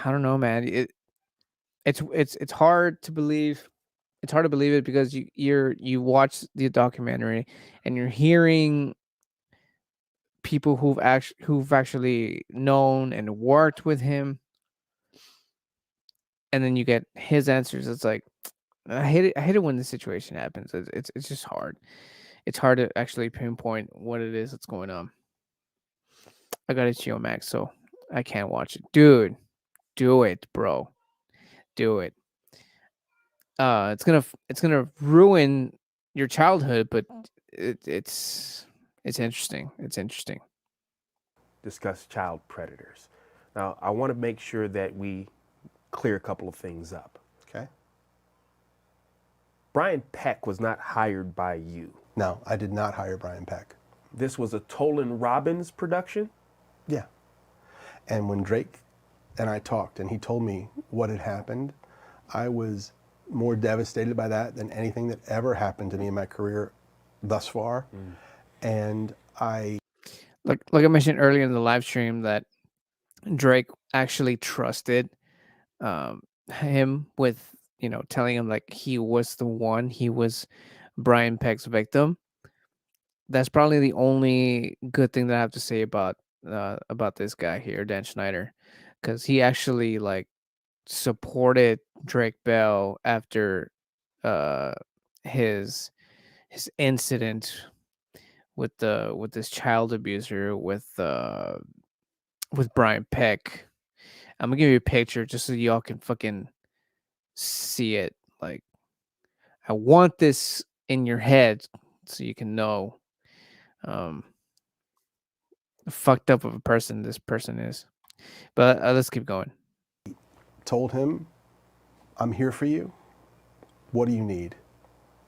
I don't know, man. It's hard to believe. It's hard to believe it because you watch the documentary and you're hearing people who've actually known and worked with him, and then you get his answers. It's like, I hate it when this situation happens. It's just hard. It's hard to actually pinpoint what it is that's going on. I got HBO Max, so I can't watch it, dude. Do it, bro. Do it. It's gonna ruin your childhood, but it's interesting. It's interesting. Discuss child predators. Now, I want to make sure that we clear a couple of things up. Okay. Brian Peck was not hired by you. No, I did not hire Brian Peck. This was a Tolan Robbins production? Yeah. And when Drake and I talked and he told me what had happened, I was more devastated by that than anything that ever happened to me in my career thus far. And like I mentioned earlier in the live stream, that Drake actually trusted him with, telling him like he was the one, he was Brian Peck's victim. That's probably the only good thing that I have to say about this guy here, Dan Schneider, because he actually like supported Drake Bell after his incident with this child abuser with Brian Peck. I'm gonna give you a picture just so y'all can fucking see it. Like, I want this in your head so you can know fucked up of a person this person is. But let's keep going. told him, I'm here for you. What do you need?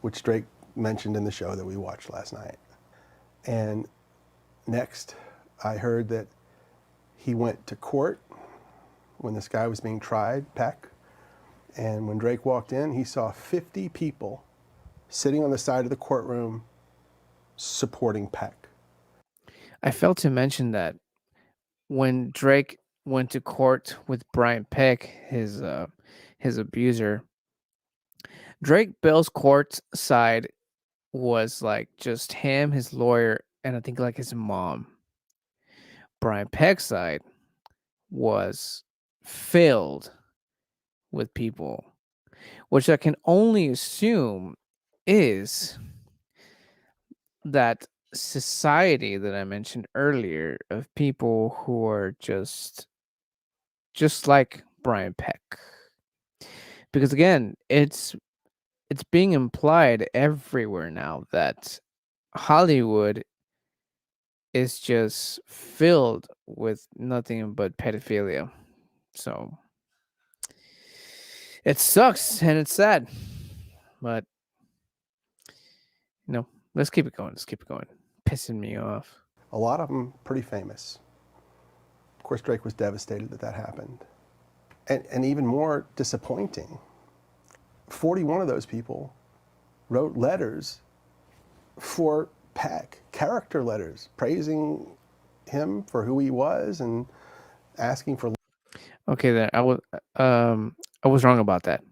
Which Drake mentioned in the show that we watched last night. And next, I heard that he went to court when this guy was being tried, Peck. And when Drake walked in, he saw 50 people sitting on the side of the courtroom supporting Peck. I failed to mention that when Drake went to court with Brian Peck, his abuser, Drake Bell's court side was like just him, his lawyer, and I think like his mom. Brian Peck's side was filled with people, which I can only assume is that society that I mentioned earlier of people who are just like Brian Peck. Because again, it's being implied everywhere now that Hollywood is just filled with nothing but pedophilia. So it sucks and it's sad. But let's keep it going. Let's keep it going. Pissing me off. A lot of them pretty famous. Of course, Drake was devastated that happened. And even more disappointing, 41 of those people wrote letters for Peck, character letters, praising him for who he was and asking for. Okay, then I was wrong about that.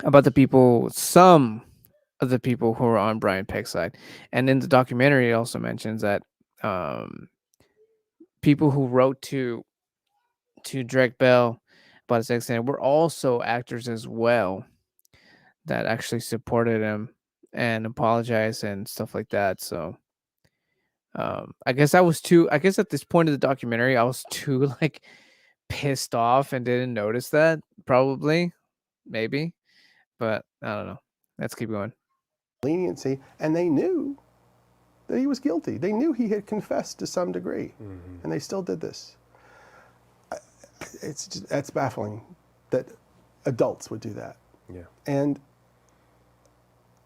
About the people, some of the people who were on Brian Peck's side, and in the documentary, it also mentions that people who wrote to Drake Bell about his accident were also actors as well that actually supported him and apologized and stuff like that. So I guess at this point of the documentary I was too like pissed off and didn't notice that, probably, maybe, but I don't know. Let's keep going. Leniency, and they knew that he was guilty. They knew he had confessed to some degree, and they still did this. That's baffling that adults would do that. Yeah. And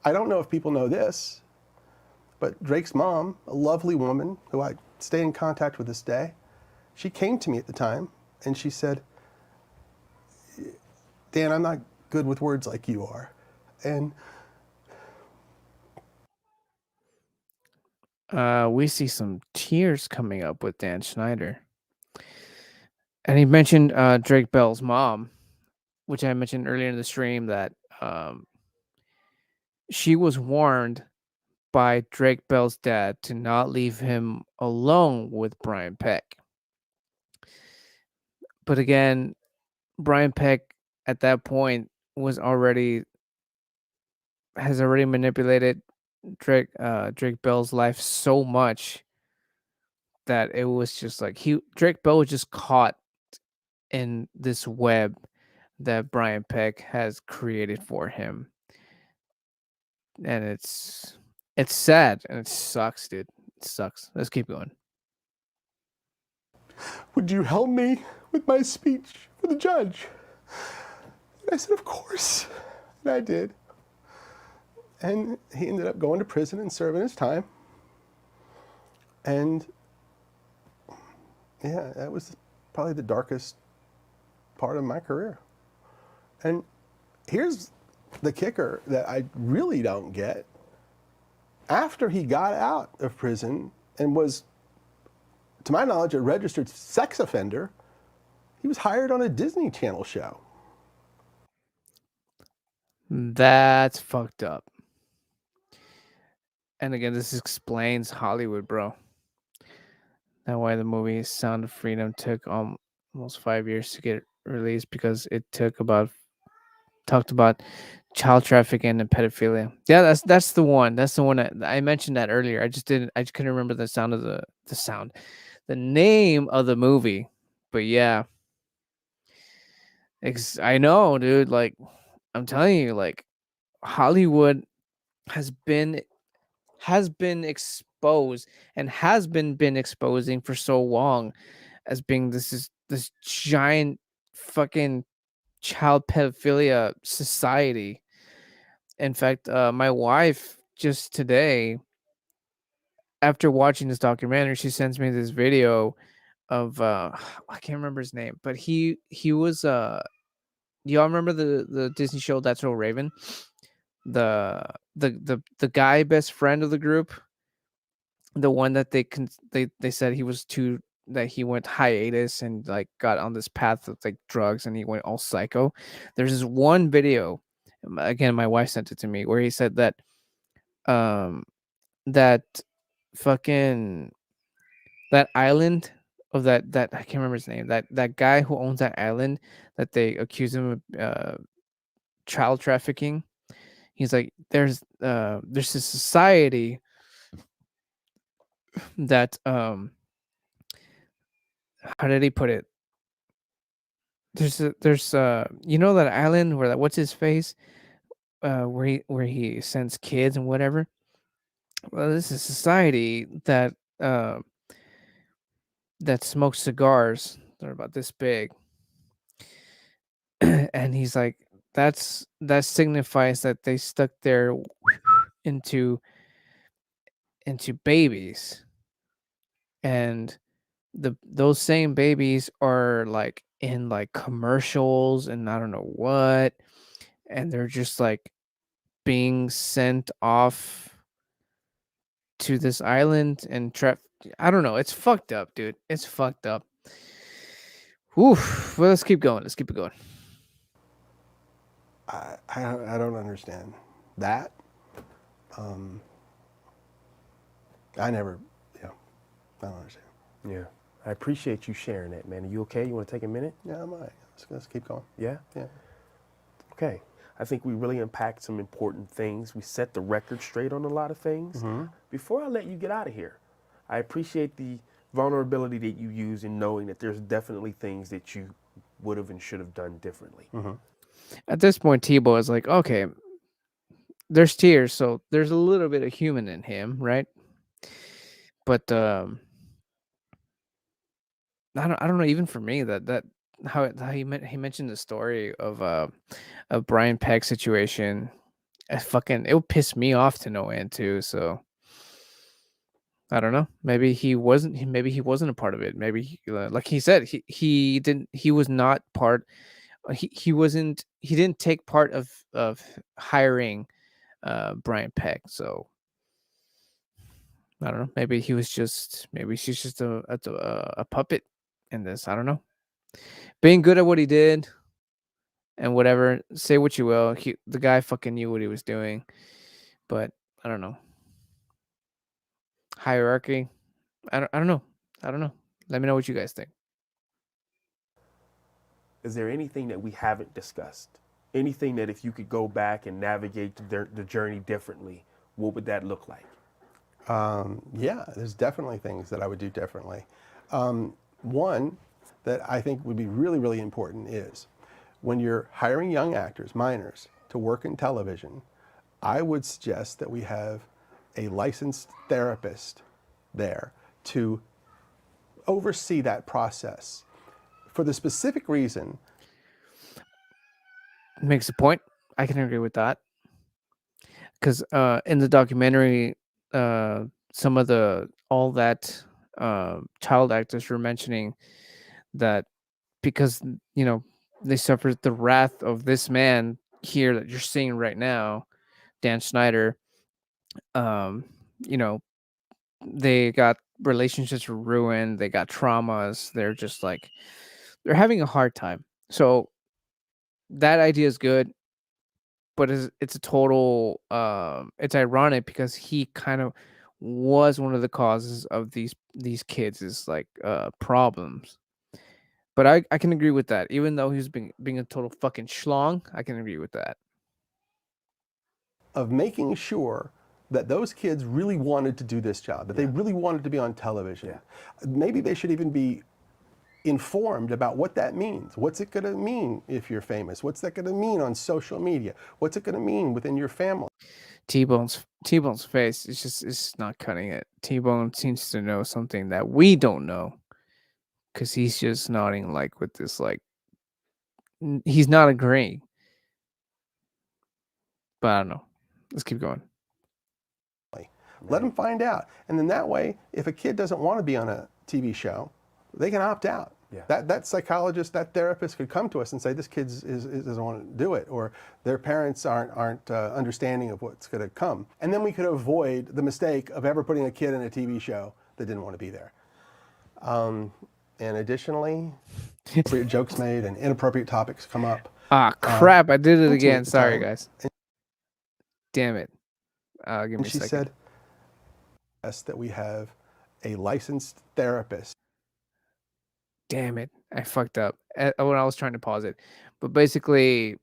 I don't know if people know this, but Drake's mom, a lovely woman who I stay in contact with this day, she came to me at the time and she said, Dan, I'm not good with words like you are. And we see some tears coming up with Dan Schneider. And he mentioned Drake Bell's mom, which I mentioned earlier in the stream, that she was warned by Drake Bell's dad to not leave him alone with Brian Peck. But again, Brian Peck at that point has already manipulated Drake Bell's life so much that it was just like Drake Bell was just caught in this web that Brian Peck has created for him. And it's sad and it sucks, dude. It sucks. Let's keep going. would you help me with my speech for the judge? And I said, of course. And I did. And he ended up going to prison and serving his time. And yeah, that was probably the darkest part of my career. And here's the kicker that I really don't get. After he got out of prison and was, to my knowledge, a registered sex offender, he was hired on a Disney Channel show. That's fucked up. And again, this explains Hollywood, bro. That's why the movie Sound of Freedom took almost 5 years to get released, because it talked about child trafficking and pedophilia. Yeah, that's the one. That's the one that I mentioned that earlier. I just couldn't remember the name of the movie. But yeah, I know, dude. Like, I'm telling you, like, Hollywood has been exposed and has been exposing for so long as being this giant fucking child pedophilia society. In fact, my wife just today, after watching this documentary, she sends me this video of I can't remember his name, but he was y'all remember the Disney show That's So Raven? The guy best friend of the group, the one that they said he was too, that he went hiatus and like got on this path of like drugs and he went all psycho. There's this one video Again, my wife sent it to me, where he said that um that fucking that island of that I can't remember his name. That guy who owns that island that they accuse him of child trafficking. He's like, there's a society that how did he put it? There's you know that island where that what's his face where he sends kids and whatever. Well, this is a society that uh that smokes cigars. They're about this big, and he's like, that signifies that they stuck their into babies, and those same babies are like in like commercials and I don't know what, and they're just like being sent off to this island and trap. I don't know. It's fucked up, dude. It's fucked up. Oof. Well, let's keep going. Let's keep it going. I don't understand that. I never, yeah, I don't understand. Yeah. I appreciate you sharing that, man. Are you okay? You want to take a minute? Yeah, I'm all right. Let's keep going. Yeah? Yeah. Okay. I think we really unpacked some important things. We set the record straight on a lot of things. Before I let you get out of here, I appreciate the vulnerability that you use in knowing that there's definitely things that you would have and should have done differently. At this point, Tebow is like, okay, there's tears, so there's a little bit of human in him, right? But I don't know. Even for me, that how he mentioned the story of Brian Peck's situation. It would piss me off to no end too. So I don't know. Maybe he wasn't. Maybe he wasn't a part of it. Maybe like he said, he didn't. He was not part. He wasn't. He didn't take part of hiring Brian Peck. So I don't know. Maybe he was just. Maybe she's just a puppet in this. I don't know. Being good at what he did and whatever. Say what you will. The guy fucking knew what he was doing, but I don't know. Hierarchy. I don't know. I don't know. Let me know what you guys think. Is there anything that we haven't discussed? Anything that if you could go back and navigate the journey differently, what would that look like? Yeah, there's definitely things that I would do differently. One that I think would be really, really important is when you're hiring young actors, minors, to work in television, I would suggest that we have a licensed therapist there to oversee that process for the specific reason. Makes a point. I can agree with that. Because in the documentary, some of all that child actors were mentioning that because they suffered the wrath of this man here that you're seeing right now, Dan Schneider. Um, you know, they got relationships were ruined. They got traumas. They're just like they're having a hard time. So that idea is good, but it's a total. It's ironic because he kind of was one of the causes of these kids' like problems. But I can agree with that. Even though he's being a total fucking schlong, I can agree with that. Of making sure that those kids really wanted to do this job, that they really wanted to be on television. Maybe they should even be informed about what that means. What's it going to mean if you're famous? What's that going to mean on social media? What's it going to mean within your family? T-Bone's face is just not cutting it. T-Bone seems to know something that we don't know, because he's just nodding like with this like he's not agreeing. But I don't know. Let's keep going. Let them find out. And then that way, if a kid doesn't want to be on a TV show, they can opt out. That psychologist, that therapist could come to us and say, this kid doesn't want to do it, or their parents aren't understanding of what's going to come. And then we could avoid the mistake of ever putting a kid in a TV show that didn't want to be there. And additionally, appropriate jokes made and inappropriate topics come up. Ah, crap! I did it again. intimate Sorry, time. guys. Damn it. Give me And a she second. said, "Yes, that we have a licensed therapist." Damn it. I fucked up when I was trying to pause it. But basically,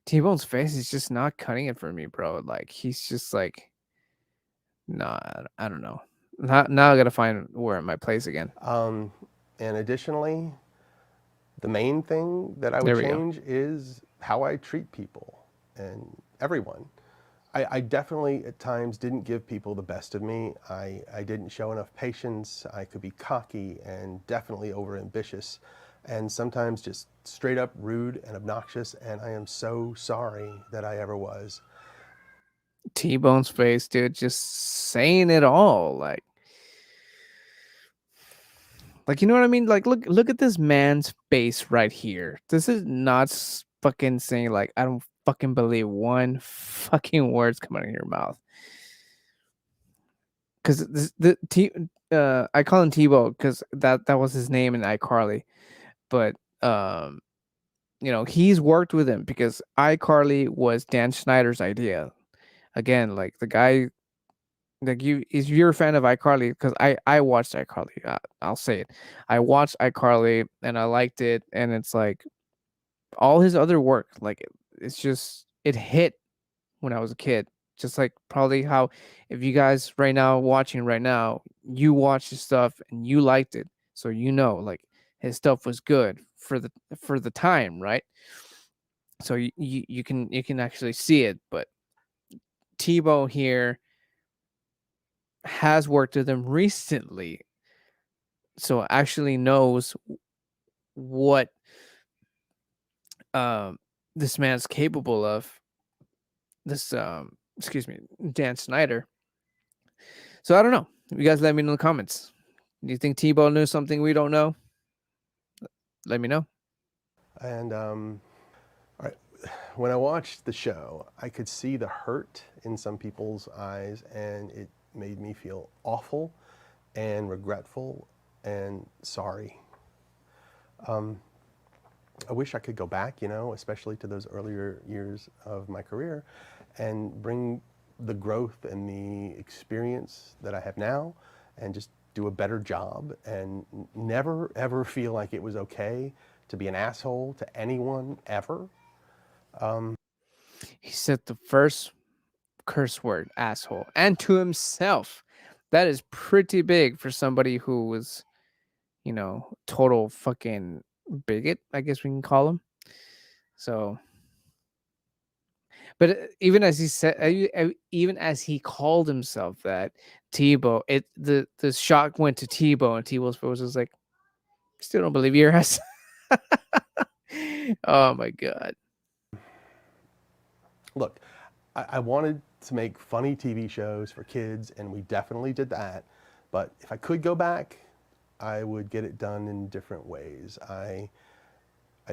T-Bone's face is just not cutting it for me, bro. Like, he's just like, nah, I don't know. Now I gotta find where my place again. And additionally, the main thing that I would There we go. change is how I treat people and everyone. I definitely at times didn't give people the best of me. I didn't show enough patience. I could be cocky and definitely overambitious, and sometimes just straight up rude and obnoxious, and I am so sorry that I ever was. T-Bone's face, dude, just saying it all. Like, you know what I mean? Like, look at this man's face right here. This is not fucking saying like, I don't fucking believe one fucking words coming out of your mouth. Because I call him Tebow because that was his name in iCarly, but he's worked with him because iCarly was Dan Schneider's idea. Again, like the guy, like if you're a fan of iCarly, because I watched iCarly, I'll say it, I watched iCarly and I liked it, and it's like all his other work, like it's just it hit when I was a kid. Just like probably how if you guys right now watching right now, you watch his stuff and you liked it. So like his stuff was good for the time, right? So you can actually see it. But Tebow here has worked with him recently. So actually knows what this man's capable of. This excuse me, Dan Snyder. So I don't know. You guys let me know in the comments. Do you think Tebow knew something we don't know? Let me know. And all right, when I watched the show, I could see the hurt in some people's eyes, and it made me feel awful and regretful and sorry. I wish I could go back, especially to those earlier years of my career, and bring the growth and the experience that I have now and just do a better job and never ever feel like it was okay to be an asshole to anyone ever. He said the first curse word, asshole, and to himself. That is pretty big for somebody who was, total fucking bigot, I guess we can call him. So, but even as he said, even as he called himself that, Tebow, the shock went to Tebow, and Tebow's face was like, still don't believe your ass. Oh my god. Look, I wanted to make funny TV shows for kids, and we definitely did that. But if I could go back, I would get it done in different ways. I'd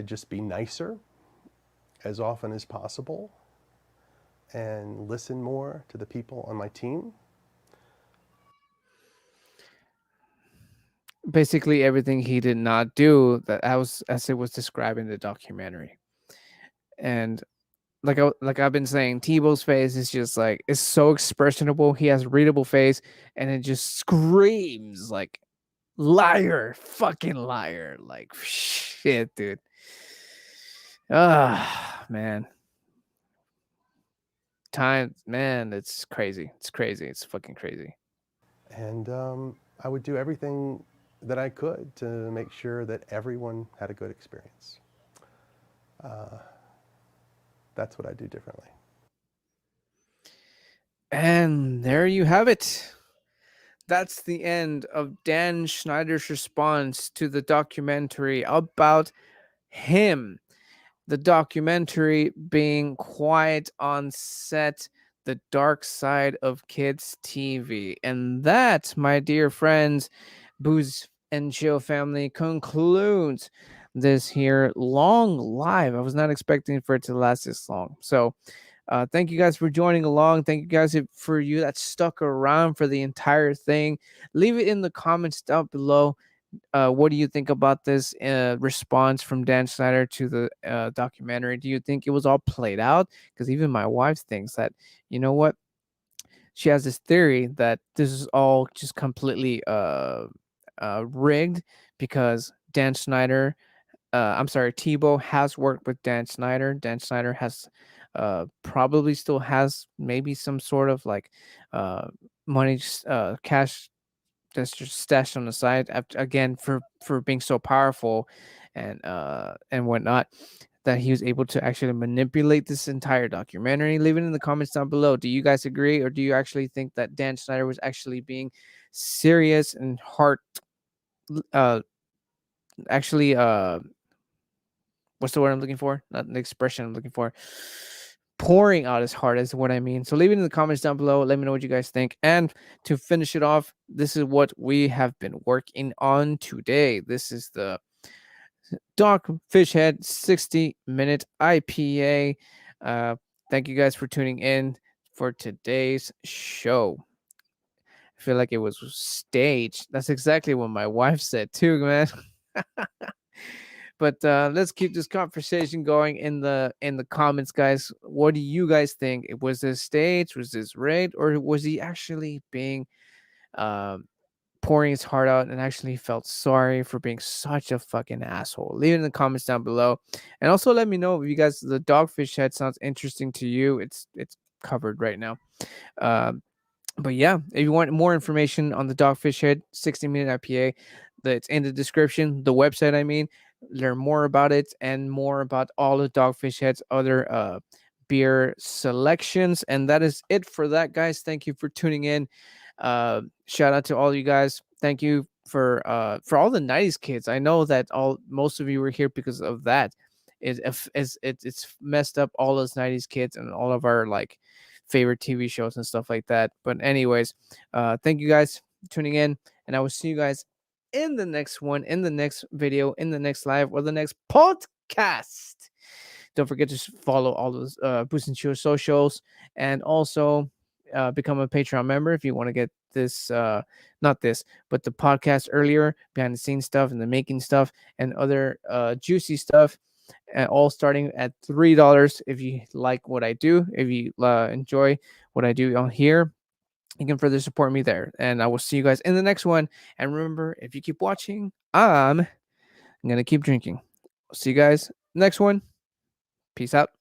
just be nicer as often as possible and listen more to the people on my team. Basically everything he did not do, that as it was described in the documentary. And like I've been saying, Tebow's face is just like, it's so expressionable. He has a readable face, and it just screams like liar, fucking liar. Like shit, dude. Ah, man. Time, man, it's crazy. It's crazy. It's fucking crazy. And I would do everything that I could to make sure that everyone had a good experience. That's what I do differently. And there you have it. That's the end of Dan Schneider's response to the documentary about him. The documentary being Quiet on Set, the dark side of kids TV. And that, my dear friends, Booze and Chill family, concludes this here long live. I was not expecting for it to last this long. So thank you guys for joining along. Thank you guys for you that stuck around for the entire thing. Leave it in the comments down below. What do you think about this response from Dan Snyder to the documentary? Do you think it was all played out? Because even my wife thinks that, you know what, she has this theory that this is all just completely rigged because Dan Snyder, I'm sorry, Tebow has worked with Dan Snyder. Dan Snyder has probably still has maybe some sort of like uh, money, cash that's just stashed on the side again for being so powerful and whatnot, that he was able to actually manipulate this entire documentary. Leave it in the comments down below. Do you guys agree, or do you actually think that Dan Snyder was actually being serious and heart uh actually what's the word I'm looking for? Not the expression I'm looking for. Pouring out his heart is what I mean. So leave it in the comments down below. Let me know what you guys think. And to finish it off, this is what we have been working on today. This is the Dogfish Head 60-minute IPA. Thank you guys for tuning in for today's show. I feel like it was staged. That's exactly what my wife said too, man. But let's keep this conversation going in the comments, guys. What do you guys think? Was this staged? Was this rigged? Or was he actually being um, pouring his heart out and actually felt sorry for being such a fucking asshole? Leave it in the comments down below. And also let me know if you guys, the Dogfish Head sounds interesting to you. It's covered right now. But yeah, if you want more information on the Dogfish Head 60-minute IPA, it's in the description, the website, I mean. Learn more about it and more about all the Dogfish Head's other beer selections. And that is it for that, guys. Thank you for tuning in. Shout out to all you guys. Thank you for all the 90s kids. I know that most of you were here because of that. It's messed up all those 90s kids and all of our like favorite TV shows and stuff like that. But anyways, thank you guys for tuning in, and I will see you guys in the next one, in the next video, in the next live, or the next podcast. Don't forget to follow all those Booze&Chill socials, and also become a Patreon member if you want to get this, not this, but the podcast earlier, behind the scenes stuff and the making stuff and other juicy stuff. All starting at $3. If you like what I do, if you enjoy what I do on here, you can further support me there. And I will see you guys in the next one. And remember, if you keep watching, I'm going to keep drinking. See you guys next one. Peace out.